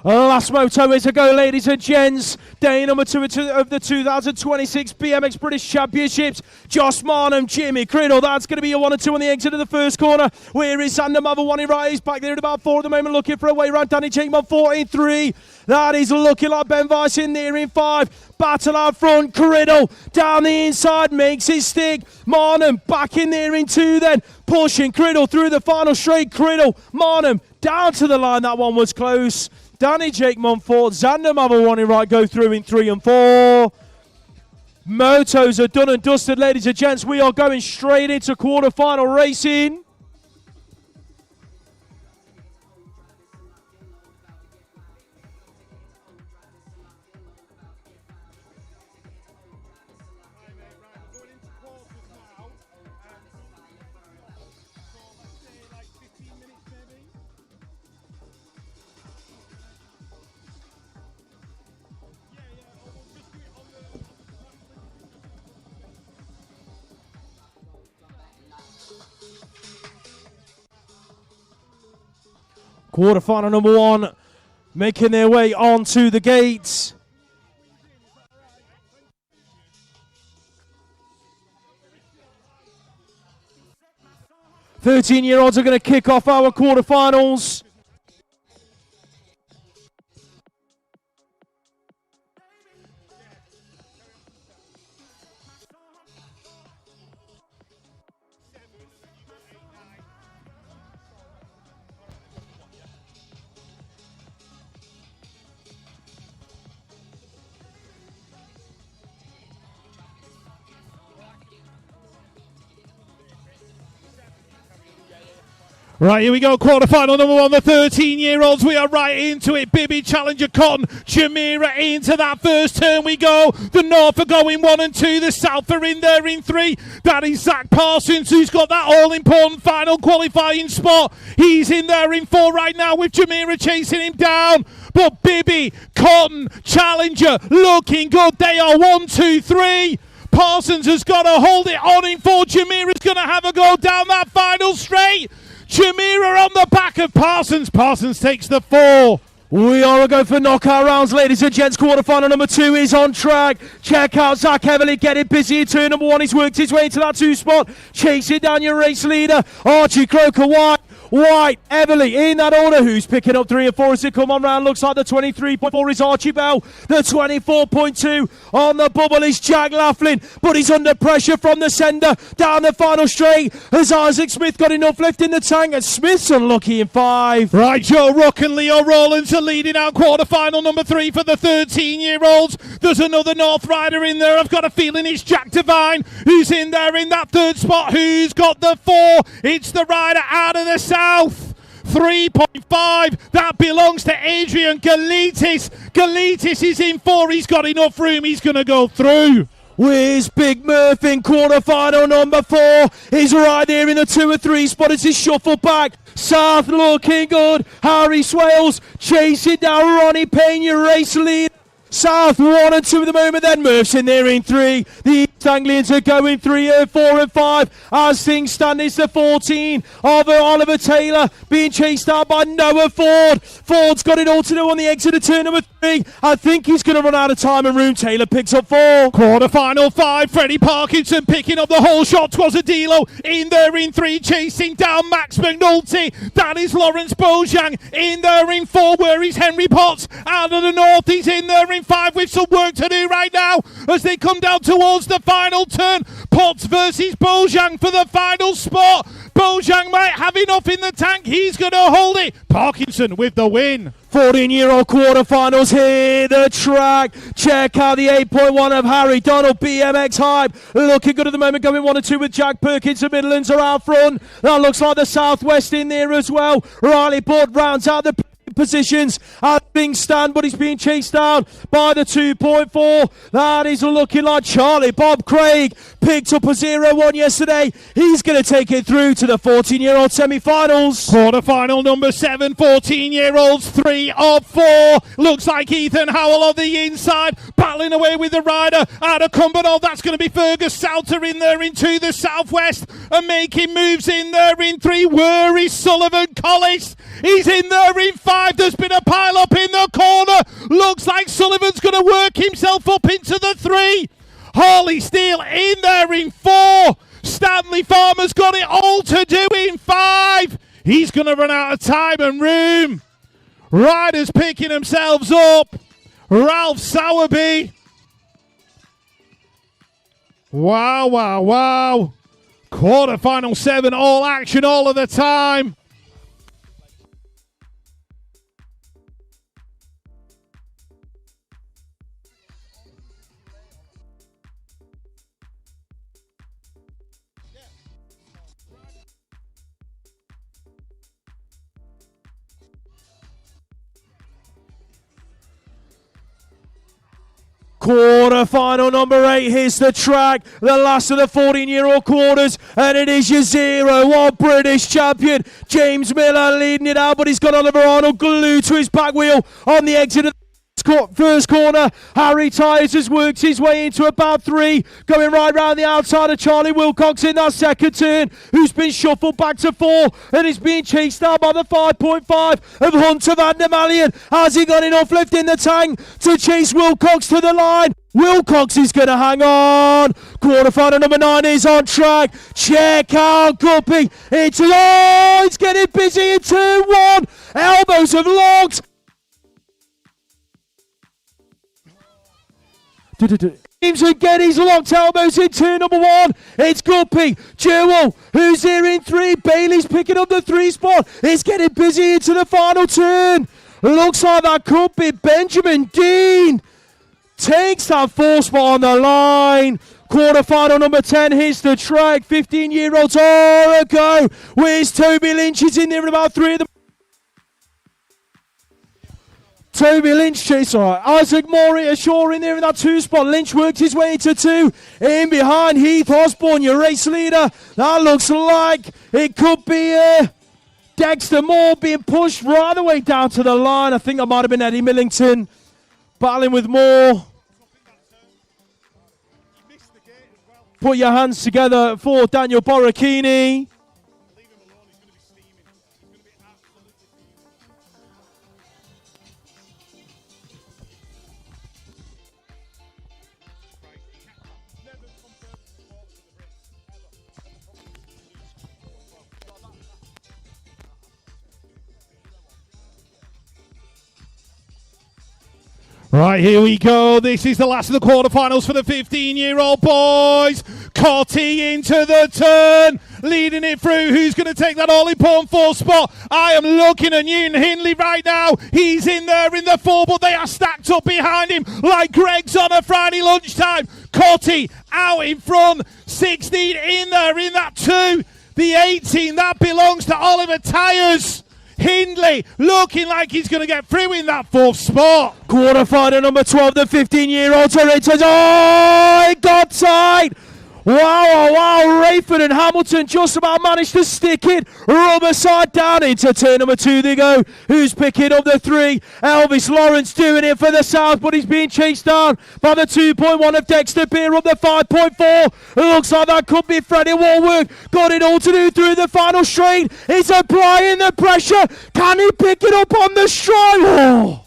Last moto is a go, ladies and gents. Day number 2 of the 2026 BMX British Championships. Josh Marnham, Jimmy Criddle. That's going to be your 1 and 2 on the exit of the first corner. Where is Xander Mother? 1 in right. He's back there at about 4 at the moment, looking for a way around. Danny Jakeman, 4 in 3. That is looking like Ben Weiss in there in 5. Battle out front. Criddle down the inside, makes his stick. Marnham back in there in 2 then. Pushing Criddle through the final straight. Criddle, Marnham down to the line. That one was close. Danny Jake Montfort, Xander Mother 1 in right, go through in 3 and 4. Motos are done and dusted, ladies and gents. We are going straight into quarterfinal racing. Quarterfinal number 1 making their way onto the gates. "13-year-olds are going to kick off our quarterfinals. Right, here we go, quarterfinal number 1, the 13-year-olds. We are right into it. Bibby Challenger Cotton, Jamira into that first turn we go. The North are going 1 and 2. The South are in there in 3. That is Zach Parsons, who's got that all-important final qualifying spot. He's in there in 4 right now with Jamira chasing him down. But Bibby, Cotton, Challenger looking good. They are 1, 2, 3. Parsons has got to hold it on in 4. Jamira's going to have a go down that final straight. Jamira on the back of Parsons. Parsons takes the 4. We are going for knockout rounds, ladies and gents. Quarterfinal number 2 is on track. Check out Zach Heavily getting busy in turn number 1. He's worked his way into that 2 spot. Chasing down your race leader, Archie Croker White. White, Everly in that order. Who's picking up 3 and 4 as they come on round? Looks like the 23.4 is Archie Bell. The 24.2 on the bubble is Jack Laughlin, but he's under pressure from the sender down the final straight. Has Isaac Smith got enough left in the tank? And Smith's unlucky in 5. Right, Joe Rook and Leo Rowlands are leading out quarter-final number 3 for the 13-year-olds. There's another North Rider in there. I've got a feeling it's Jack Devine who's in there in that 3rd spot. Who's got the 4? It's the rider out of the south. 3.5. That belongs to Adrian Galitis. Galitis is in 4. He's got enough room. He's going to go through. Where's Big Murph in quarter-final number 4? He's right there in the 2 or 3 spot as he shuffle back. South looking good. Harry Swales chasing down Ronnie Payne, your race lead. South 1 and 2 at the moment, then Murph's in there in 3. The East Anglians are going 3, 4 and 5. As things stand, it's the 14 of Oliver Taylor being chased out by Noah Ford. Ford's got it all to do on the exit of turn number 3. I think he's going to run out of time and room. Taylor picks up 4. Quarter-final 5, Freddie Parkinson picking up the whole shot. Twazadilo in there in 3, chasing down Max McNulty. That is Lawrence Bojang in there in 4. Where is Henry Potts? Out of the north, he's in there in 5 with some work to do right now as they come down towards the final turn. Potts versus Bojang for the final spot. Bojang might have enough in the tank. He's going to hold it. Parkinson with the win. 14-year-old quarterfinals here, the track. Check out the 8.1 of Harry Donald, BMX Hype. Looking good at the moment, going 1 and 2 with Jack Perkins. The Midlands are out front. That looks like the Southwest in there as well. Riley Budd rounds out the positions as things stand, but he's being chased down by the 2.4. That is looking like Charlie Bob Craig picked up a 0-1 yesterday. He's going to take it through to the 14-year-old semi-finals. Quarter-final number 7, 14-year-olds, 3 of 4. Looks like Ethan Howell on the inside, battling away with the rider out of Cumbernauld. That's going to be Fergus Salter in there into the southwest and making moves in there in 3. Where is Sullivan Collis? He's in there in 5. There's been a pile up in the corner. Looks like Sullivan's going to work himself up into the 3. Harley Steele in there in 4. Stanley Farmer's got it all to do in 5. He's going to run out of time and room. Riders picking themselves up. Ralph Sowerby. Wow, wow, wow. Quarterfinal 7, all action all of the time. Quarter-final number 8, here's the track, the last of the 14-year-old quarters, and it is your 0-1 British champion, James Miller leading it out, but he's got Oliver Arnold glued to his back wheel on the exit of first corner. Harry Tyres has worked his way into about 3, going right round the outside of Charlie Wilcox in that second turn, who's been shuffled back to 4 and is being chased down by the 5.5 of Hunter van der Malion. Has he got enough left in the tank to chase Wilcox to the line? Wilcox is going to hang on. Quarterfinal number 9 is on track. Check out Guppy. It's getting busy in turn 1. Elbows have locked. James again, he's locked elbows in turn number 1. It's Guppy. Jewel, who's here in 3. Bailey's picking up the 3 spot. It's getting busy into the final turn. Looks like that could be Benjamin Dean. Takes that 4 spot on the line. Quarterfinal number 10, here's the track. 15-year-old Orago. Where's Toby Lynch? He's in there in about 3 of them. Toby Lynch chase, Isaac Maury ashore in there in that 2 spot. Lynch worked his way to 2. In behind, Heath Osborne, your race leader. That looks like it could be Dexter Moore being pushed right the way down to the line. I think that might have been Eddie Millington battling with Moore. Put your hands together for Daniel Borrachini. Right, here we go. This is the last of the quarterfinals for the 15-year-old boys. Cotty into the turn, leading it through. Who's going to take that all-important fourth spot? I am looking at Newton Hindley right now. He's in there in the 4, but they are stacked up behind him like Greg's on a Friday lunchtime. Cotty out in front, 16 in there in that 2. The 18, that belongs to Oliver Tyres. Hindley looking like he's going to get through in that 4th spot. Quarterfinal number 12, the 15-year-old Torrentos. Oh, it got tight. Wow. Rayford and Hamilton just about managed to stick it. Rubber side down into turn number 2 they go. Who's picking up the 3? Elvis Lawrence doing it for the South, but he's being chased down by the 2.1 of Dexter Beer up the 5.4. Looks like that could be Freddie Warwick. Got it all to do through the final straight. He's applying the pressure. Can he pick it up on the stride? Oh.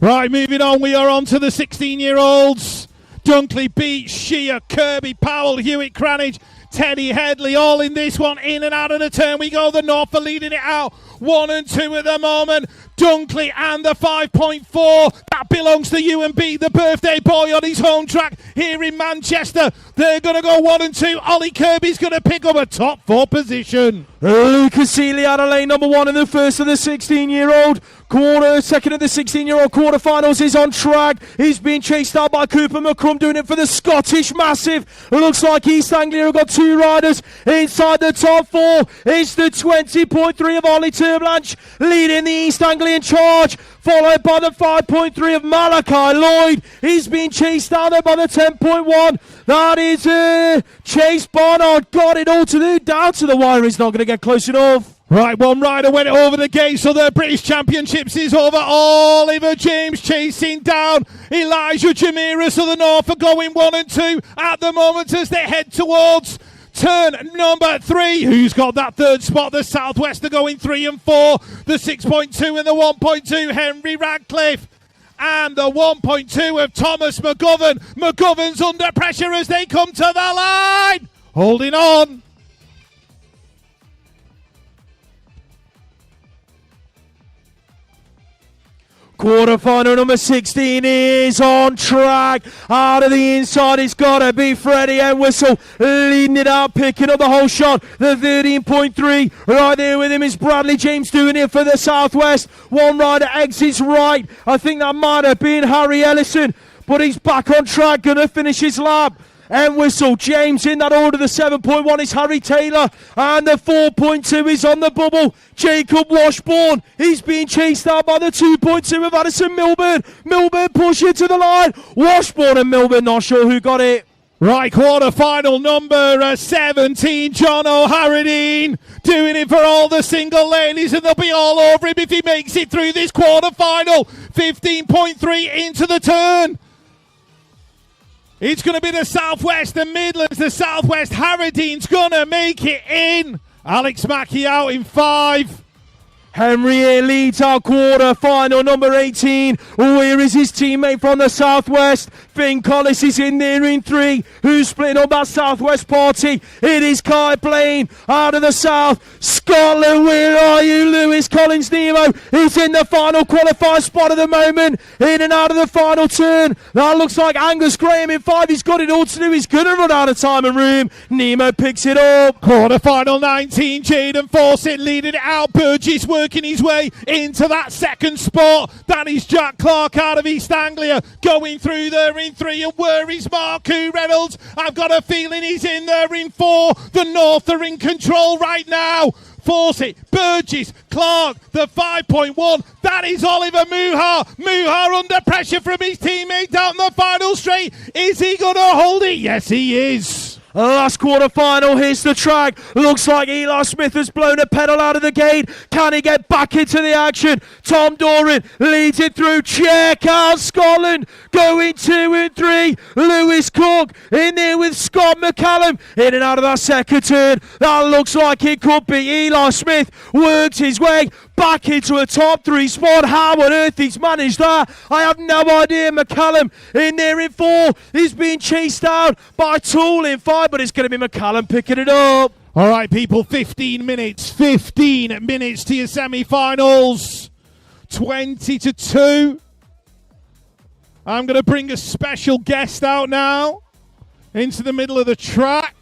Right, moving on. We are on to the 16-year-olds. Dunkley, Beach, Shear, Kirby, Powell, Hewitt, Cranage, Teddy Headley, all in this one, in and out of the turn we go. The North are leading it out, 1 and 2 at the moment. Dunkley and the 5.4, that belongs to UMB, the birthday boy on his home track here in Manchester. They're going to go 1 and 2. Ollie Kirby's going to pick up a top 4 position. Lucas Seeley out of lane number 1 in the first of the 16-year-old. Second of the 16-year-old quarterfinals is on track. He's being chased out by Cooper McCrum, doing it for the Scottish Massive. Looks like East Anglia have got 2 riders inside the top 4. It's the 20.3 of Ollie Turblanche leading the East Anglian charge, followed by the 5.3 of Malachi Lloyd. He's being chased down there by the 10.1. That is Chase Barnard. Got it all to do. Down to the wire. He's not going to get close enough. Right, one rider went over the gate, so the British Championships is over. Oliver James chasing down Elijah Jamira, so the North are going 1 and 2 at the moment as they head towards turn number 3. Who's got that 3rd spot? The Southwest are going 3 and 4. The 6.2 and the 1.2, Henry Radcliffe. And the 1.2 of Thomas McGovern. McGovern's under pressure as they come to the line. Holding on. Quarterfinal number 16 is on track. Out of the inside, it's got to be Freddie Entwistle leading it out, picking up the whole shot. The 13.3 right there with him is Bradley James doing it for the Southwest. One rider exits right. I think that might have been Harry Ellison, but he's back on track, going to finish his lap. Entwistle, James in that order. The 7.1 is Harry Taylor, and the 4.2 is on the bubble. Jacob Washburn, he's being chased out by the 2.2 of Addison Milburn. Milburn pushing to the line. Washburn and Milburn, not sure who got it. Right, quarter-final number 17, John O'Haradine, doing it for all the single ladies, and they'll be all over him if he makes it through this quarter-final. 15.3 into the turn. It's going to be the Southwest, the Midlands, the Southwest. Haradine's going to make it in. Alex Mackey out in 5. Henry leads our quarter-final number 18. Where is his teammate from the Southwest? Finn Collis is in there in 3. Who's splitting up that Southwest party? It is Kai Blaine out of the South. Scotland, where are you? Lewis Collins Nemo is in the final qualifying spot at the moment. In and out of the final turn. That looks like Angus Graham in 5. He's got it all to do. He's going to run out of time and room. Nemo picks it up. Quarter-final 19, Jaden Fawcett leading it out. Burgess working his way into that 2nd spot. That is Jack Clark out of East Anglia going through there in 3. And where is Marku Reynolds? I've got a feeling he's in there in 4. The North are in control right now. Fawcett, Burgess, Clark, the 5.1. That is Oliver Muhar. Muhar under pressure from his teammate down the final straight. Is he going to hold it? Yes, he is. Last quarter-final hits the track. Looks like Eli Smith has blown a pedal out of the gate. Can he get back into the action? Tom Doran leads it through. Check out Scotland going 2 and 3. Lewis Cook in there with Scott McCallum in and out of that 2nd turn. That looks like it could be Eli Smith. Works his way back into a top 3 spot. How on earth he's managed that, I have no idea. McCallum in there in 4. He's being chased down by Toole in 5, but it's going to be McCallum picking it up. All right, people, 15 minutes to your semi-finals. 20-2. I'm going to bring a special guest out now into the middle of the track.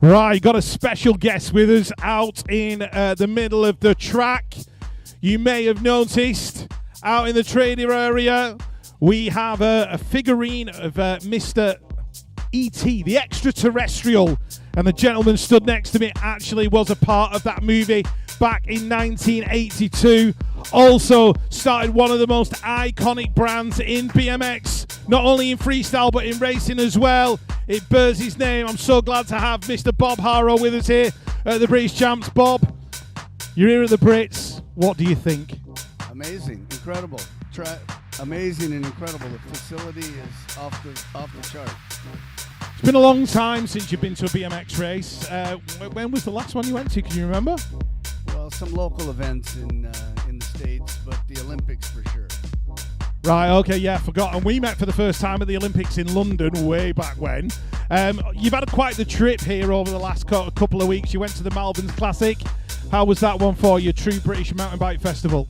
Right, got a special guest with us out in the middle of the track. You may have noticed out in the trader area, we have a figurine of Mr. E.T., the extraterrestrial. And the gentleman stood next to me actually was a part of that movie back in 1982. Also started one of the most iconic brands in BMX, not only in freestyle but in racing as well. It bears his name. I'm so glad to have Mr. Bob Harrow with us here at the British Champs. Bob, you're here at the Brits. What do you think? Amazing, incredible, amazing and incredible. The facility is off the chart. It's been a long time since you've been to a BMX race. When was the last one you went to? Can you remember? Well, some local events in the States, but the Olympics for sure. Right, okay, yeah, forgot. And we met for the first time at the Olympics in London way back when. You've had quite the trip here over the last couple of weeks. You went to the Malvern Classic. How was that one for you? True British Mountain Bike Festival.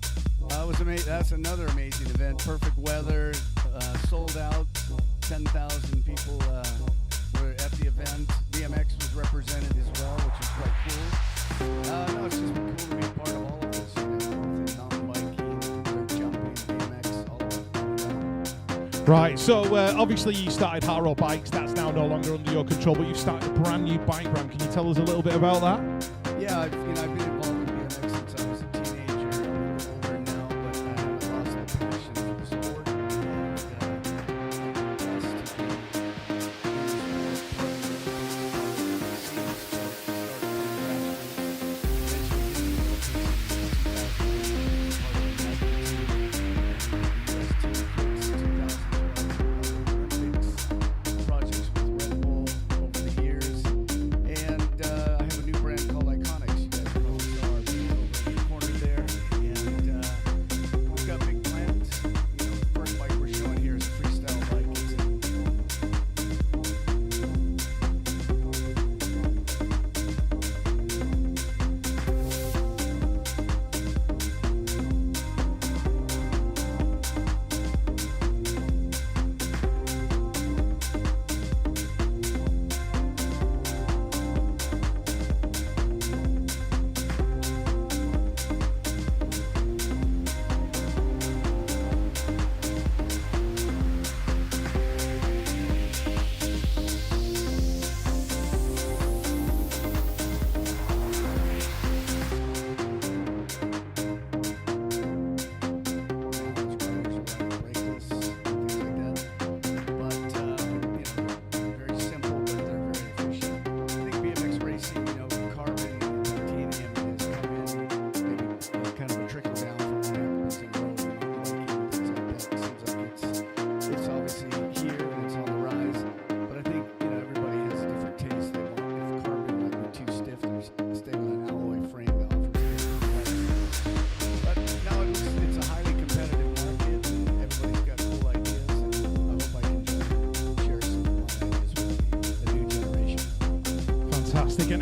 It was amazing. That's another amazing event. Perfect weather, sold out. 10,000 people were at the event. BMX was represented as well, which is quite cool. No, it's just been cool to be a part of all of this. Mountain biking, jumping, BMX, all of it. Right, so obviously you started Harrow Bikes. That's now no longer under your control, but you've started a brand new bike brand. Can you tell us a little bit about that? Yeah, I've been involved in BMX since I was a teenager. I'm older now, but I haven't lost the passion for the sport. Projects with Red Bull over the years, and I have a new brand called Iconics. You guys probably saw our booth over in the corner there, and we've got big plans. You know, the first bike we're showing here is a freestyle bike.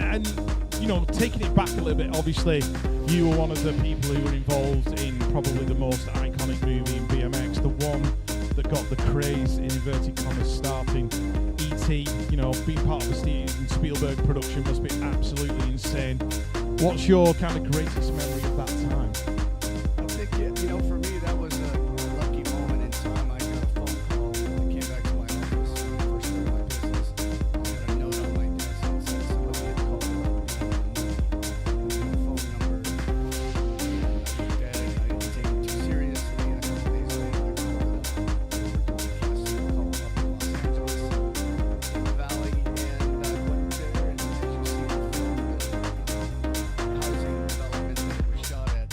And you know, taking it back a little bit, obviously you were one of the people who were involved in probably the most iconic movie in BMX, the one that got the craze, in inverted commas, starting. E.T., you know, being part of a Steven Spielberg production must be absolutely insane. What's your kind of greatest memory of that time? I think, you know, for me, that was a lucky moment in time. I got a phone call and I came back to my office when I first started my business. I had a note on my desk that said somebody had called me. I had a phone number. I looked at it. I didn't take it too seriously. And a couple days later, I called it up. Called up in Los Angeles Valley, and I went there. And as you see in the film, the housing development that it was shot at.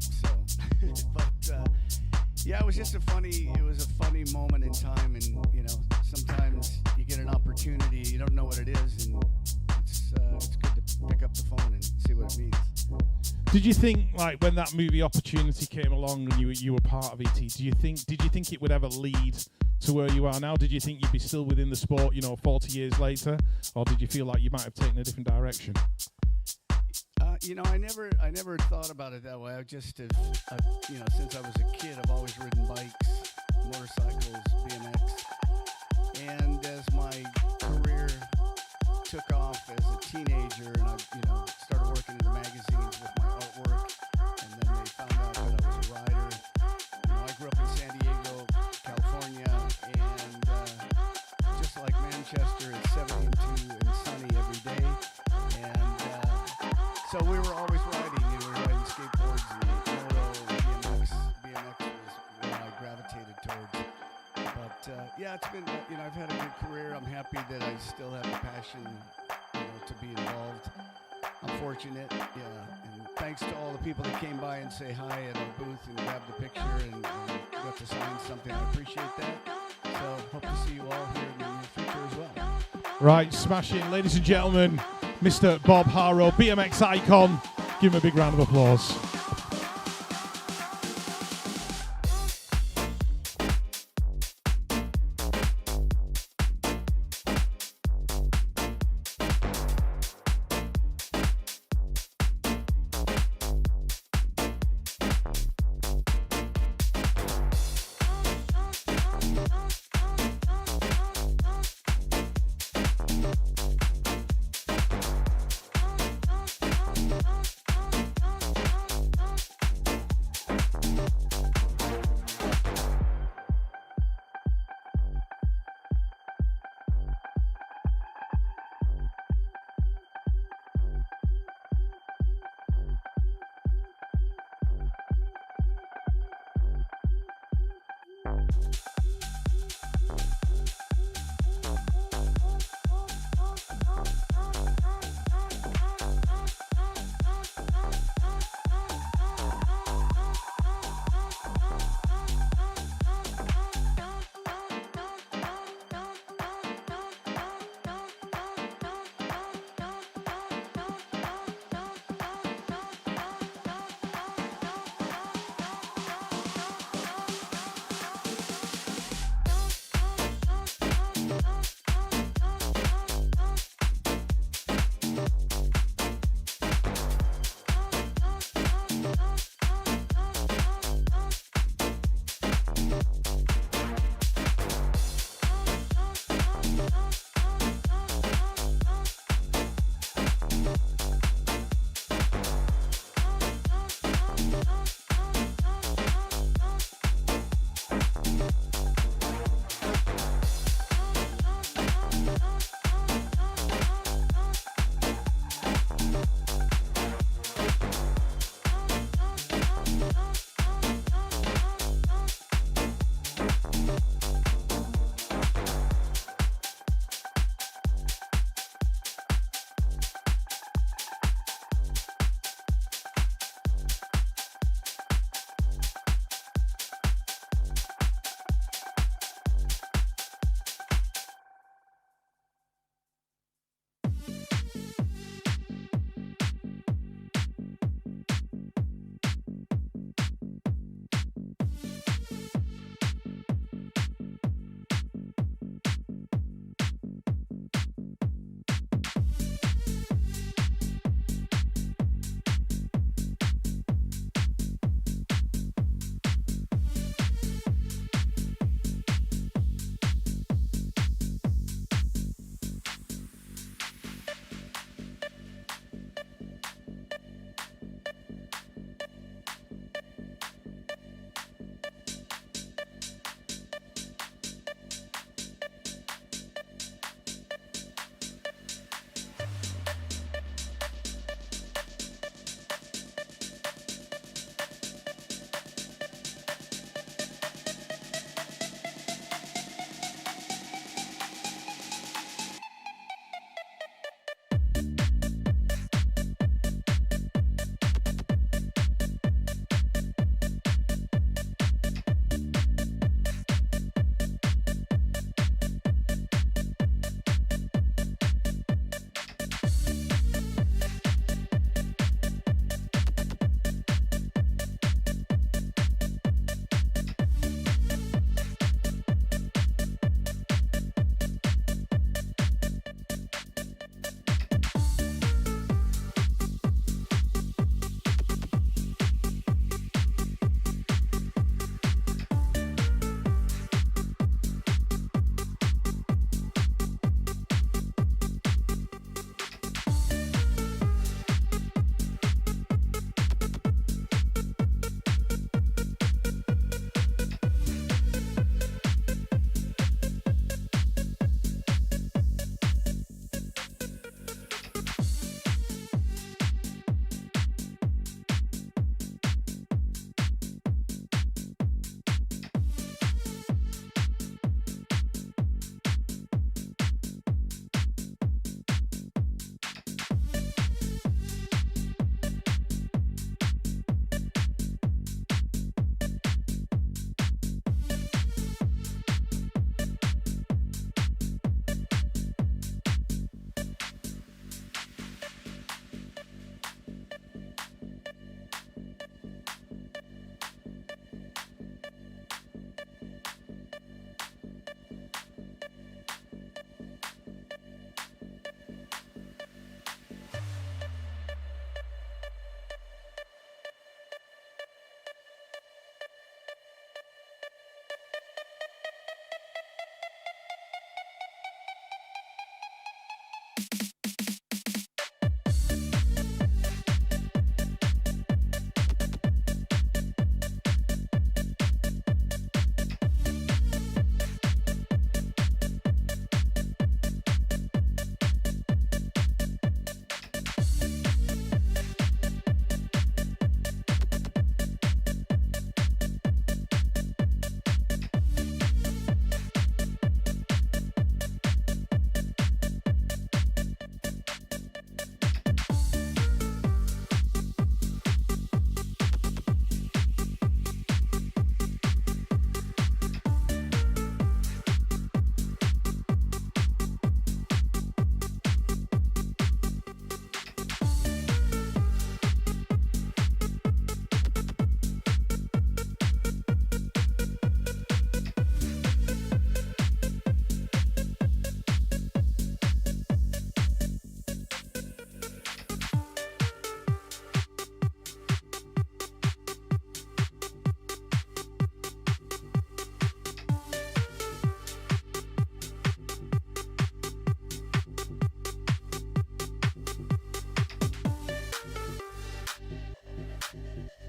So, but yeah, it was just a funny moment in time, and you know, sometimes you get an opportunity, you don't know what it is, and it's good to pick up the phone and see what it means. Did you think, like, when that movie opportunity came along and you were part of it, did you think it would ever lead to where you are now? Did you think you'd be still within the sport, you know, 40 years later, or did you feel like you might have taken a different direction? You know, I never thought about it that way. I just, you know, since I was a kid, I've always ridden bikes, motorcycles, BMX, and as my career took off as a teenager, and I, you know, started working in the magazines with my artwork, and then they found out that I was a rider. You know, I grew up in San Diego, California, and just like Manchester, it's 72 and sunny every day, and so we were always riding. We were riding skateboards and moto, BMX was what I gravitated towards. But yeah, it's been, you know, I've had a good career. I'm happy that I still have the passion, you know, to be involved. I'm fortunate, yeah. And thanks to all the people that came by and say hi at our booth and grabbed the picture and got to sign something. I appreciate that. So hope to see you all here in the near future as well. Right, smashing, ladies and gentlemen, Mr. Bob Harrow, BMX icon. Give him a big round of applause.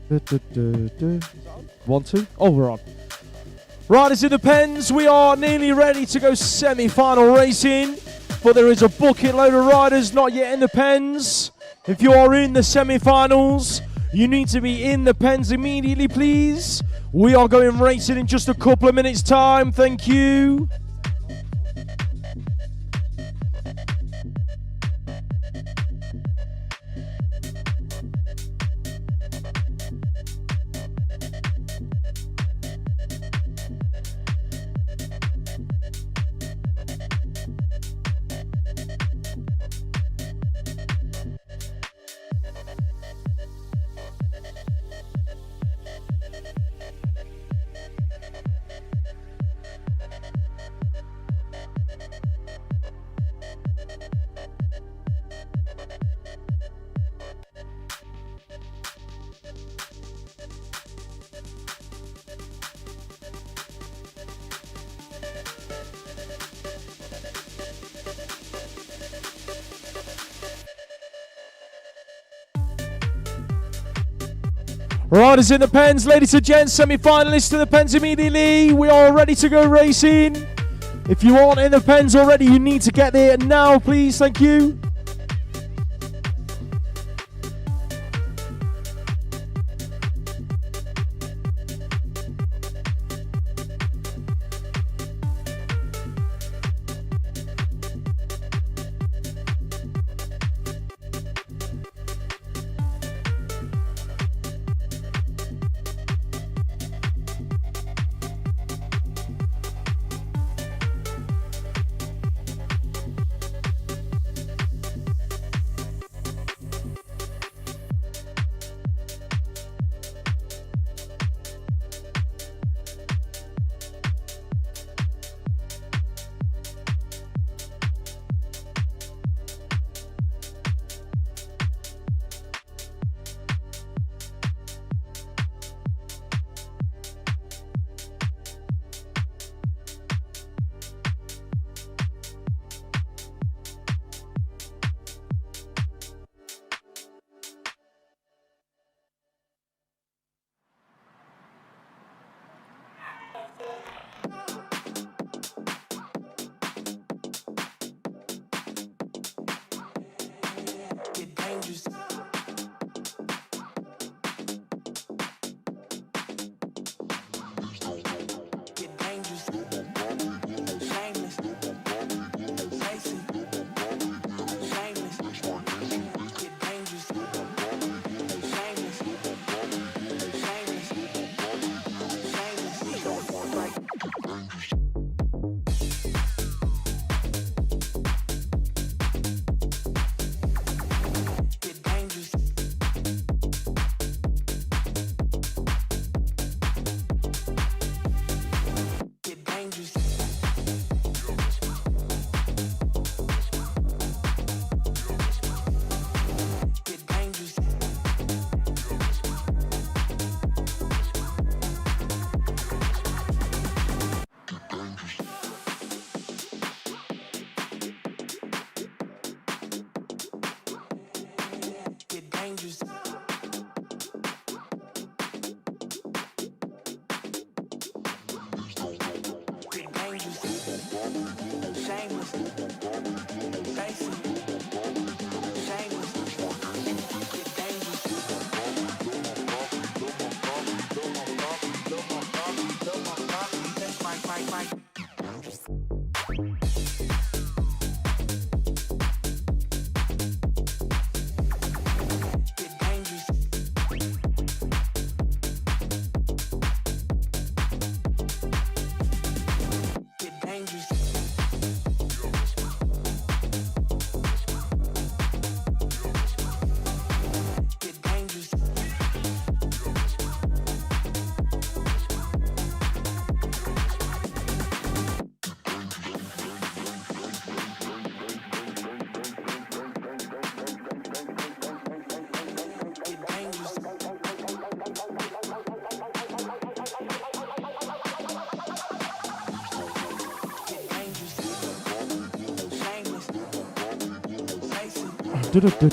1, 2. Oh, we're on. Riders in the pens, we are nearly ready to go semi-final racing, but there is a bucket load of riders not yet in the pens. If you are in the semi-finals, you need to be in the pens immediately, please. We are going racing in just a couple of minutes' time. Thank you. Riders in the pens, ladies and gents, semi-finalists to the pens immediately. We are ready to go racing. If you aren't in the pens already, you need to get there now, please. Thank you.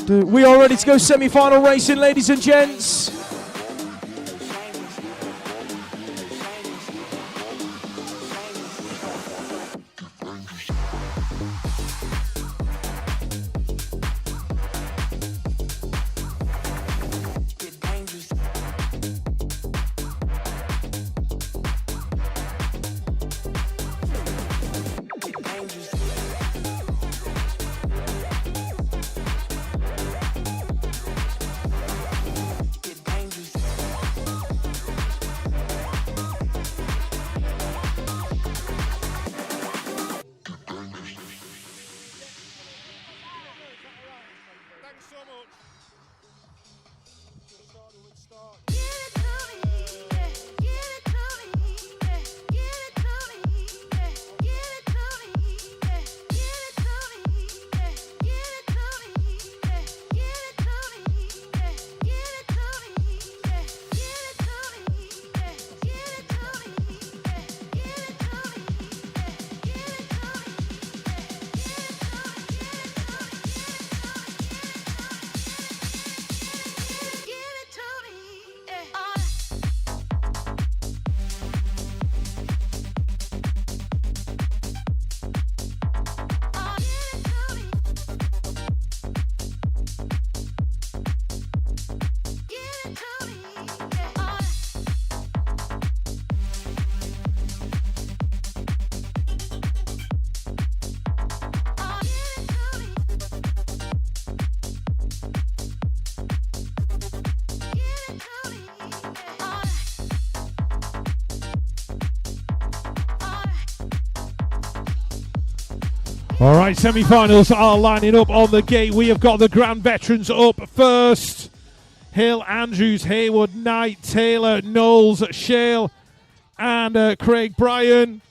We are ready to go semi-final racing, ladies and gents. All right, semi-finals are lining up on the gate. We have got the Grand Veterans up first. Hill, Andrews, Haywood, Knight, Taylor, Knowles, Shale, and Craig Bryan.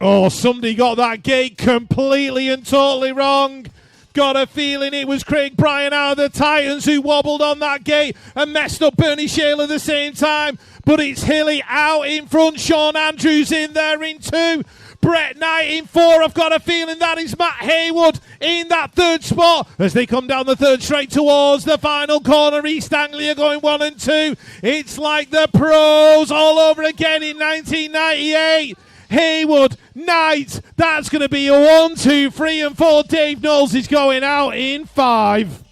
Oh, somebody got that gate completely and totally wrong. Got a feeling it was Craig Bryan out of the Titans who wobbled on that gate and messed up Bernie Shale at the same time. But it's Hilly out in front. Sean Andrews in there in 2. Brett Knight in 4. I've got a feeling that is Matt Haywood in that 3rd spot as they come down the 3rd straight towards the final corner. East Anglia going 1 and 2. It's like the pros all over again in 1998. Haywood, Knight, that's going to be a 1, 2, 3 and 4. Dave Knowles is going out in 5.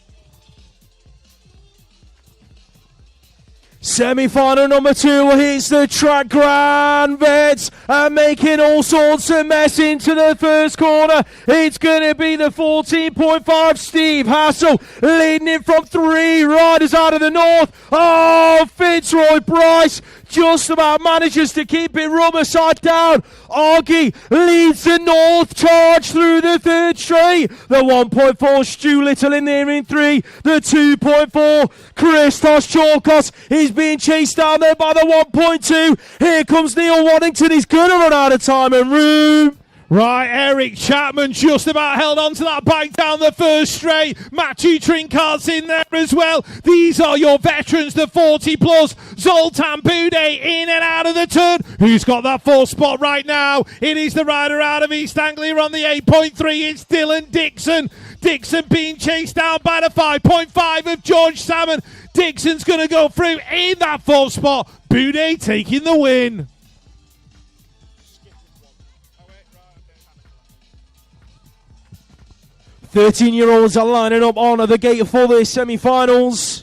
Semi-final number 2 hits the track. Grand Vets are making all sorts of mess into the first corner. It's going to be the 14.5 Steve Hassel leading it from 3 riders out of the north. Oh, Fitzroy Bryce just about manages to keep it rubber side down. Augie leads the north charge through the 3rd straight. The 1.4 Stu Little in there in 3. The 2.4 Christos Chalkos is being chased down there by the 1.2. Here comes Neil Waddington. He's going to run out of time and room. Right, Eric Chapman just about held on to that bike down the 1st straight. Matthew Trincart's in there as well. These are your veterans, the 40 plus. Zoltan Bude in and out of the turn. Who's got that 4th spot right now? It is the rider out of East Anglia on the 8.3. It's Dylan Dixon. Dixon being chased down by the 5.5 of George Salmon. Dixon's going to go through in that 4th spot. Bude taking the win. 13-year-olds are lining up on the gate for the semi-finals.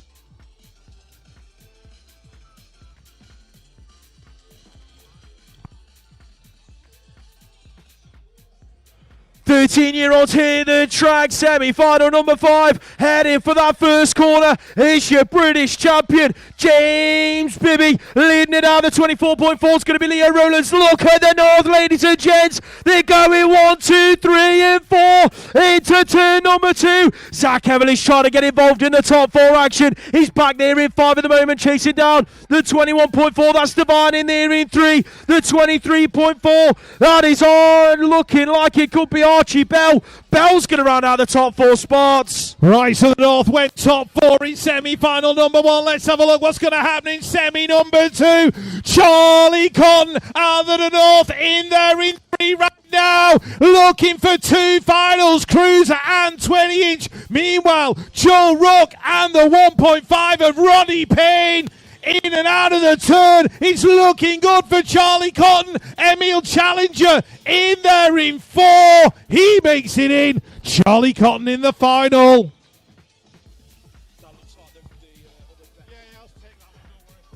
13-year-olds here, the track, semi-final number 5, heading for that first corner. It's your British champion, James Bibby, leading it out. The 24.4 is going to be Leo Rowlands. Look at the north, ladies and gents. They're going 1, 2, 3 and 4 into turn number 2. Zach Everly's trying to get involved in the top 4 action. He's back there in 5 at the moment, chasing down the 21.4. That's Devine in there in 3. The 23.4, that is on, looking like it could be Archie Bell. Bell's going to round out the top 4 spots. Right, so the North went top 4 in semi-final number 1. Let's have a look what's going to happen in semi number 2. Charlie Cotton out of the North in there in 3 right now, looking for 2 finals, Cruiser and 20-inch. Meanwhile, Joe Rook and the 1.5 of Ronnie Payne in and out of the turn. It's looking good for Charlie Cotton. Emil Challenger in there in 4. He makes it in. Charlie Cotton in the final.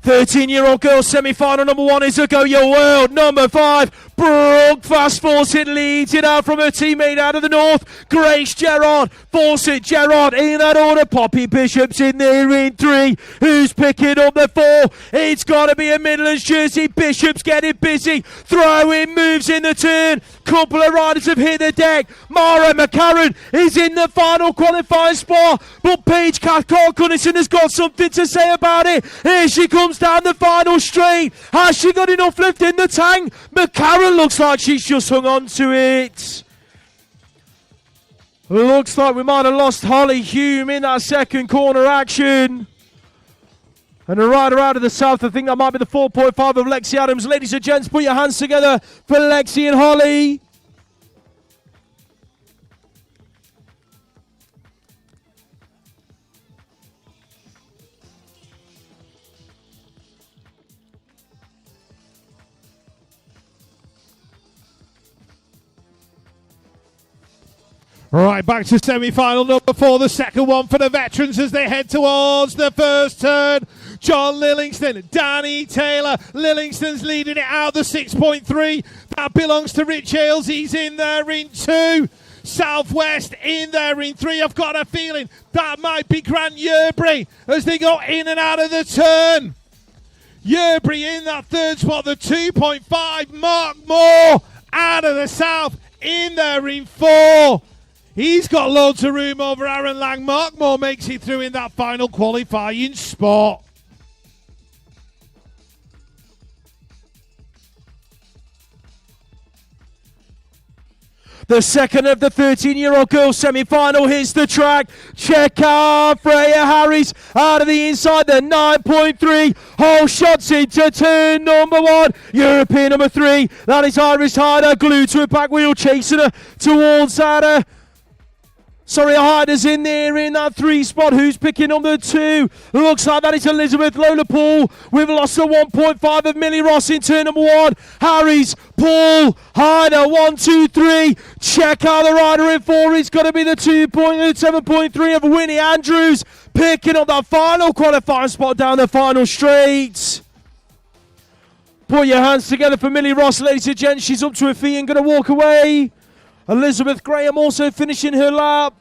13-year-old girl semi-final number 1 is a Go Your World. Number 5, Brooke Fast Fawcett leads it out from her teammate out of the North. Grace Gerard, Fawcett, Gerard in that order. Poppy Bishop's in there in 3. Who's picking up the 4? It's got to be a Midlands jersey. Bishop's getting busy. Throwing moves in the turn. Couple of riders have hit the deck. Mara McCarran is in the final qualifying spot, but Paige Cathcart-Gunnison has got something to say about it. Here she comes down the final straight. Has she got enough lift in the tank? McCarran looks like she's just hung on to it. Looks like we might have lost Holly Hume in that second corner action. And a rider out of the south, I think that might be the 4.5 of Lexi Adams. Ladies and gents, put your hands together for Lexi and Holly. Right, back to semi-final number 4, the second one for the veterans as they head towards the first turn. John Lillingston, Danny Taylor. Lillingston's leading it out the 6.3. That belongs to Rich Hales. He's in there in 2. Southwest in there in 3. I've got a feeling that might be Grant Yerbury as they go in and out of the turn. Yerbury in that third spot, the 2.5. Mark Moore out of the south in there in 4. He's got loads of room over Aaron Lang. Mark Moore makes it through in that final qualifying spot. The second of the 13-year-old girls semi-final hits the track. Check out Freya Harris out of the inside, the 9.3. Whole shots into turn number 1. European number 3. That is Iris Hyder, glued to a back wheel, chasing her towards Hyder. Hyder's in there in that 3 spot. Who's picking on the 2? Looks like that is Elizabeth Lola Paul. We've lost a 1.5 of Millie Ross in turn number 1. Harry's, Paul, Hyder, 1, 2, 3. Check out the rider in 4. It's got to be the 7.3 of Winnie Andrews. Picking up that final qualifying spot down the final straight. Put your hands together for Millie Ross, ladies and gents. She's up to her feet and going to walk away. Elizabeth Graham also finishing her lap.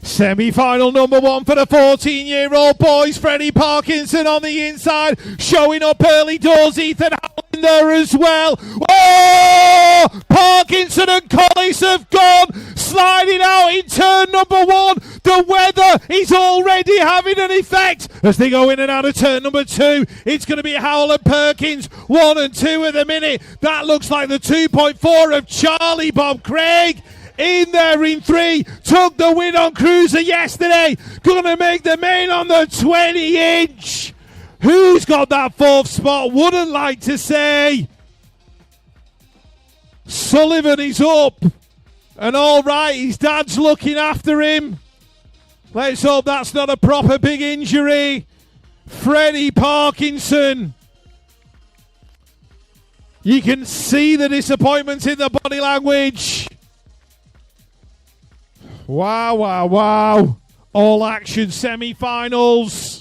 Semi-final number 1 for the 14-year-old boys. Freddie Parkinson on the inside, showing up early doors. Ethan Howell in there as well. Oh! Parkinson and Collis have gone, sliding out in turn number 1. The weather is already having an effect as they go in and out of turn number 2. It's going to be Howell and Perkins, 1 and 2 at the minute. That looks like the 2.4 of Charlie Bob Craig. In there in 3, took the win on Cruiser yesterday. Gonna make the main on the 20-inch. Who's got that 4th spot? Wouldn't like to say. Sullivan is up. And all right, his dad's looking after him. Let's hope that's not a proper big injury. Freddie Parkinson. You can see the disappointment in the body language. Wow, wow, wow. All action semi-finals.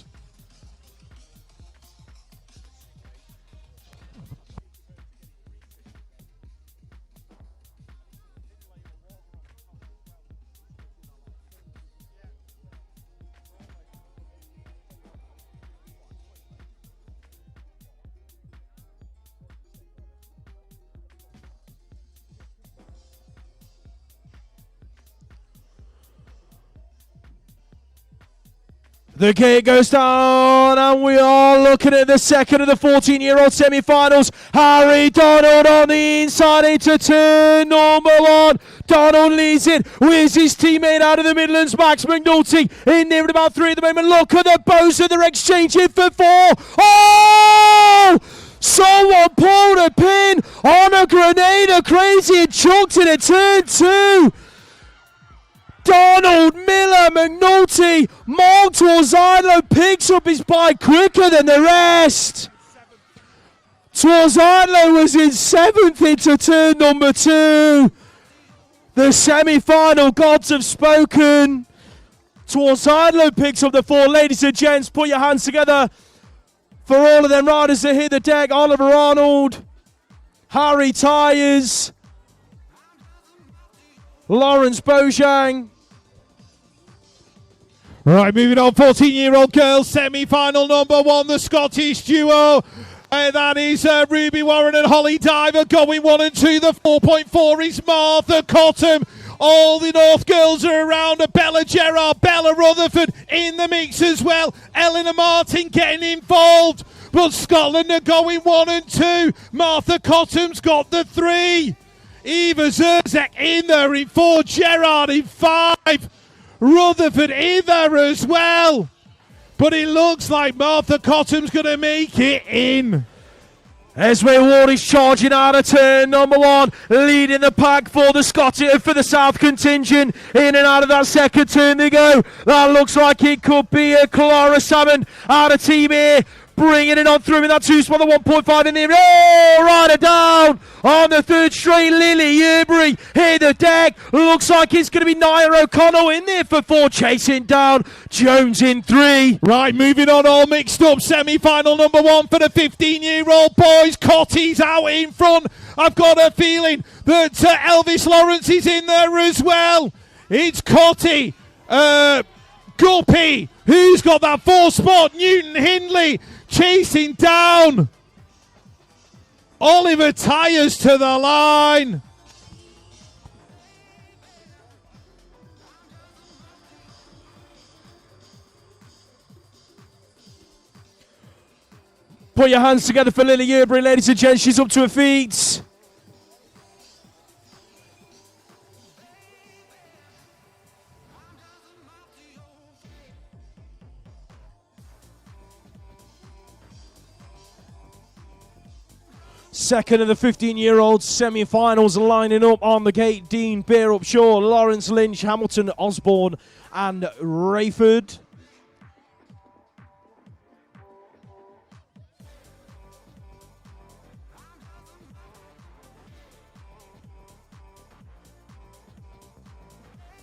The gate goes down, and we are looking at the second of the 14-year-old semi-finals. Harry Donald on the inside into turn number 1. Donald leads it with his teammate out of the Midlands, Max McNulty, in there at about 3 at the moment. Look at the Bosa, they're exchanging for 4. Oh! Someone pulled a pin on a Grenada crazy and chucked it at turn 2. Donald, Miller, McNulty, Mark Torzano picks up his bike quicker than the rest. Torzano was in 7th into turn number 2. The semi-final gods have spoken. Torzano picks up the 4. Ladies and gents, put your hands together for all of them riders that hit the deck. Oliver Arnold, Harry Tyres, Lawrence Bojang. Right, moving on, 14-year-old girls, semi-final number 1, the Scottish duo. That is Ruby Warren and Holly Diver going 1 and 2. The 4.4 is Martha Cottam. All the North girls are around. Bella Gerard, Bella Rutherford in the mix as well. Eleanor Martin getting involved. But Scotland are going 1 and 2. Martha Cottam's got the 3. Eva Zerzek in there in 4. Gerard in 5. Rutherford in there as well. but it looks like Martha Cotham's going to make it in. Esme Ward is charging out of turn number 1, leading the pack for the South contingent. In and out of that second turn they go. That looks like it could be a Clara Salmon out of team here. Bringing it on through in that 2 spot, the 1.5 in there. Oh, rider down on the 3rd straight. Lily Yerbury hit the deck. Looks like it's going to be Nia O'Connell in there for 4, chasing down Jones in 3. Right, moving on, all mixed up. Semi-final number 1 for the 15-year-old boys. Cotty's out in front. I've got a feeling that Elvis Lawrence is in there as well. It's Cotty, Guppy, who's got that 4 spot. Newton Hindley chasing down Oliver Tyres to the line. Put your hands together for Lily Yerbury, ladies and gents. She's up to her feet. Second of the 15-year-old semi-finals lining up on the gate. Dean, Bear Upshaw, Lawrence Lynch, Hamilton, Osborne and Rayford.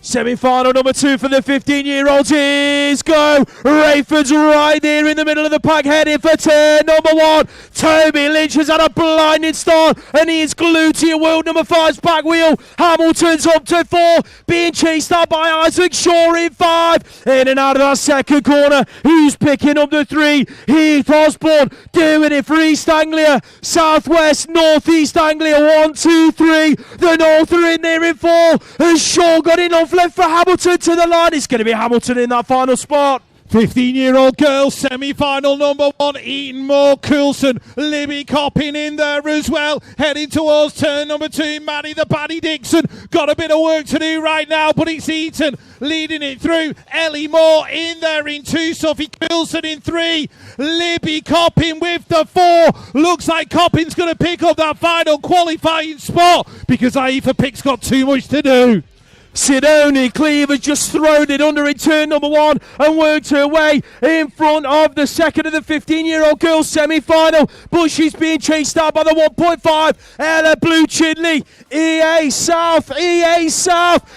Semi-final number 2 for the 15-year-olds is go. Rayford's right there in the middle of the pack, heading for turn number 1. Toby Lynch has had a blinding start, and he is glued to your world number 5's back wheel. Hamilton's up to 4, being chased up by Isaac Shaw in 5. In and out of that second corner, who's picking up the 3? Heath Osborne doing it for East Anglia. Southwest, North East Anglia, 1, 2, 3. The North are in there in 4. Has Shaw got enough left for Hamilton to the line? It's going to be Hamilton in that final spot. 15-year-old girls, semi-final number 1, Eaton Moore Coulson. Libby Coppin in there as well. Heading towards turn number 2, Maddie the Baddie Dixon. Got a bit of work to do right now, but it's Eaton leading it through. Ellie Moore in there in 2, Sophie Coulson in 3. Libby Coppin with the 4. Looks like Coppin's going to pick up that final qualifying spot because Aifa Pick's got too much to do. Sidoni Cleaver just thrown it under in turn number 1 and worked her way in front of the second of the 15-year-old girls semi-final, but she's being chased out by the 1.5 Ella Blue Chidley. EA South,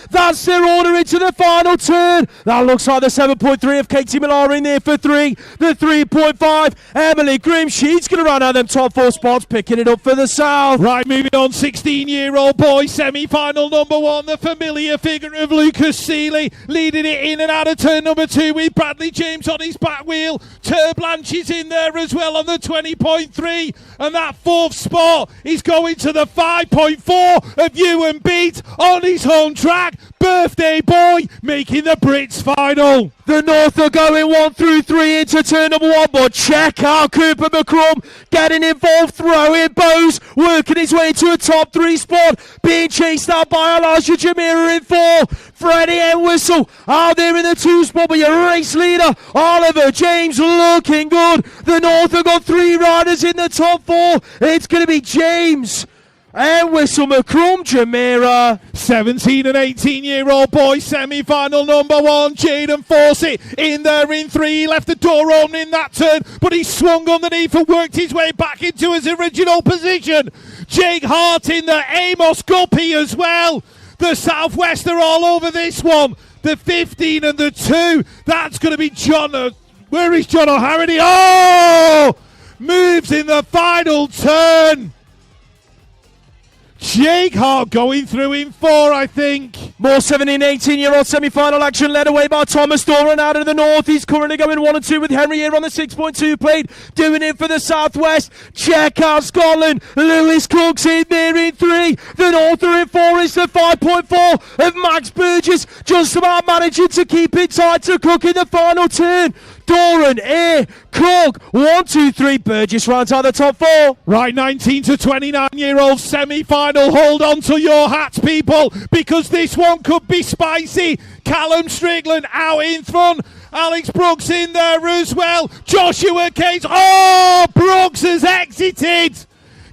that's their order into the final turn. That looks like the 7.3 of Katie Millar in there for 3. The 3.5 Emily Grimm, she's going to run out them top 4 spots, picking it up for the South. Right, moving on, 16-year-old boy semi-final number 1, the familiar figure of Lucas Seeley, leading it in and out of turn number 2 with Bradley James on his back wheel. Tur Blanche is in there as well on the 20.3, and that 4th spot is going to the 5.4 of Ewan Beat on his home track. Birthday boy making the Brits final. The North are going 1 through 3 into turn number 1, but check out Cooper McCrum getting involved, throwing bows, working his way to a top 3 spot, being chased out by Elijah Jamira in 4. Freddie Entwistle out there in the 2 spot, but your race leader Oliver James looking good. The North have got 3 riders in the top 4. It's going to be James and Whistle McCrum, Jamira. 17 and 18-year-old boy, semi-final number 1, Jaden Fawcett in there in 3. He left the door open in that turn, but he swung underneath and worked his way back into his original position. Jake Hart in there, Amos Guppy as well. The Southwest are all over this one. The 15 and the 2, that's going to be John. Where is John O'Harity? Oh! Moves in the final turn. Jake Hart going through in 4, I think. More 17 and 18-year-old semi-final action led away by Thomas Doran out of the North. He's currently going 1 and 2 with Henry here on the 6.2 plate, doing it for the Southwest. Check out Scotland. Lewis Cook's in there in 3. The North are in 4. It's the 5.4 of Max Burgess, just about managing to keep it tight to Cook in the final turn. Doran, Cook, 1, 2, 3. Burgess rounds out the top 4. Right, 19 to 29-year-old semi-final. Hold on to your hats, people, because this one could be spicy. Callum Strickland out in front. Alex Brooks in there as well. Joshua Cates. Oh, Brooks has exited.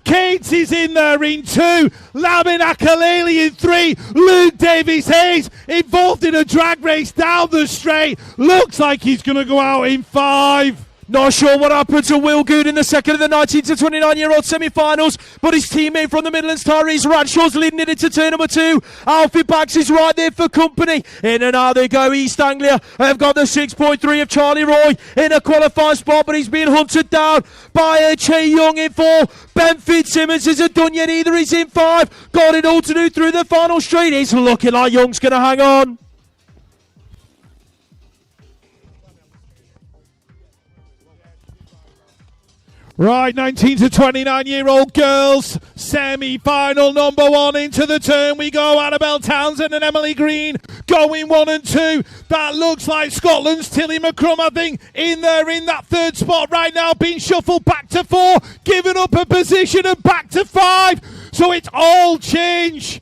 Cates is in there in 2. Lamin Akaleli in 3. Luke Davies-Hayes involved in a drag race down the straight. Looks like he's going to go out in 5. Not sure what happened to Will Good in the second of the 19 to 29-year-old semi-finals, but his teammate from the Midlands, Tyrese Radshaw's leading it into turn number 2. Alfie Bax is right there for company. In and out they go. East Anglia have got the 6.3 of Charlie Roy in a qualifying spot, but he's being hunted down by Che Young in 4. Ben Fitzsimmons isn't done yet either. He's in 5. Got it all to do through the final straight. It's looking like Young's going to hang on. Right, 19 to 29-year-old girls, semi-final number 1 into the turn. We go. Annabelle Townsend and Emily Green going 1 and 2. That looks like Scotland's Tilly McCrum, I think, in there in that 3rd spot right now, being shuffled back to 4, giving up a position and back to 5. So it's all change.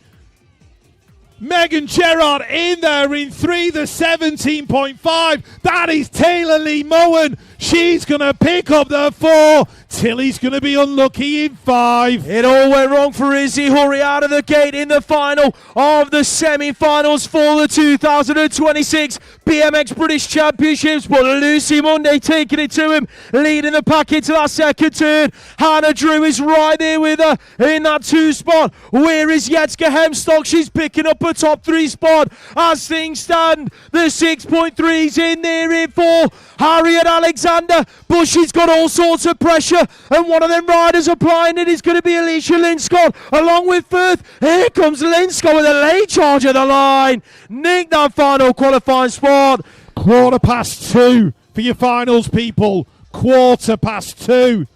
Megan Gerard in there in 3, the 17.5. That is Taylor Lee Moen. She's going to pick up the 4. Tilly's going to be unlucky in 5. It all went wrong for Izzy Hurry out of the gate in the final of the semi-finals for the 2026 BMX British Championships. But Lucy Monday taking it to him, leading the pack into that second turn. Hannah Drew is right there with her in that 2 spot. Where is Yetska Hemstock? She's picking up a top 3 spot as things stand. The 6.3's in there in 4. Harriet Alexander, but she's got all sorts of pressure, and one of them riders applying it is going to be Alicia Linscott along with Firth. Here comes Linscott with a late charge of the line. Nick that final qualifying spot. 2:15 for your finals, people. 2:15.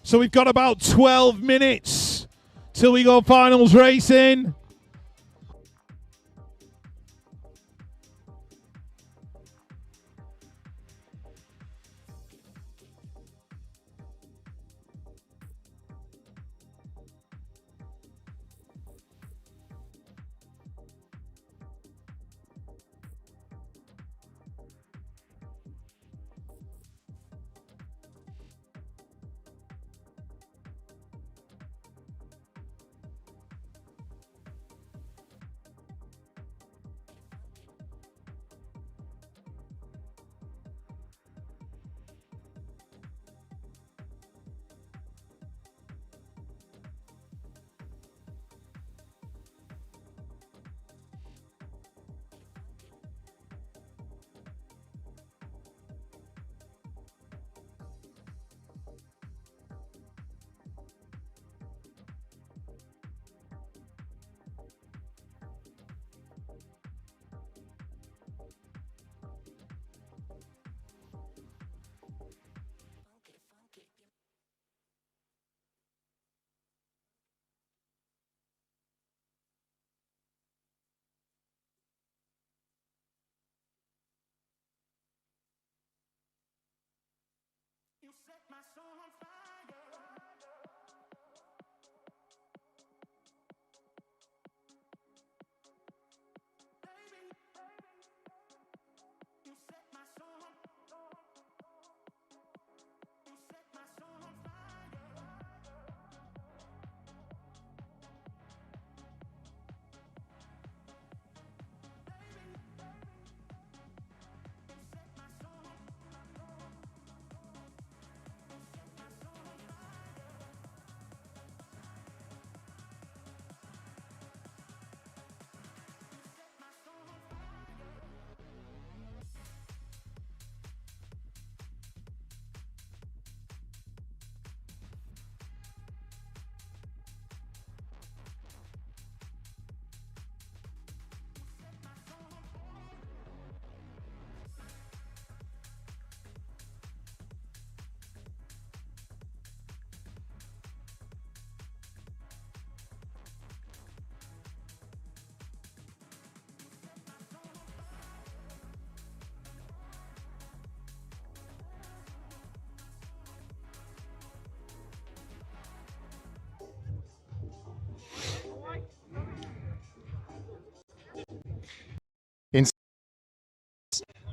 So we've got about 12 minutes till we go finals racing.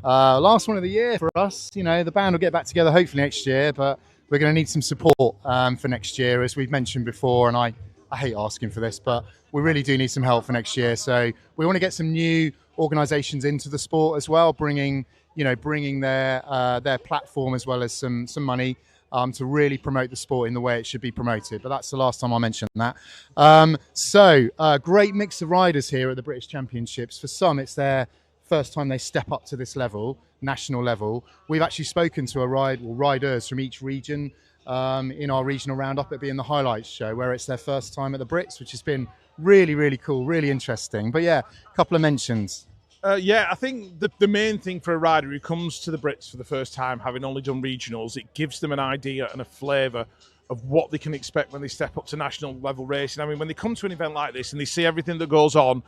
Last one of the year for us. You know, the band will get back together hopefully next year, but we're going to need some support for next year, as we've mentioned before. And I hate asking for this, but we really do need some help for next year. So we want to get some new organisations into the sport as well, bringing their platform as well as some money to really promote the sport in the way it should be promoted. But that's the last time I mentioned that. Great mix of riders here at the British Championships. For some, it's their first time they step up to this level, national level. We've actually spoken to riders from each region in our regional roundup. It'll be in the highlights show, where it's their first time at the Brits, which has been really, really cool, really interesting. But yeah, a couple of mentions. I think the main thing for a rider who comes to the Brits for the first time, having only done regionals, it gives them an idea and a flavour of what they can expect when they step up to national level racing. I mean, when they come to an event like this and they see everything that goes on,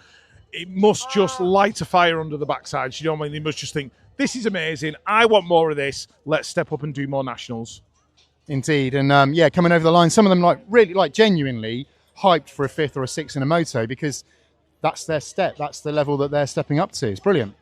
it must just light a fire under the backside. You know what I mean? They must just think, this is amazing. I want more of this. Let's step up and do more nationals. Indeed. And coming over the line, some of them really genuinely hyped for a 5th or a 6th in a moto, because that's their step. That's the level that they're stepping up to. It's brilliant.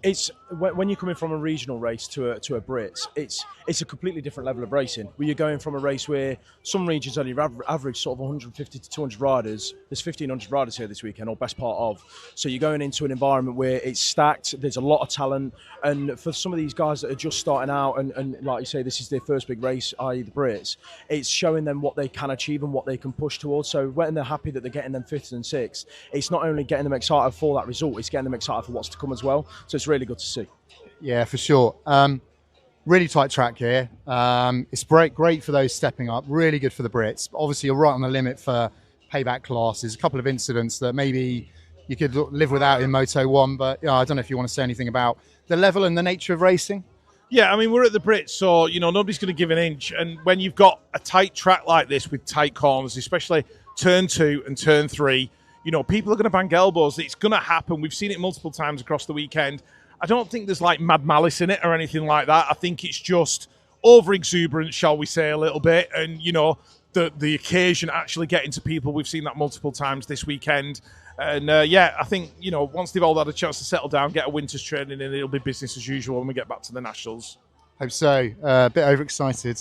It's when you're coming from a regional race to a Brits, it's a completely different level of racing. Where you're going from a race where some regions only average sort of 150 to 200 riders. There's 1,500 riders here this weekend, or best part of. So you're going into an environment where it's stacked. There's a lot of talent, and for some of these guys that are just starting out, and like you say, this is their first big race, i.e. the Brits. It's showing them what they can achieve and what they can push towards. So when they're happy that they're getting them 5th and 6th, it's not only getting them excited for that result, it's getting them excited for what's to come as well. So it's really good to see. Yeah, for sure. Really tight track here. It's great for those stepping up. Really good for the Brits. Obviously, you're right on the limit for payback classes. A couple of incidents that maybe you could live without in Moto 1, but I don't know if you want to say anything about the level and the nature of racing. Yeah, I mean, we're at the Brits, so, nobody's going to give an inch. And when you've got a tight track like this with tight corners, especially turn 2 and turn 3, people are going to bang elbows. It's going to happen. We've seen it multiple times across the weekend. I don't think there's mad malice in it or anything like that. I think it's just over-exuberant, shall we say, a little bit. And, the occasion actually getting to people. We've seen that multiple times this weekend. And, I think, once they've all had a chance to settle down, get a winter's training in, it'll be business as usual when we get back to the Nationals. Hope so. A bit overexcited.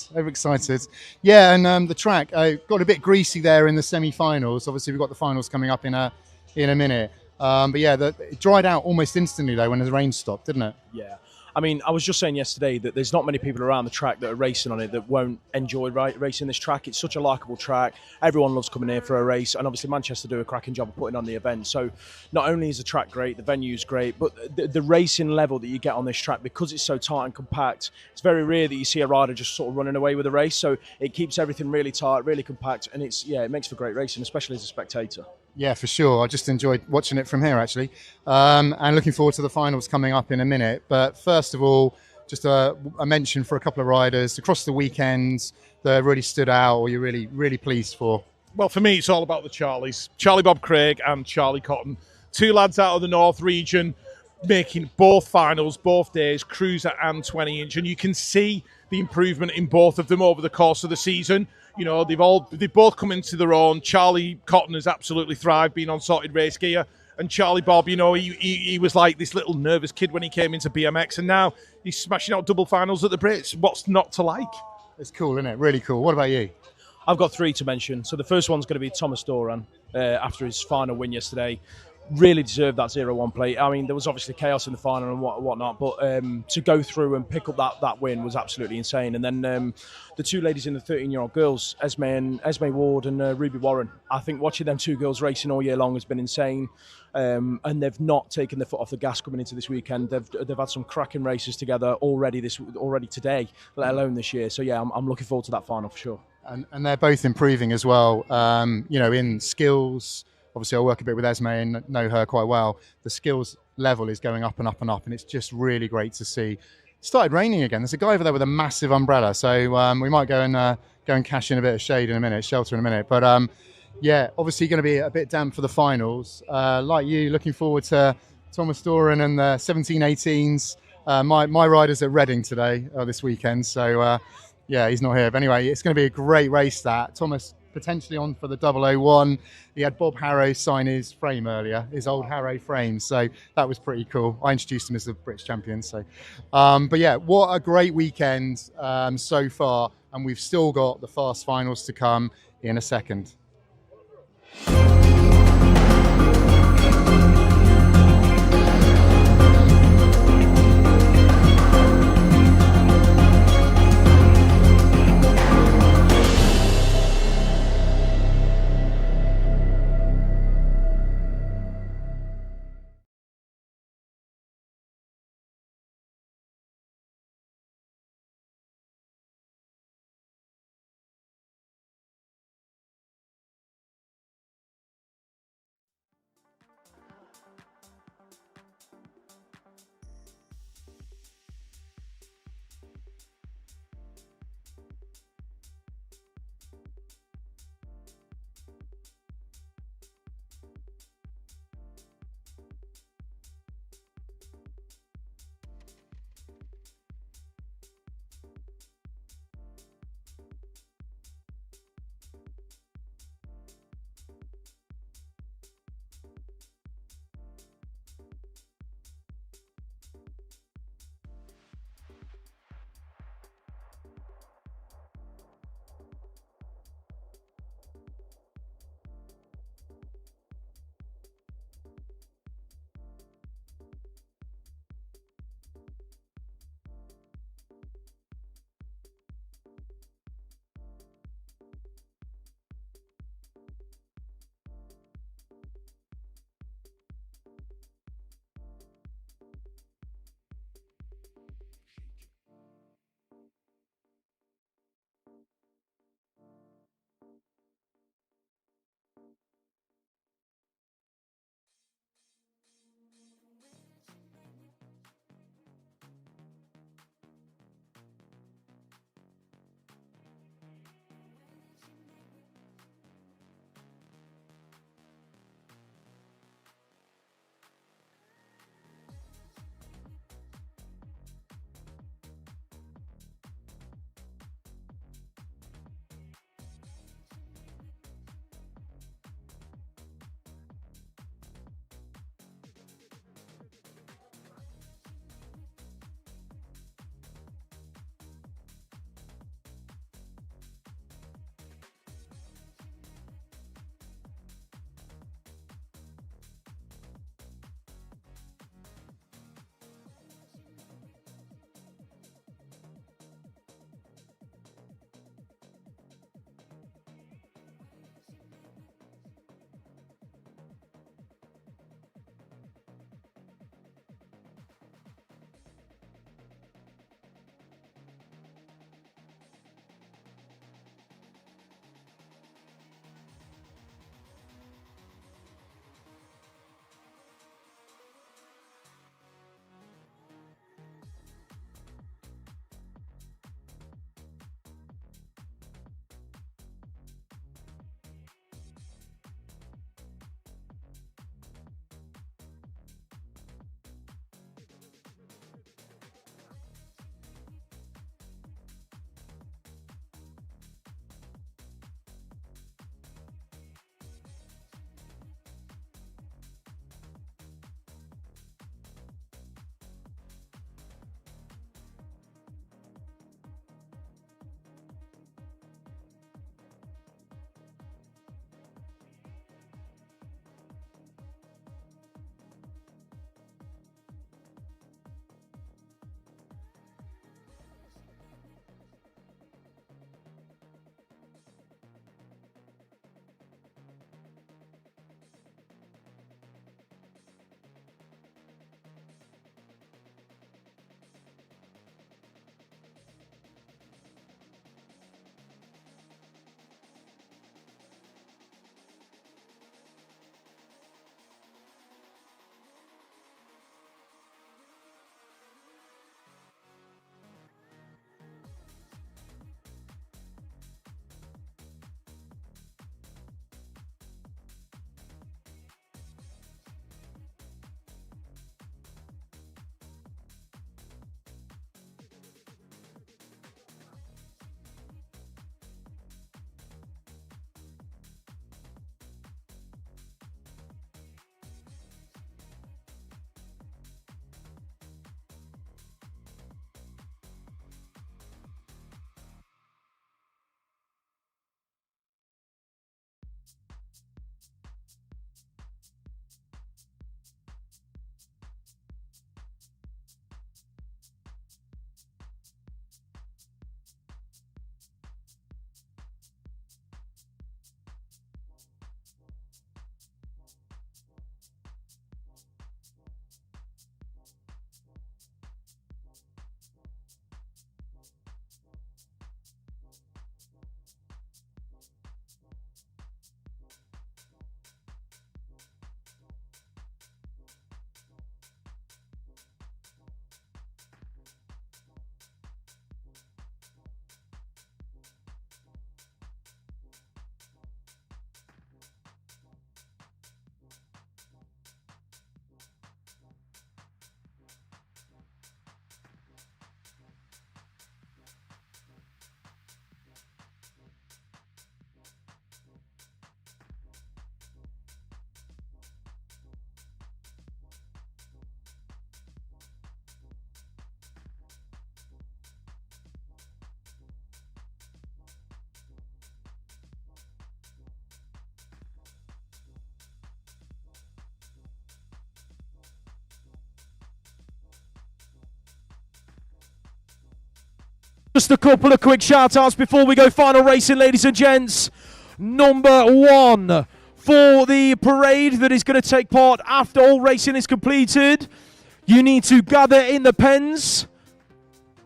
Yeah, and the track got a bit greasy there in the semi-finals. Obviously, we've got the finals coming up in a minute. It dried out almost instantly, though, when the rain stopped, didn't it? Yeah. I mean, I was just saying yesterday that there's not many people around the track that are racing on it that won't enjoy racing this track. It's such a likeable track. Everyone loves coming here for a race, and obviously Manchester do a cracking job of putting on the event. So not only is the track great, the venue's great, but the racing level that you get on this track, because it's so tight and compact, it's very rare that you see a rider just sort of running away with a race. So it keeps everything really tight, really compact, and it makes for great racing, especially as a spectator. Yeah, for sure. I just enjoyed watching it from here, actually. And looking forward to the finals coming up in a minute. But first of all, just a mention for a couple of riders across the weekends that really stood out, or you're really, really pleased for. Well, for me, it's all about the Charlies. Charlie Bob Craig and Charlie Cotton. 2 lads out of the North region, making both finals, both days, cruiser and 20-inch. And you can see the improvement in both of them over the course of the season. They've both come into their own. Charlie Cotton has absolutely thrived being on sorted race gear. And Charlie Bob, he was like this little nervous kid when he came into BMX, and now he's smashing out double finals at the Brits. What's not to like? It's cool, isn't it? Really cool. What about you? I've got 3 to mention. So the first one's going to be Thomas Doran after his final win yesterday. Really deserved that 0-1 plate. I mean, there was obviously chaos in the final and whatnot, but to go through and pick up that win was absolutely insane. And then the 2 ladies in the 13-year-old girls, Esme Ward and Ruby Warren. I think watching them 2 girls racing all year long has been insane. And they've not taken their foot off the gas coming into this weekend. They've had some cracking races together already today, let alone this year. So yeah, I'm looking forward to that final for sure. And they're both improving as well. In skills. Obviously, I work a bit with Esme and know her quite well. The skills level is going up and up and up, and it's just really great to see. It started raining again. There's a guy over there with a massive umbrella, so we might go and cash in a bit of shade in a minute, shelter in a minute. But obviously going to be a bit damp for the finals. Like you, looking forward to Thomas Doran and the 17-18s. My rider's at Reading today, this weekend, so he's not here. But anyway, it's going to be a great race. That Thomas potentially on for the 001. He had Bob Harrow sign his frame earlier, his old Harrow frame. So that was pretty cool. I introduced him as the British champion. So, but yeah, what a great weekend so far. And we've still got the fast finals to come in a second. Just a couple of quick shout-outs before we go final racing, ladies and gents. Number 1, for the parade that is going to take part after all racing is completed, you need to gather in the pens.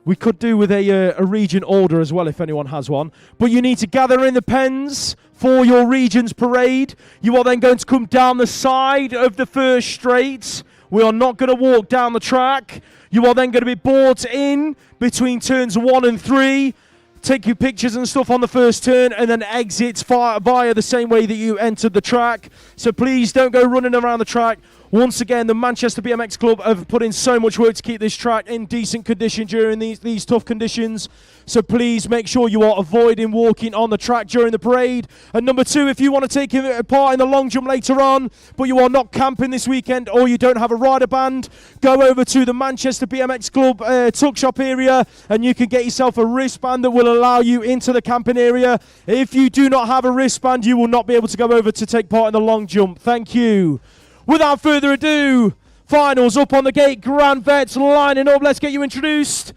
We could do with a region order as well if anyone has one. But you need to gather in the pens for your region's parade. You are then going to come down the side of the first straight. We are not going to walk down the track. You are then going to be brought in between turns 1 and 3. Take your pictures and stuff on the first turn and then exit via the same way that you entered the track. So please don't go running around the track. Once again, the Manchester BMX Club have put in so much work to keep this track in decent condition during these tough conditions. So please make sure you are avoiding walking on the track during the parade. And number 2, if you want to take part in the long jump later on, but you are not camping this weekend or you don't have a rider band, go over to the Manchester BMX Club tuck shop area and you can get yourself a wristband that will allow you into the camping area. If you do not have a wristband, you will not be able to go over to take part in the long jump. Thank you. Without further ado, finals up on the gate. Grand Vets lining up. Let's get you introduced.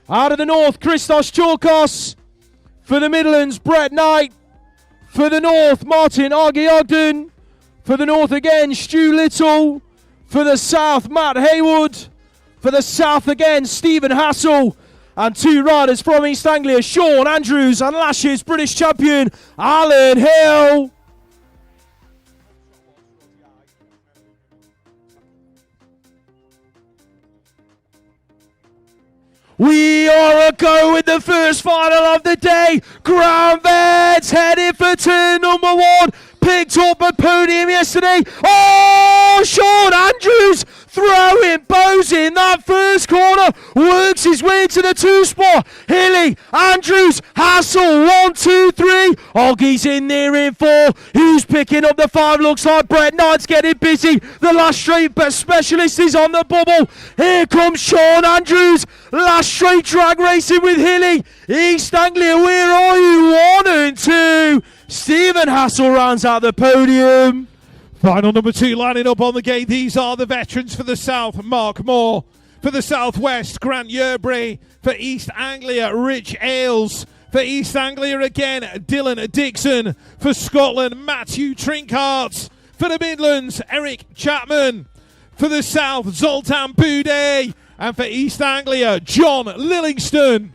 Out of the north, Christos Chorkos. For the Midlands, Brett Knight. For the north, Martin Argy Ogden. For the north again, Stu Little. For the south, Matt Haywood. For the south again, Stephen Hassel. And 2 riders from East Anglia, Sean Andrews and last year's British champion, Alan Hill. We are a go with the first final of the day. Grand Vets headed for turn number 1. Picked up a podium yesterday. Oh, Sean Andrews throwing bows in that first corner. Works his way to the 2 spot. Hilly, Andrews, Hassel, 1, 2, 3. Oggy's in there in 4. Who's picking up the 5? Looks like Brett Knight's getting busy. The last straight but specialist is on the bubble. Here comes Sean Andrews. Last straight drag racing with Hilly. East Anglia, where are you? 1 and 2. Stephen Hassel rounds out the podium. Final number 2 lining up on the gate. These are the veterans for the south. Mark Moore. For the southwest, Grant Yerbury. For East Anglia, Rich Ailes. For East Anglia again, Dylan Dixon. For Scotland, Matthew Trinkart. For the Midlands, Eric Chapman. For the south, Zoltan Boudet. And for East Anglia, John Lillingston.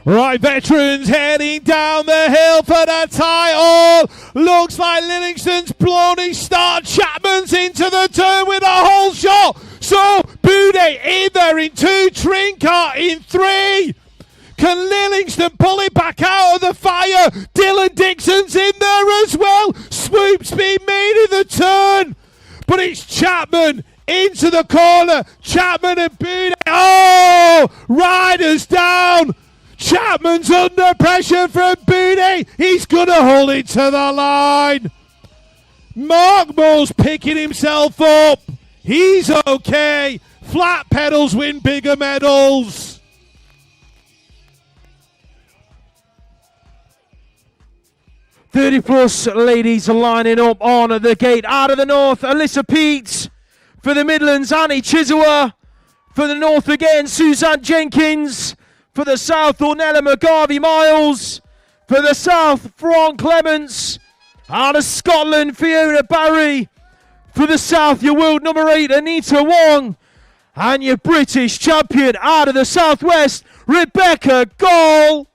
Right, veterans heading down the hill for the title. Looks like Lillingston's blown his start. Chapman's into the turn with a whole shot. So, Boudet in there in 2, Trinkart in 3. Can Lillingston pull it back out of the fire? Dylan Dixon's in there as well. Swoop's been made in the turn. But it's Chapman into the corner. Chapman and Boudet. Oh, riders down. Chapman's under pressure from Boudet. He's going to hold it to the line. Mark Moore's picking himself up. He's okay. Flat pedals win bigger medals. +30 ladies are lining up on the gate. Out of the north, Alyssa Peets. For the Midlands, Annie Chisua. For the north again, Suzanne Jenkins. For the south, Ornella McGarvey Miles. For the south, Frank Clements. Out of Scotland, Fiona Barry. For the south, your world number 8, Anita Wong. And your British champion out of the southwest, Rebecca Gall.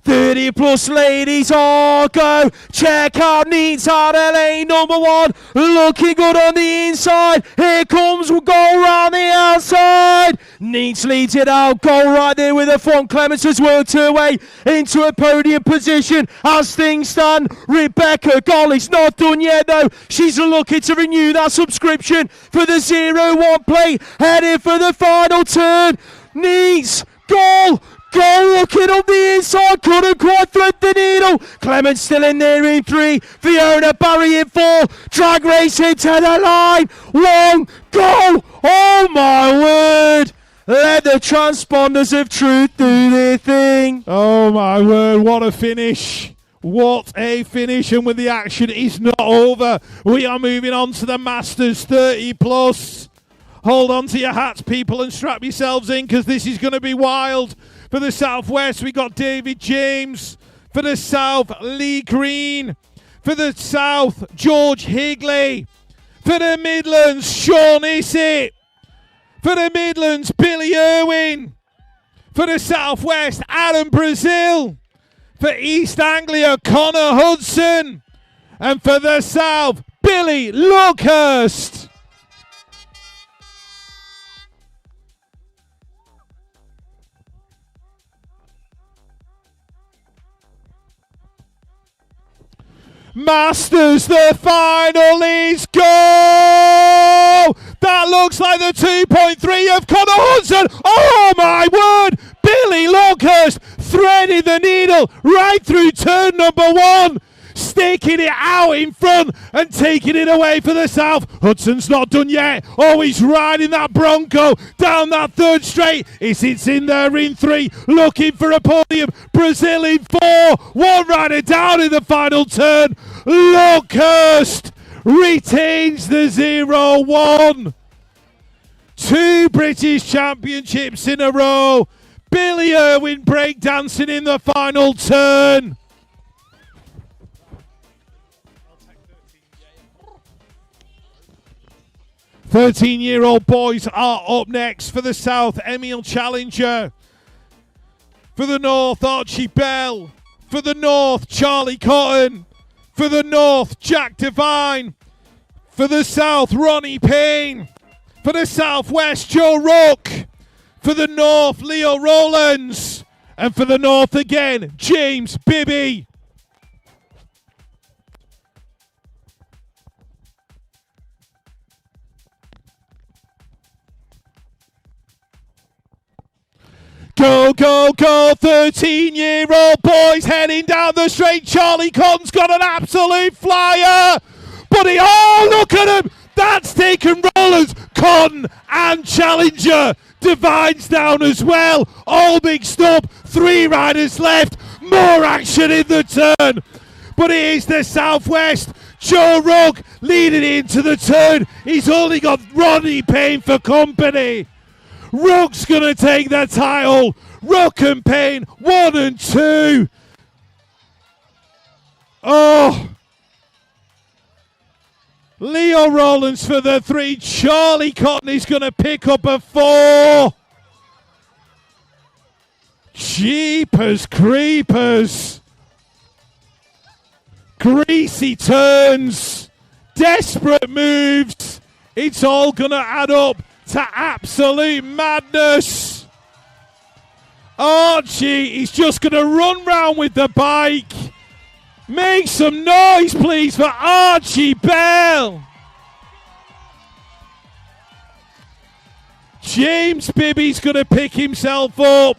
+30 ladies, all go. Check out Needs out LA number 1. Looking good on the inside. Here comes Goal round the outside. Needs leads it out. Goal right there with the front. Clements has worked her way into a podium position. As things stand, Rebecca Goal is not done yet though. She's looking to renew that subscription for the 0-1 plate. Headed for the final turn. Needs Goal. Goal looking up the inside, couldn't quite thread the needle. Clements still in there in 3. Fiona Barry in 4. Drag racing to the line. 1 goal. Oh my word. Let the the transponders of truth do their thing. Oh my word, what a finish. What a finish, and with the action is not over. We are moving on to the Masters 30 plus. Hold on to your hats, people, and strap yourselves in, because this is going to be wild. For the Southwest, we got David James. For the South, Lee Green. For the South, George Higley. For the Midlands, Sean Issett. For the Midlands, Billy Irwin. For the Southwest, Adam Brazil. For East Anglia, Connor Hudson. And for the South, Billy Luckhurst. Masters, the final is go! That looks like the 2.3 of Connor Hudson. Oh my word! Billy Luckhurst threading the needle right through turn number 1. Sticking it out in front and taking it away for the South. Hudson's not done yet. Oh, he's riding that Bronco down that third straight. He sits in there in 3, looking for a podium. Brazil in 4. One rider down in the final turn. Luckhurst retains the 0-1. 2 British championships in a row. Billy Irwin breakdancing in the final turn. 13-year-old boys are up next. For the South, Emil Challenger. For the North, Archie Bell. For the North, Charlie Cotton. For the North, Jack Devine. For the South, Ronnie Payne. For the Southwest, Joe Rook. For the North, Leo Rowlands. And for the North again, James Bibby. Go, go, go, 13-year-old boys heading down the straight. Charlie Cotton's got an absolute flyer. But look at him. That's taken Rollins, Cotton and Challenger. Divine's down as well. All mixed up. 3 riders left. More action in the turn. But it is the Southwest. Joe Rugg leading into the turn. He's only got Ronnie Payne for company. Rugg's going to take the title. Ruck and Payne, 1 and 2. Oh. Leo Rowlands for the 3. Charlie Cotton is going to pick up a 4. Jeepers creepers. Greasy turns. Desperate moves. It's all going to add up to absolute madness. Archie, he's just going to run round with the bike. Make some noise, please, for Archie Bell. James Bibby's going to pick himself up.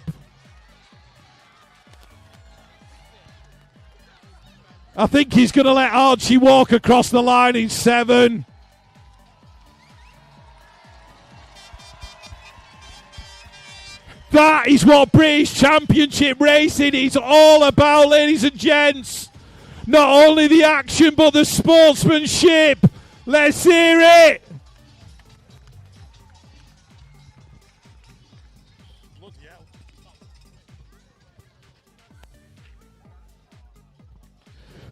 I think he's going to let Archie walk across the line in 7. That is what British Championship racing is all about, ladies and gents. Not only the action, but the sportsmanship. Let's hear it.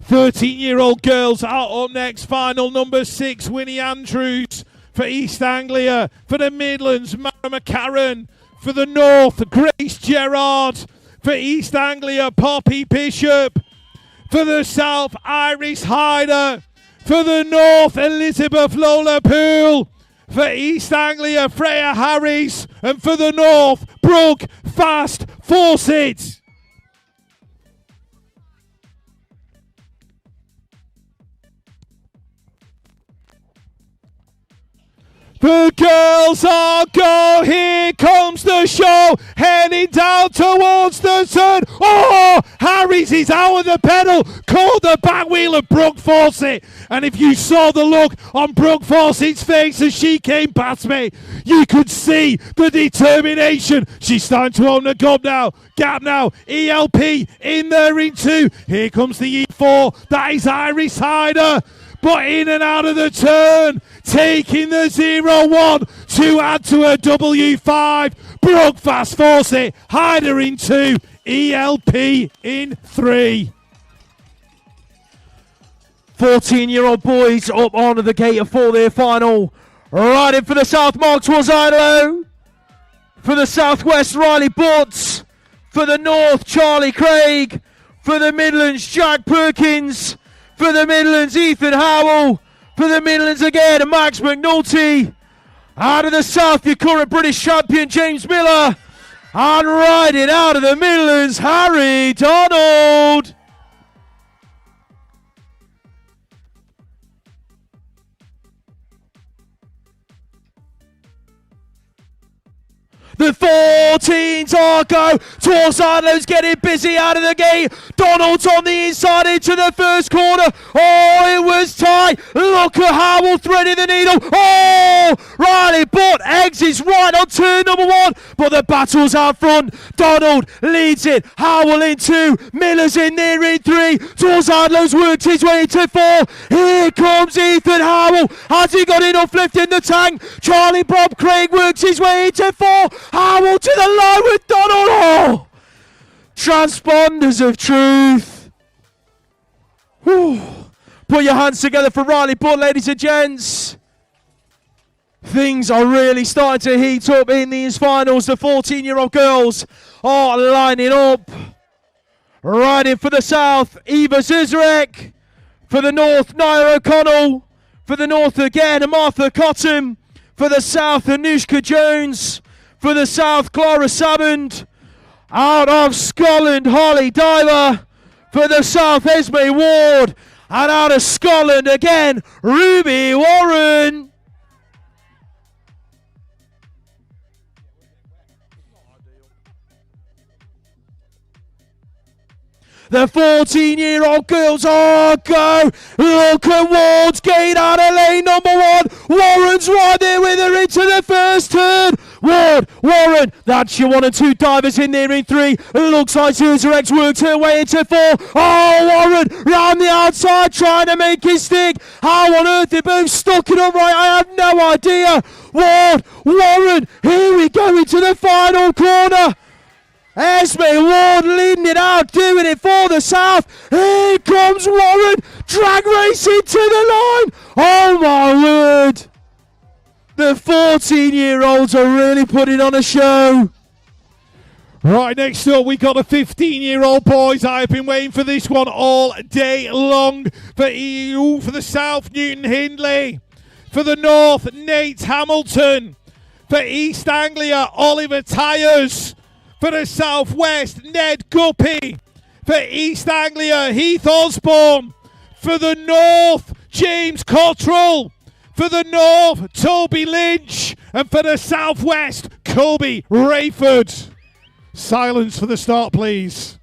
"13-year-old girls are up next. Final number 6, Winnie Andrews. For East Anglia. For the Midlands, Mara McCarran. For the North, Grace Gerard. For East Anglia, Poppy Bishop. For the South, Iris Hyder. For the North, Elizabeth Lola Poole. For East Anglia, Freya Harris. And for the North, Brooke Fast Fawcett. The girls are go, here comes the show, heading down towards the turn. Oh, Harry squeezes out of the pedal, caught the back wheel of Brooke Fawcett. And if you saw the look on Brooke Fawcett's face as she came past me, you could see the determination. She's starting to own the gap now. ELP in there in 2. Here comes the E4. That is Iris Hyder. But in and out of the turn, taking the 0-1 to add to a W5. Brooke Fast Fawcett, Hyder in 2, ELP in 3. 14-year-old boys up onto the gate for their final. Riding for the south, Mark Torzilo. For the southwest, Riley Butts. For the north, Charlie Craig. For the Midlands, Jack Perkins. For the Midlands, Ethan Howell. For the Midlands again, Max McNulty. Out of the south, your current British champion, James Miller. And riding out of the Midlands, Harry Donald. The 14s are go. Torzano's getting busy out of the gate. Donald's on the inside into the first corner. Oh, it was tight. Look at Howell threading the needle. Oh, Riley Butt exits right on turn number 1. But the battle's out front. Donald leads it. Howell in 2. Miller's in there in 3. Torzano's worked his way into 4. Here comes Ethan Howell. Has he got enough lift in the tank? Charlie Bob Craig works his way into 4. Howell to the line with Donald. Oh! Transponders of truth. Whew. Put your hands together for Riley Butt, ladies and gents. Things are really starting to heat up in these finals. The 14-year-old girls are lining up. Riding for the south, Eva Zizrek. For the north, Naira O'Connell. For the north again, Martha Cotton. For the south, Anushka Jones. For the south, Clara Salmond. Out of Scotland, Holly Diver. For the south, Esme Ward. And out of Scotland again, Ruby Warren. The 14-year-old girls are go. Look at Ward's gate out of lane number 1. Warren's right there with her into the first turn. Warren, that's your 1 and 2 divers in there in 3. Looks like Zuzerek worked her way into 4. Oh, Warren round the outside trying to make it stick. How on earth they both stuck it upright? I have no idea. Warren, here we go into the final corner. Esme Ward leading it out, doing it for the south. Here comes Warren, drag racing to the line. Oh my word. The 14-year-olds are really putting on a show. Right, next up, we got the 15-year-old boys. I've been waiting for this one all day long. For EU, for the south, Newton Hindley. For the north, Nate Hamilton. For East Anglia, Oliver Tyers. For the southwest, Ned Guppy. For East Anglia, Heath Osborne. For the north, James Cottrell. For the north, Toby Lynch. And for the southwest, Kobe Rayford. Silence for the start, please.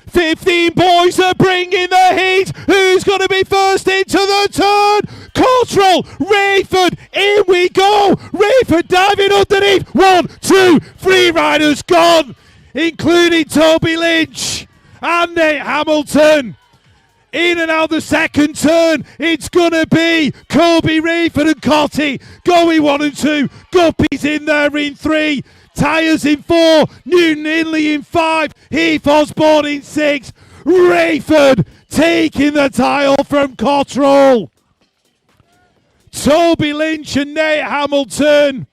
"15 boys are bringing the heat. Who's going to be first into the turn? Cottrell, Rayford, in we go. Rayford diving underneath. 1, 2, 3 riders gone, including Toby Lynch and Nate Hamilton. In and out the second turn, it's going to be Kobe Rayford and Cotty going 1 and 2. Guppy's in there in 3. Tyers in 4, Newton Hindley in 5, Heath Osborne in 6, Rayford taking the title from Cottrell. Toby Lynch and Nate Hamilton,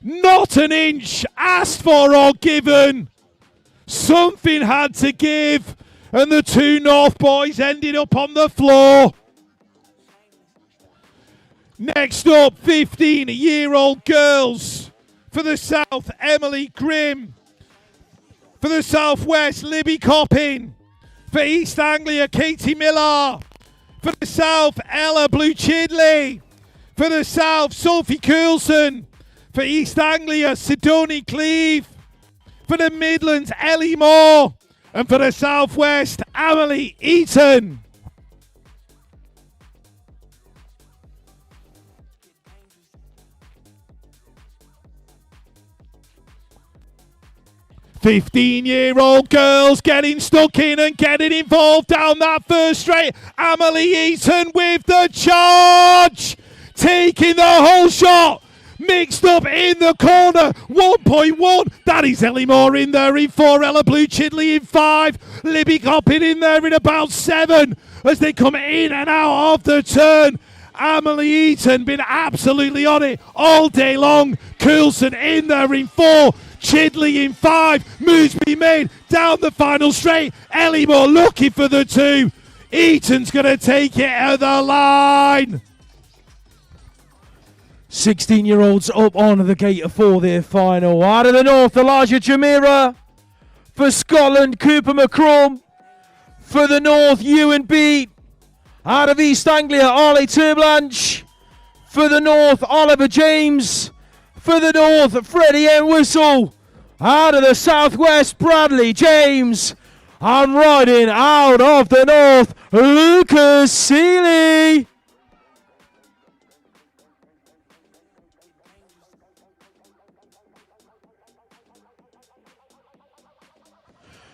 not an inch asked for or given. Something had to give, and the 2 North boys ended up on the floor. Next up, 15-year-old girls. For the south, Emily Grimm. For the southwest, Libby Coppin. For East Anglia, Katie Millar. For the south, Ella Blue Chidley. For For the south, Sophie Coulson. For East Anglia, Sidonie Cleve. For the Midlands, Ellie Moore. And for the southwest, Amelie Eaton. "15-year-old girls getting stuck in and getting involved down that first straight. Amelie Eaton with the charge. Taking the whole shot. Mixed up in the corner. 1.1. That is Ellie Moore in there in 4. Ella Blue Chidley in 5. Libby Coppin in there in about 7. As they come in and out of the turn. Amelie Eaton been absolutely on it all day long. Coulson in there in 4. Chidley in 5. Moves being made down the final straight. Ellie Moore looking for the 2. Eaton's going to take it at the line. 16-year-olds up on the gate for their final. Out of the north, Elijah Jamira. For Scotland, Cooper McCrum. For the north, Ewan Beat. Out of East Anglia, Arlie Turblanche. For the north, Oliver James. For the north, Freddie Entwistle. Out of the southwest, Bradley James. And riding out of the north, Lucas Seeley.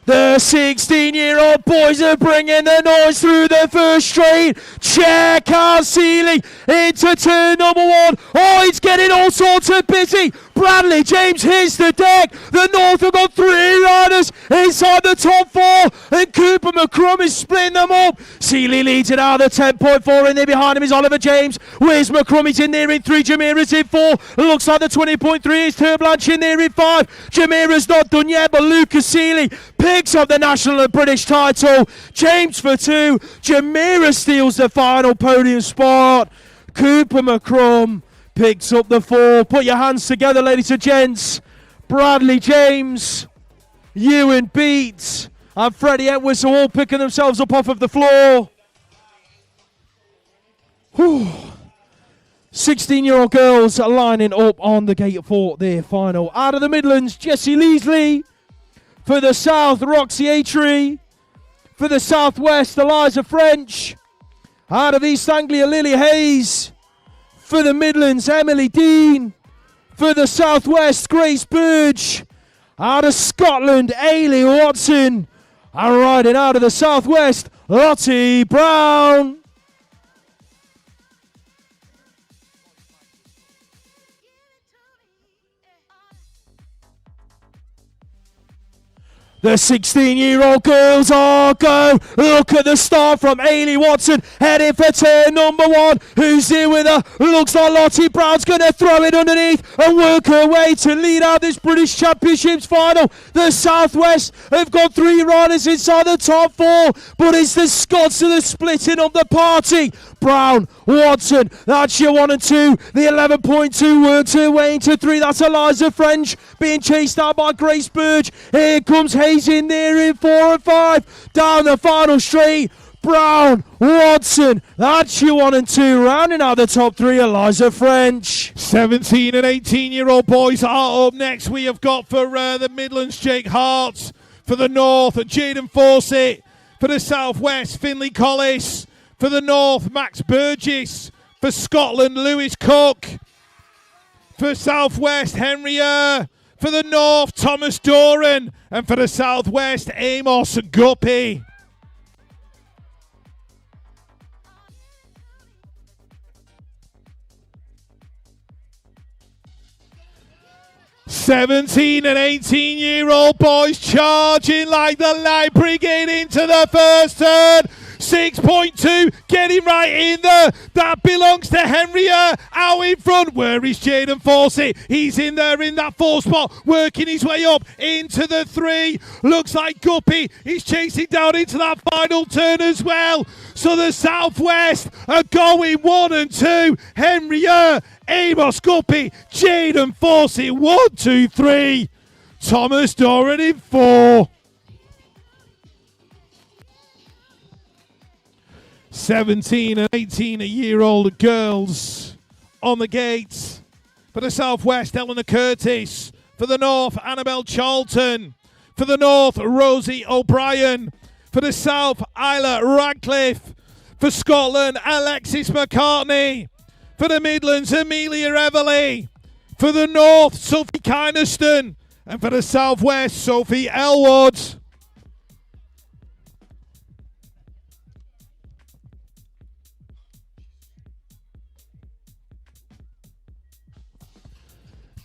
The 16-year-old boys are bringing the noise through the first straight. Check out Seeley into turn number 1. Oh, it's getting all sorts of busy. Bradley James hits the deck. The North have got 3 riders inside the top 4. And Cooper McCrum is splitting them up. Seeley leads it out of the 10.4. And there behind him is Oliver James. Where's McCrum? He's in there in 3. Jamira's in 4. Looks like the 20.3 is Turblanche in there in 5. Jamira's not done yet, but Lucas Seeley picks up the national and British title. James for 2. Jamira steals the final podium spot. Cooper McCrum picks up the 4. Put your hands together, ladies and gents. Bradley James, Ewan Beats, and Freddie Edwards are all picking themselves up off of the floor. 16-year-old girls are lining up on the gate for their final. Out of the Midlands, Jessie Leasley. For the south, Roxy Atry. For the southwest, Eliza French. Out of East Anglia, Lily Hayes. For the Midlands, Emily Dean. For the southwest, Grace Burge. Out of Scotland, Ailey Watson. And riding out of the southwest, Lottie Brown. The 16-year-old girls are go. Look at the start from Ailey Watson. Heading for turn number 1. Who's here with her? Looks like Lottie Brown's going to throw it underneath and work her way to lead out this British Championships final. The Southwest have got 3 riders inside the top 4. But it's the Scots that are splitting up the party. Brown, Watson, that's your 1 and 2. The 11.2 works her way into 3. That's Eliza French being chased out by Grace Burge. Here comes Hayes in there in 4 and 5. Down the final straight. Brown, Watson, that's your 1 and 2. Rounding out the top 3, Eliza French. 17 and 18-year-old boys are up next. We have got for the Midlands, Jake Hart. For the North, Jaden Fawcett. For the Southwest, Finley Collis. For the North, Max Burgess. For Scotland, Lewis Cook. For Southwest, Henry Eyre. For the North, Thomas Doran. And for the Southwest, Amos Guppy. "17 and 18-year-old boys charging like the Light Brigade into the first turn. 6.2, getting right in there. That belongs to Henry Eyre. Out in front, where is Jaden Fawcett? He's in there in that 4 spot, working his way up into the 3. Looks like Guppy. He's chasing down into that final turn as well. So the Southwest are going 1 and 2. Henry Eyre, Amos Guppy, Jaden Fawcett, 1, 2, 3. Thomas Doran in 4. 17 and 18-year-old girls on the gates. For the southwest, Eleanor Curtis. For the north, Annabelle Charlton. For the north, Rosie O'Brien. For the south, Isla Radcliffe. For Scotland, Alexis McCartney. For the Midlands, Amelia Everly. For the north, Sophie Kynaston. And for the southwest, Sophie Elwood.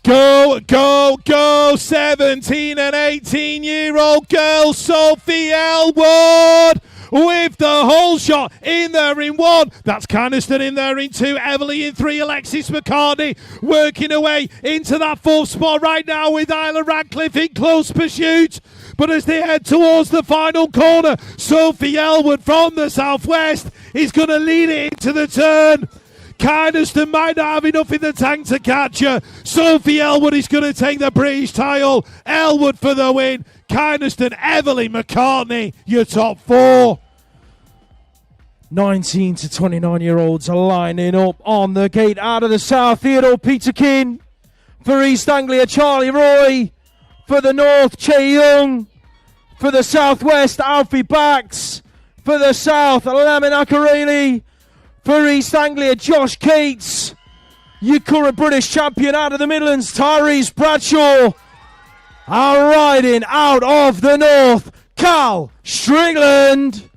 Go, go, go, 17 and 18-year-old girl Sophie Elwood with the whole shot in there in one. That's Kynaston in there in two, Everly in three, Alexis McCartney working away into that fourth spot right now with Isla Radcliffe in close pursuit. But as they head towards the final corner, Sophie Elwood from the southwest is going to lead it into the turn. Kynaston might not have enough in the tank to catch her. Sophie Elwood is going to take the British title. Elwood for the win. Kynaston, Everly, McCartney, your top four. 19 to 29-year-olds are lining up on the gate. Out of the south, Theodore Peterkin. For East Anglia, Charlie Roy. For the north, Che Young. For the southwest, Alfie Bax. For the south, Lamin Akareli. For East Anglia, Josh Cates. Your current British champion out of the Midlands, Tyrese Bradshaw. Are riding out of the north, Cal Strickland.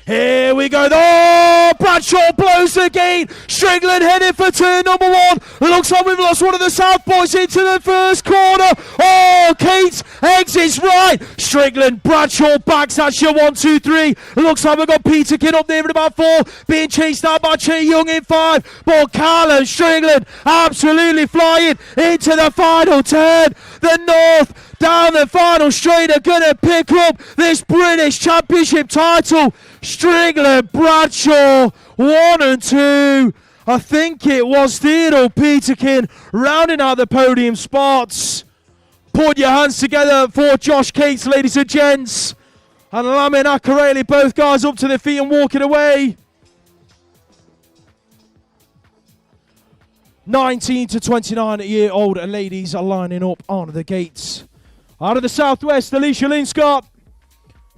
Here we go. Oh, Bradshaw blows the gate. Strickland headed for turn number one. Looks like we've lost one of the South boys into the first corner. Oh, Cates exits right. Strickland, Bradshaw backs. That's your 1, 2, 3. Looks like we've got Peterkin up there in about 4. Being chased out by Che Young in 5. But Callum Strickland absolutely flying into the final turn. The North down the final straight are going to pick up this British Championship title. Strickland, Bradshaw, 1 and 2. I think it was Theodore Peterkin rounding out the podium spots. Put your hands together for Josh Cates, ladies and gents. And Lamin Akareli, both guys up to their feet and walking away. 19 to 29-year-old ladies are lining up on the gates. Out of the southwest, Alicia Linscott.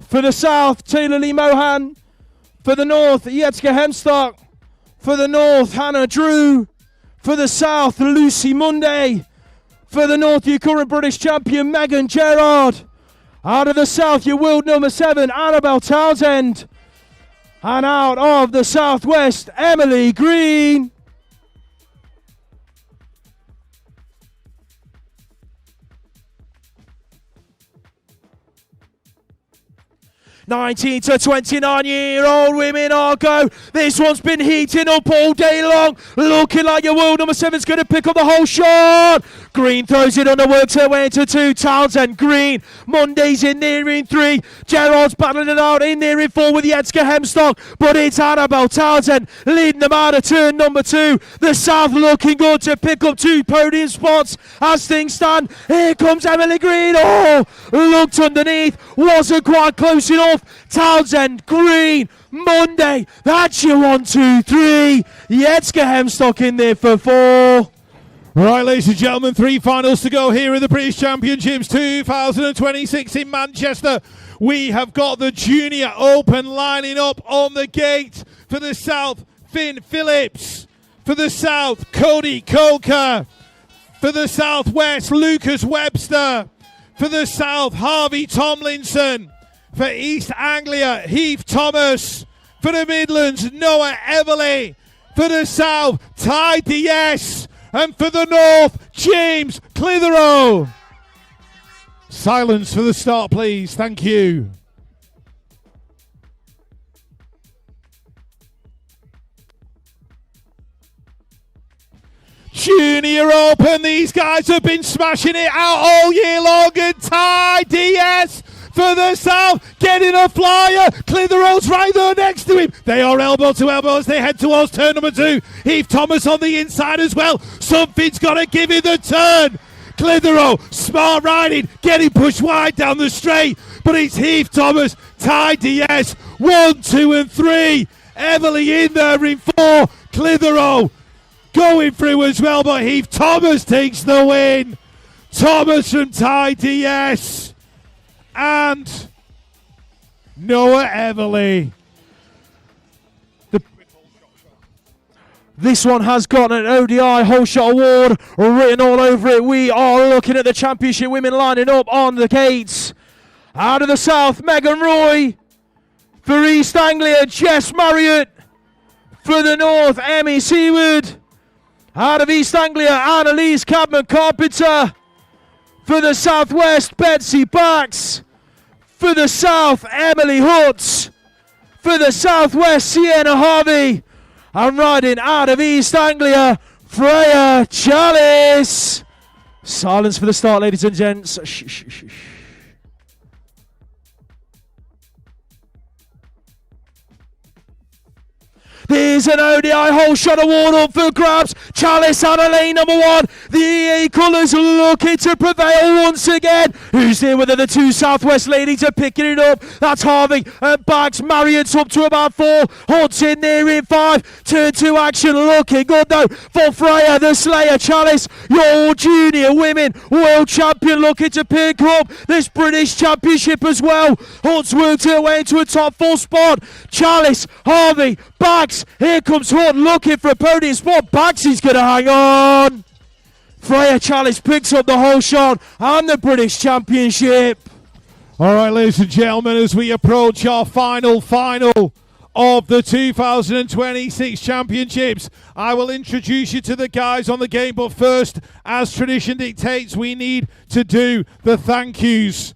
For the south, Taylor Lee Mohan. For the north, Yetska Hemstock. For the north, Hannah Drew. For the south, Lucy Monday. For the north, your current British champion, Megan Gerard. Out of the south, your world number 7, Annabelle Townsend. And out of the southwest, Emily Green. 19 to 29-year-old women are go. This one's been heating up all day long. Looking like your world number 7's going to pick up the whole shot. Green throws it on, works her way into 2. Townsend, Green. Monday's in there in 3. Gerard's battling it out in there in 4 with Yetska Hemstock. But it's Annabelle Townsend leading them out of turn number 2. The South looking good to pick up 2 podium spots as things stand. Here comes Emily Green. Oh, looked underneath. Wasn't quite close enough. Townsend, Green, Monday. That's your 1, 2, 3. Yetska Hemstock in there for 4. Right, ladies and gentlemen, 3 finals to go here in the British Championships 2026 in Manchester. We have got the Junior Open lining up on the gate. For the South, Finn Phillips. For the South, Cody Coker. For the Southwest, Lucas Webster. For the South, Harvey Tomlinson. For East Anglia, Heath Thomas. For the Midlands, Noah Everly. For the South, Ty DS. And for the North, James Clitheroe. Silence for the start, please. Thank you. Junior Open, these guys have been smashing it out all year long. And Ty DS for the South, getting a flyer. Clitheroe's right there next to him. They are elbow to elbow as they head towards turn number 2. Heath Thomas on the inside as well. Something's got to give him the turn. Clitheroe, smart riding, getting pushed wide down the straight. but it's Heath Thomas, Ty DS, 1, 2 and 3. Everly in there in 4. Clitheroe going through as well, but Heath Thomas takes the win. Thomas from Ty DS and Noah Everly. This one has got an ODI Whole Shot Award written all over it. We are looking at the championship women lining up on the gates. Out of the south, Megan Roy. For East Anglia, Jess Marriott. For the north, Emmy Seward. Out of East Anglia, Annalise Cadman Carpenter. For the southwest, Betsy Bax. For the south, Emily Hutz. For the southwest, Sienna Harvey. And riding out of East Anglia, Freya Chalice. Silence for the start, ladies and gents. Shh, shh, shh, shh. There's an ODI Whole Shot Award up for grabs. Chalice out of lane number 1. The EA colours looking to prevail once again. Who's there with the 2 Southwest ladies are picking it up? That's Harvey and Bags. Marriott's up to about 4. Hunt's in there in 5. Turn 2 action looking good though for Freya the Slayer. Chalice, your junior women world champion, looking to pick up this British Championship as well. Hunt's worked her way into a top 4 spot. Chalice, Harvey, Bags. Here comes Hunt looking for a podium spot. Bagsy's going to hang on. Freya Chalice picks up the whole shot and the British Championship. All right, ladies and gentlemen, as we approach our final of the 2026 Championships, I will introduce you to the guys on the game. But first, as tradition dictates, we need to do the thank yous.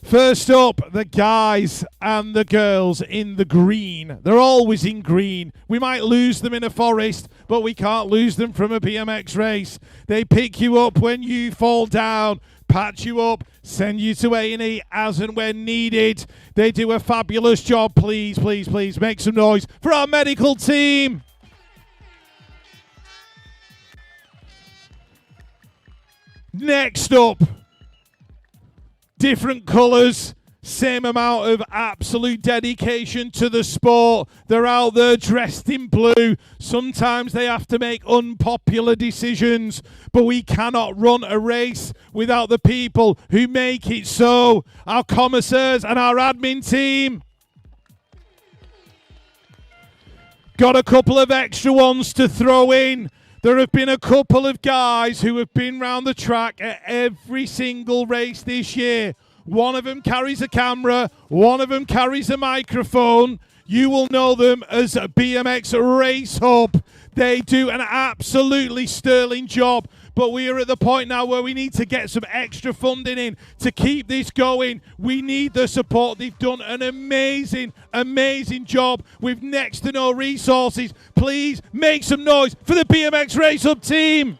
First up, the guys and the girls in the green. They're always in green. We might lose them in a forest, but we can't lose them from a BMX race. They pick you up when you fall down, patch you up, send you to A&E as and when needed. They do a fabulous job. Please, please, please make some noise for our medical team. Next up, different colours, same amount of absolute dedication to the sport. They're out there dressed in blue. Sometimes they have to make unpopular decisions, but we cannot run a race without the people who make it so. Our commissaires and our admin team. Got a couple of extra ones to throw in. There have been a couple of guys who have been round the track at every single race this year. One of them carries a camera, one of them carries a microphone. You will know them as BMX Race Hub. They do an absolutely sterling job, but we are at the point now where we need to get some extra funding in to keep this going. We need the support. They've done an amazing, amazing job with next to no resources. Please make some noise for the BMX Race Hub team.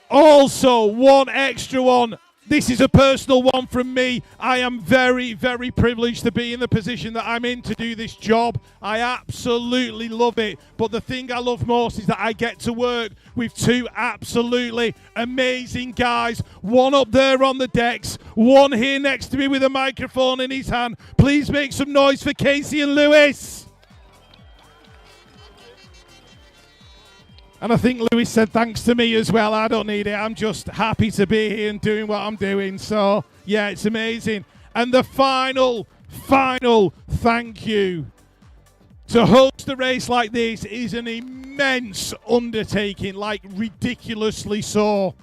Also, one extra one. This is a personal one from me. I am very, very privileged to be in the position that I'm in to do this job. I absolutely love it. But the thing I love most is that I get to work with 2 absolutely amazing guys. One up there on the decks, one here next to me with a microphone in his hand. Please make some noise for Casey and Lewis. And I think Lewis said thanks to me as well. I don't need it. I'm just happy to be here and doing what I'm doing. So, yeah, it's amazing. And the final thank you. To host a race like this is an immense undertaking, like ridiculously so.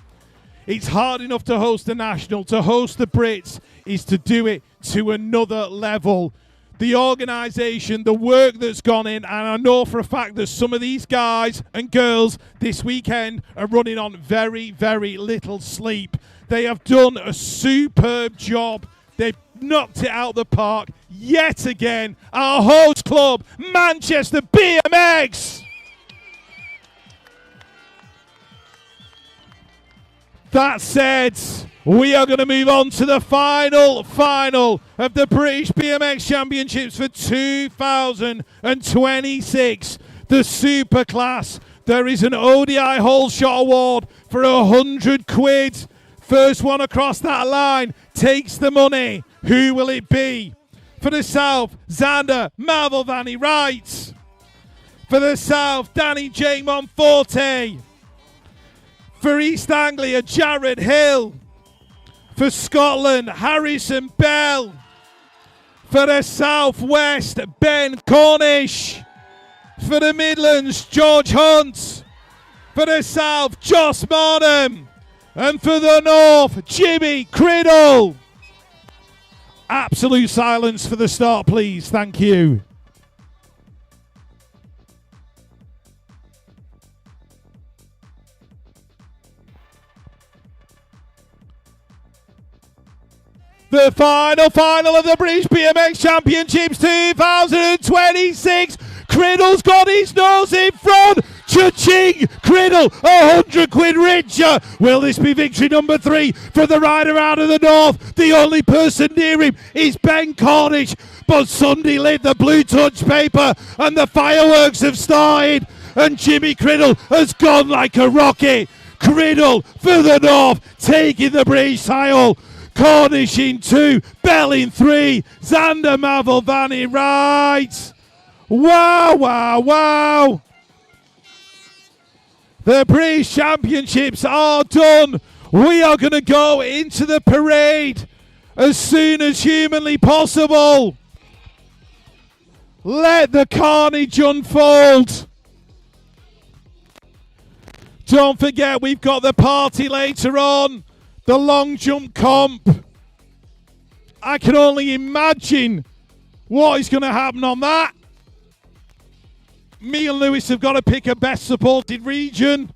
It's hard enough to host the National. To host the Brits is to do it to another level. The organisation, the work that's gone in, and I know for a fact that some of these guys and girls this weekend are running on very, very little sleep. They have done a superb job. They've knocked it out the park yet again. Our host club, Manchester BMX. That said, we are going to move on to the final of the British BMX Championships for 2026. The Super Class. There is an ODI Whole Shot Award for £100 First one across that line takes the money. Who will it be? For the South, Xander Malvolvani Wright. For the South, Danny J. Monforte. For East Anglia, Jared Hill. For Scotland, Harrison Bell. For the South West, Ben Cornish. For the Midlands, George Hunt. For the South, Joss Marnham. And for the North, Jimmy Criddle. Absolute silence for the start, please. Thank you. The final of the British BMX Championships 2026. Criddle's got his nose in front. Cha-ching! Criddle, 100 quid richer. Will this be victory number 3 for the rider out of the north? The only person near him is Ben Cornish. But Sunday lit the blue touch paper and the fireworks have started. And Jimmy Criddle has gone like a rocket. Criddle for the north, taking the British title. Cornish in 2, Bell in 3, Xander Malvolvani right. Wow, wow, wow. The British Championships are done. We are going to go into the parade as soon as humanly possible. Let the carnage unfold. Don't forget, we've got the party later on. The long jump comp. I can only imagine what is going to happen on that. Me and Lewis have got to pick a best supported region.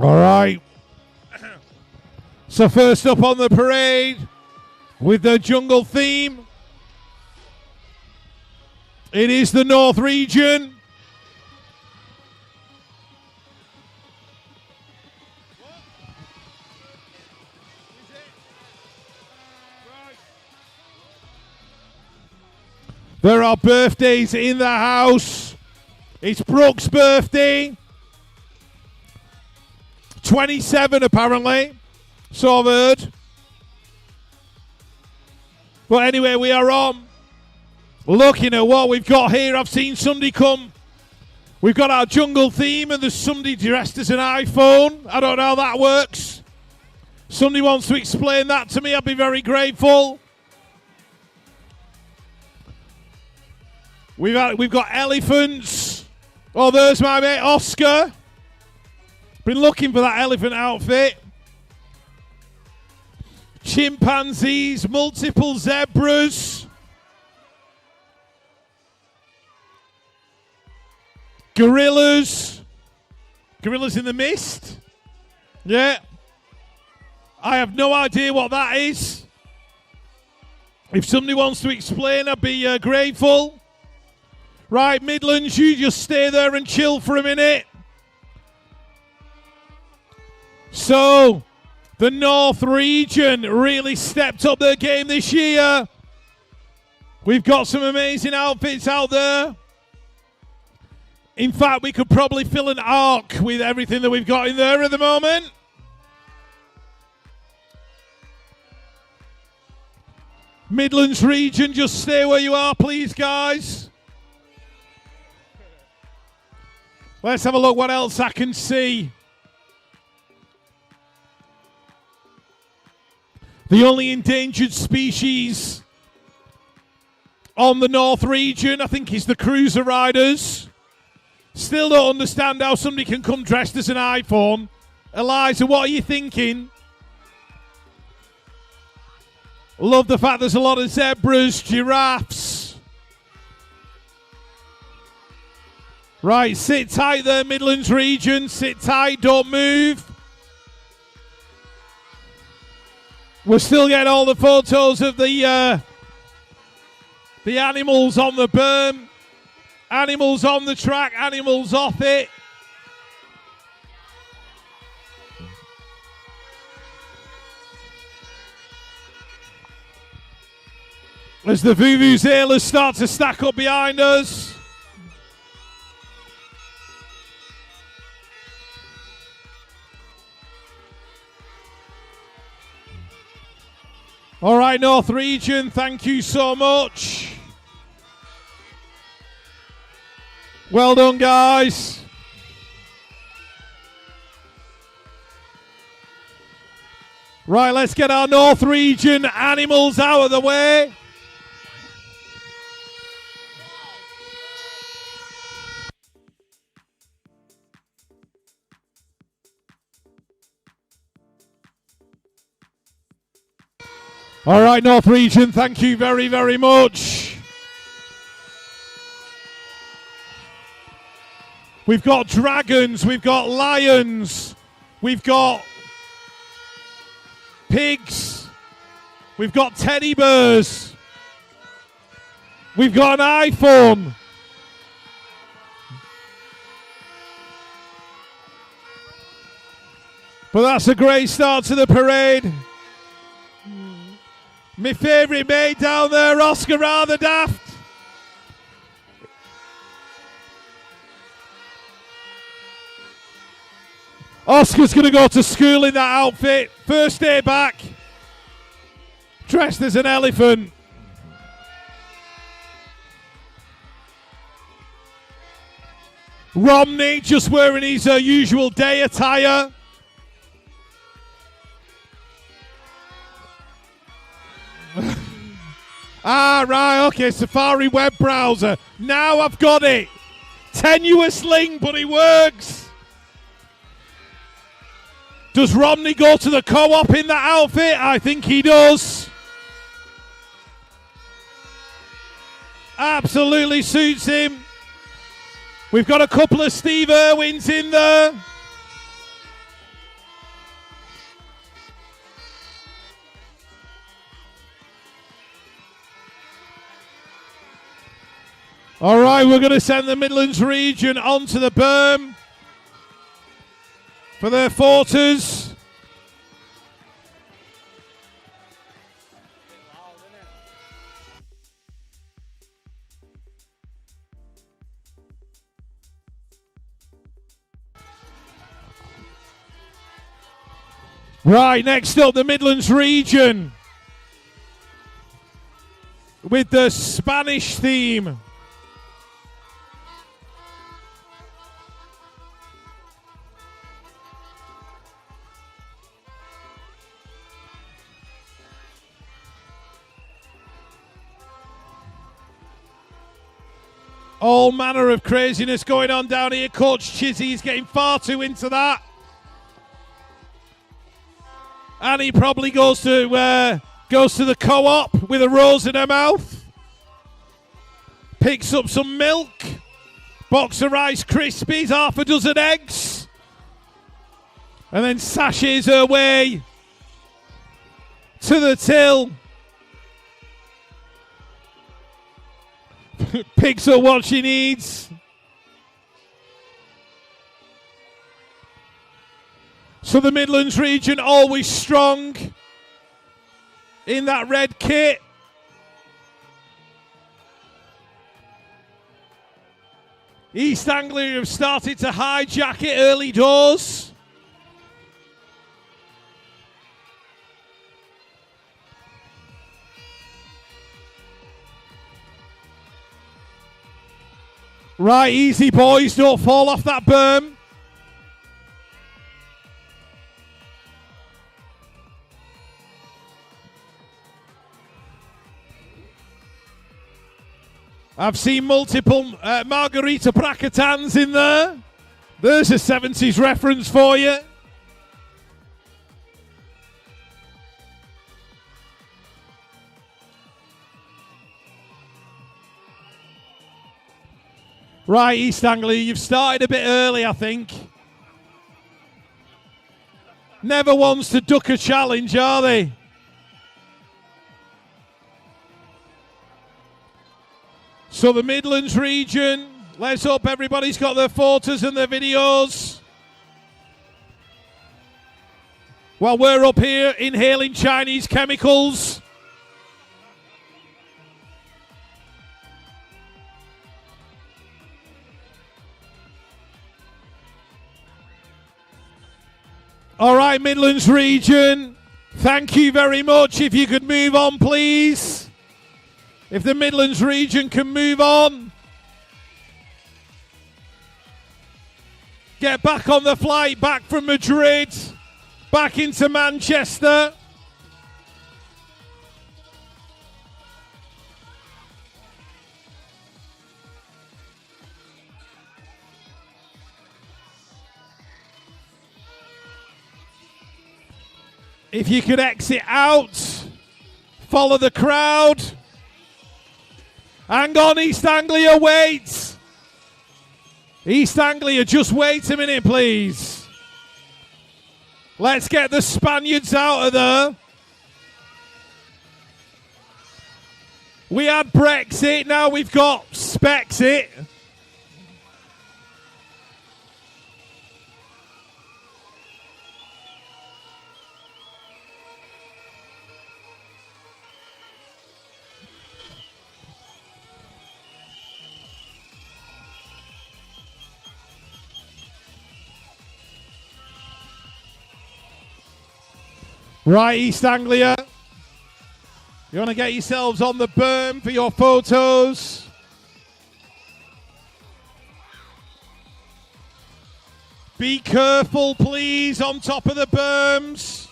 All right. So first up on the parade with the jungle theme, it is the North Region. There are birthdays in the house. It's Brooke's birthday. 27 apparently. So I've heard. But anyway, we are on. Looking at what we've got here, I've seen somebody come. We've got our jungle theme and there's somebody dressed as an iPhone. I don't know how that works. Somebody wants to explain that to me, I'd be very grateful. We've got elephants. Oh, there's my mate Oscar. Been looking for that elephant outfit. Chimpanzees, multiple zebras. Gorillas. Gorillas in the mist. Yeah. I have no idea what that is. If somebody wants to explain, I'd be grateful. Right, Midlands, you just stay there and chill for a minute. So, the North Region really stepped up their game this year. We've got some amazing outfits out there. In fact, we could probably fill an arc with everything that we've got in there at the moment. Midlands Region, just stay where you are, please, guys. Let's have a look what else I can see. The only endangered species on the North Region, I think, is the cruiser riders. Still don't understand how somebody can come dressed as an iPhone. Eliza, what are you thinking? Love the fact there's a lot of zebras, giraffes. Right, sit tight there, Midlands Region. Sit tight, don't move. We're still getting all the photos of the animals on the berm. Animals on the track, animals off it. As the vuvuzelas start to stack up behind us. All right, North Region, thank you so much. Well done, guys. Right, let's get our North Region animals out of the way. All right, North Region, thank you very, very much. We've got dragons, we've got lions, we've got pigs, we've got teddy bears, we've got an iPhone. But that's a great start to the parade. My favourite mate down there, Oscar Rather Daft. Oscar's going to go to school in that outfit. First day back. Dressed as an elephant. Romney just wearing his usual day attire. Right, okay, Safari web browser. Now I've got it. Tenuous link, but it works. Does Romney go to the co-op in that outfit? I think he does. Absolutely suits him. We've got a couple of Steve Irwins in there. All right, we're going to send the Midlands region onto the berm for their photos. Right, next up, the Midlands region with the Spanish theme. All manner of craziness going on down here. Coach Chizzy's getting far too into that. And he probably goes to the co-op with a rose in her mouth. Picks up some milk. Box of Rice Krispies, half a dozen eggs. And then sashes her way to the till. Picks up what she needs. So the Midlands region always strong in that red kit. East Anglia have started to hijack it early doors. Right, easy boys, don't fall off that berm. I've seen multiple Margarita Bracatans in there. There's a 70s reference for you. Right, East Anglia, you've started a bit early, I think. Never wants to duck a challenge, are they? So the Midlands region, let's hope everybody's got their photos and their videos. While we're up here inhaling Chinese chemicals. All right, Midlands region, thank you very much. If you could move on, please. If the Midlands region can move on. get back on the flight back from Madrid, back into Manchester. If you could exit out, follow the crowd. Hang on, East Anglia, wait. East Anglia, just wait a minute, please. Let's get the Spaniards out of there. We had Brexit, now we've got Spexit. Right, East Anglia. You want to get yourselves on the berm for your photos. Be careful, please, on top of the berms.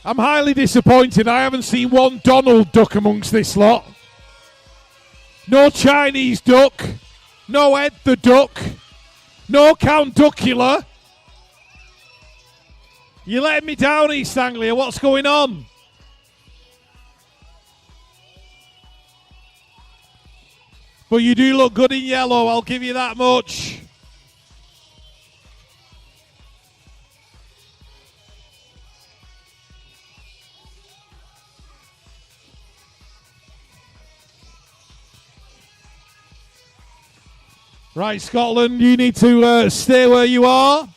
I'm highly disappointed. I haven't seen one Donald duck amongst this lot. No Chinese duck. No Ed the duck. No Count Duckula. You letting me down, East Anglia. What's going on? But you do look good in yellow, I'll give you that much. Right, Scotland, you need to stay where you are.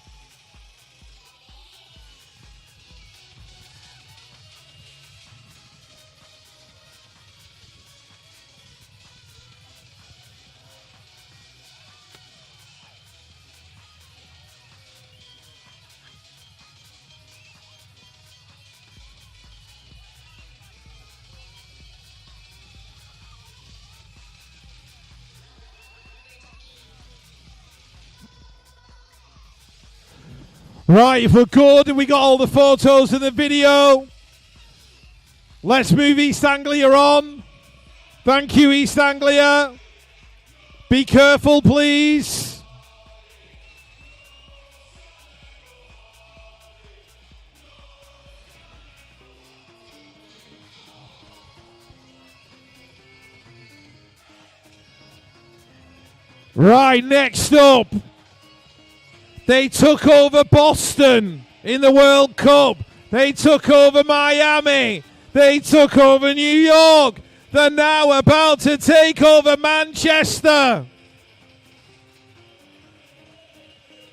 Right, if we're good and we got all the photos and the video, let's move East Anglia on. Thank you, East Anglia. Be careful, please. Right, next up. They took over Boston in the World Cup. They took over Miami. They took over New York. They're now about to take over Manchester.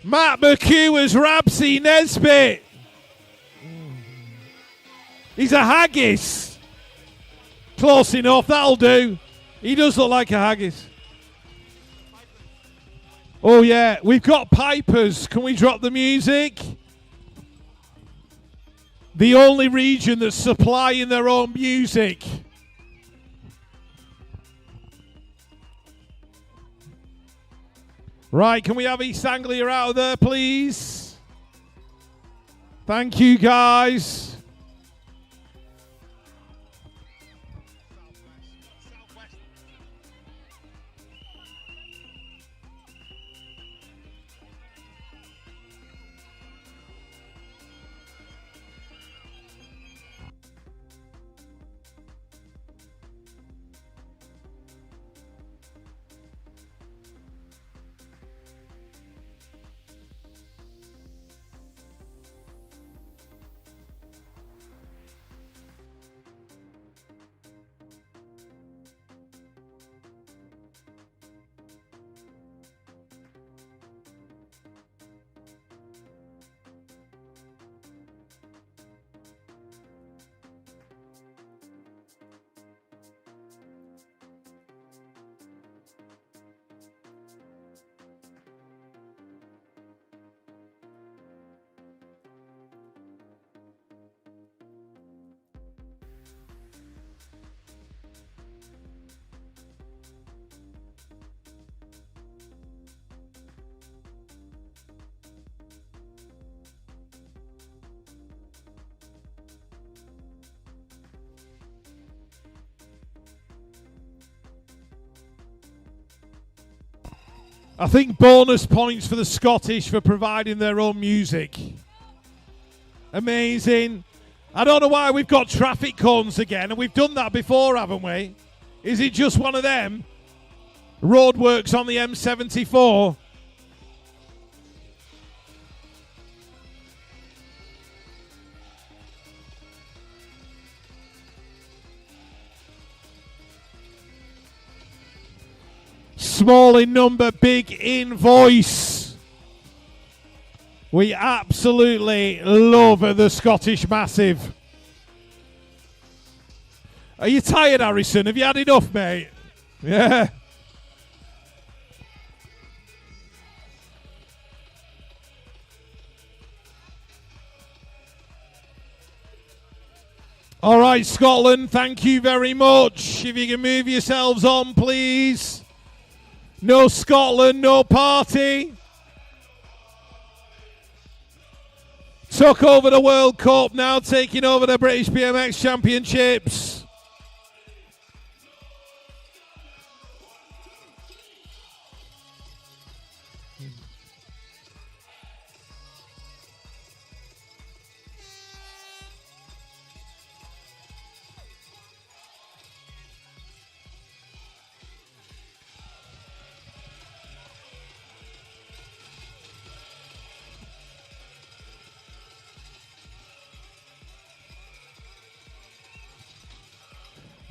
Matt McHugh as Rabsy Nesbitt. He's a haggis. Close enough, that'll do. He does look like a haggis. Oh yeah, we've got pipers. Can we drop the music? The only region that's supplying their own music. Right, can we have East Anglia out of there, please? Thank you, guys. I think bonus points for the Scottish for providing their own music. Amazing. I don't know why we've got traffic cones again, and we've done that before, haven't we? Is it just one of them? Roadworks on the M74. Small in number, big in voice. We absolutely love the Scottish Massive. Are you tired, Harrison? Have you had enough, mate? Yeah. All right, Scotland, thank you very much. If you can move yourselves on, please. No Scotland, no party. Took over the World Cup, now taking over the British BMX Championships.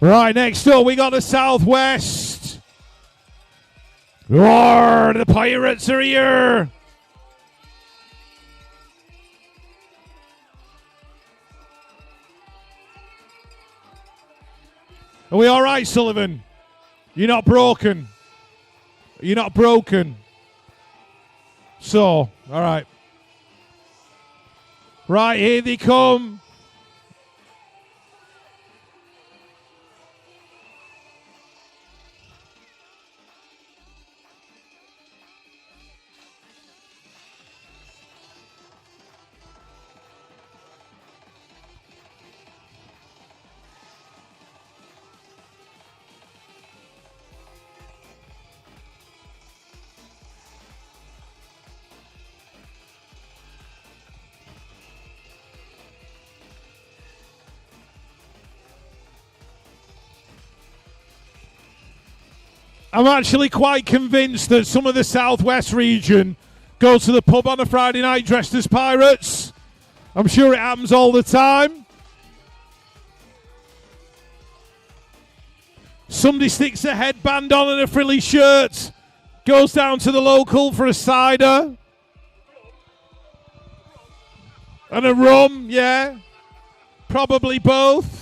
Right, next up we got the Southwest. Roar, the Pirates are here. Are we all right, Sullivan? You're not broken. You're not broken. So, all right. Right, here they come. I'm actually quite convinced that some of the Southwest region go to the pub on a Friday night dressed as pirates. I'm sure it happens all the time. Somebody sticks a headband on and a frilly shirt, goes down to the local for a cider. And a rum, yeah. Probably both.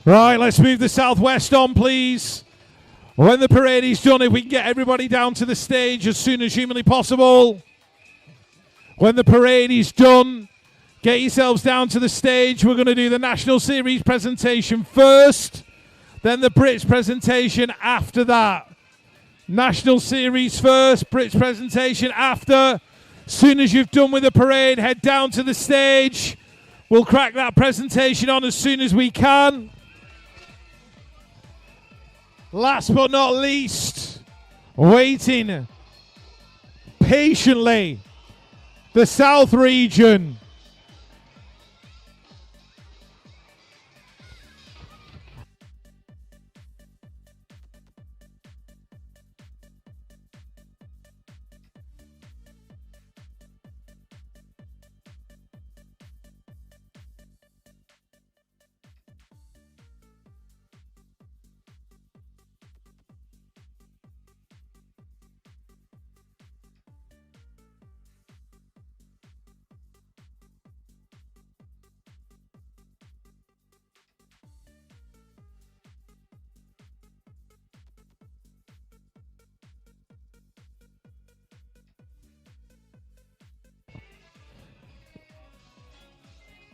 Right, let's move the southwest on, please. When the parade is done, if we can get everybody down to the stage as soon as humanly possible. When the parade is done, get yourselves down to the stage. We're going to do the National Series presentation first, then the Brits presentation after that. National Series first, Brits presentation after. Soon as you've done with the parade, head down to the stage. We'll crack that presentation on as soon as we can. Last but not least, waiting patiently, the South region.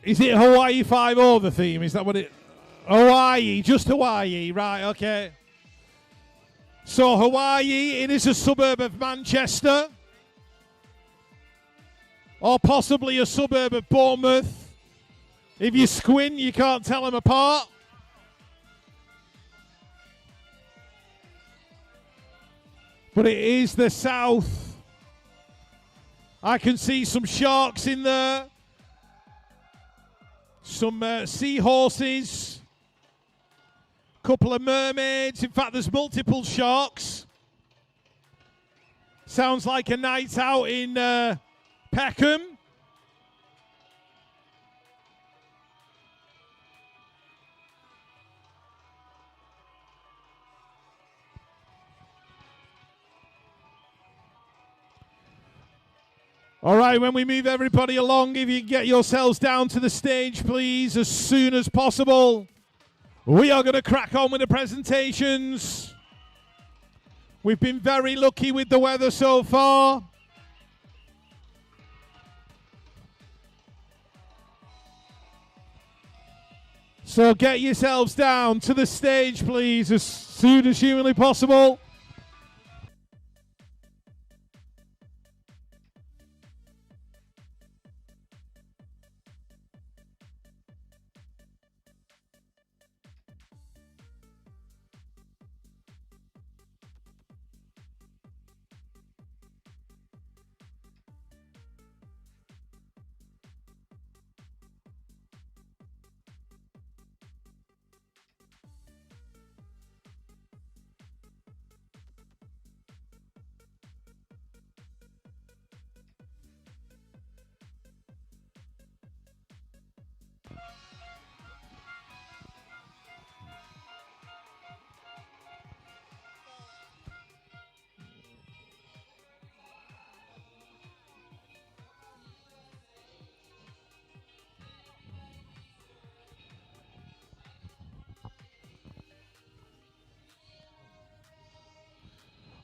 Is it Hawaii 5-0 the theme? Is that what it... Hawaii, just Hawaii, right, okay. So Hawaii, it is a suburb of Manchester. Or possibly a suburb of Bournemouth. If you squint, you can't tell them apart. But it is the south. I can see some sharks in there. Some seahorses, couple of mermaids. In fact, there's multiple sharks. Sounds like a night out in Peckham. All right, when we move everybody along, if you get yourselves down to the stage, please, as soon as possible. We are going to crack on with the presentations. We've been very lucky with the weather so far. So get yourselves down to the stage, please, as soon as humanly possible.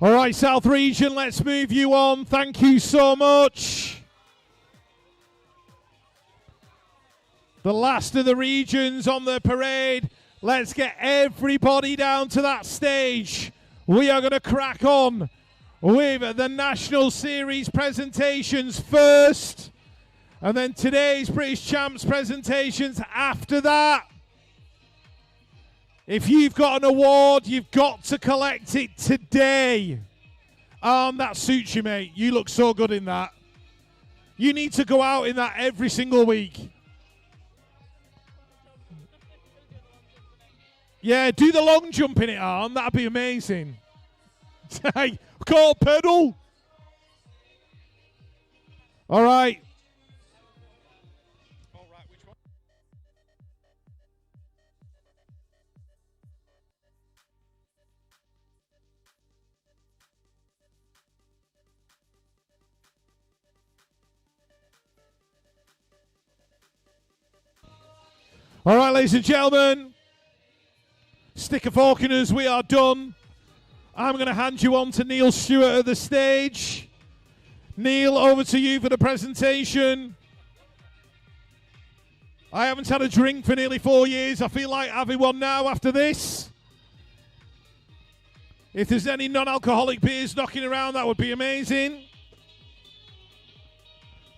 All right, South Region, let's move you on. Thank you so much. The last of the regions on the parade. Let's get everybody down to that stage. We are going to crack on with the National Series presentations first, and then today's British Champs presentations after that. If you've got an award, you've got to collect it today. That suits you, mate. You look so good in that. You need to go out in that every single week. Yeah, do the long jump in it, Arm. That'd be amazing. Hey, can't pedal. All right. All right, ladies and gentlemen, Stick a fork in us, we are done. I'm going to hand you on to Neil Stewart at the stage. Neil, over to you for the presentation. I haven't had a drink for nearly 4 years. I feel like having one now after this. If there's any non-alcoholic beers knocking around, that would be amazing.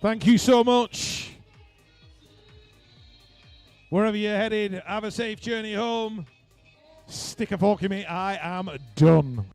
Thank you so much. Wherever you're headed, have a safe journey home. Stick a fork in me, I am done.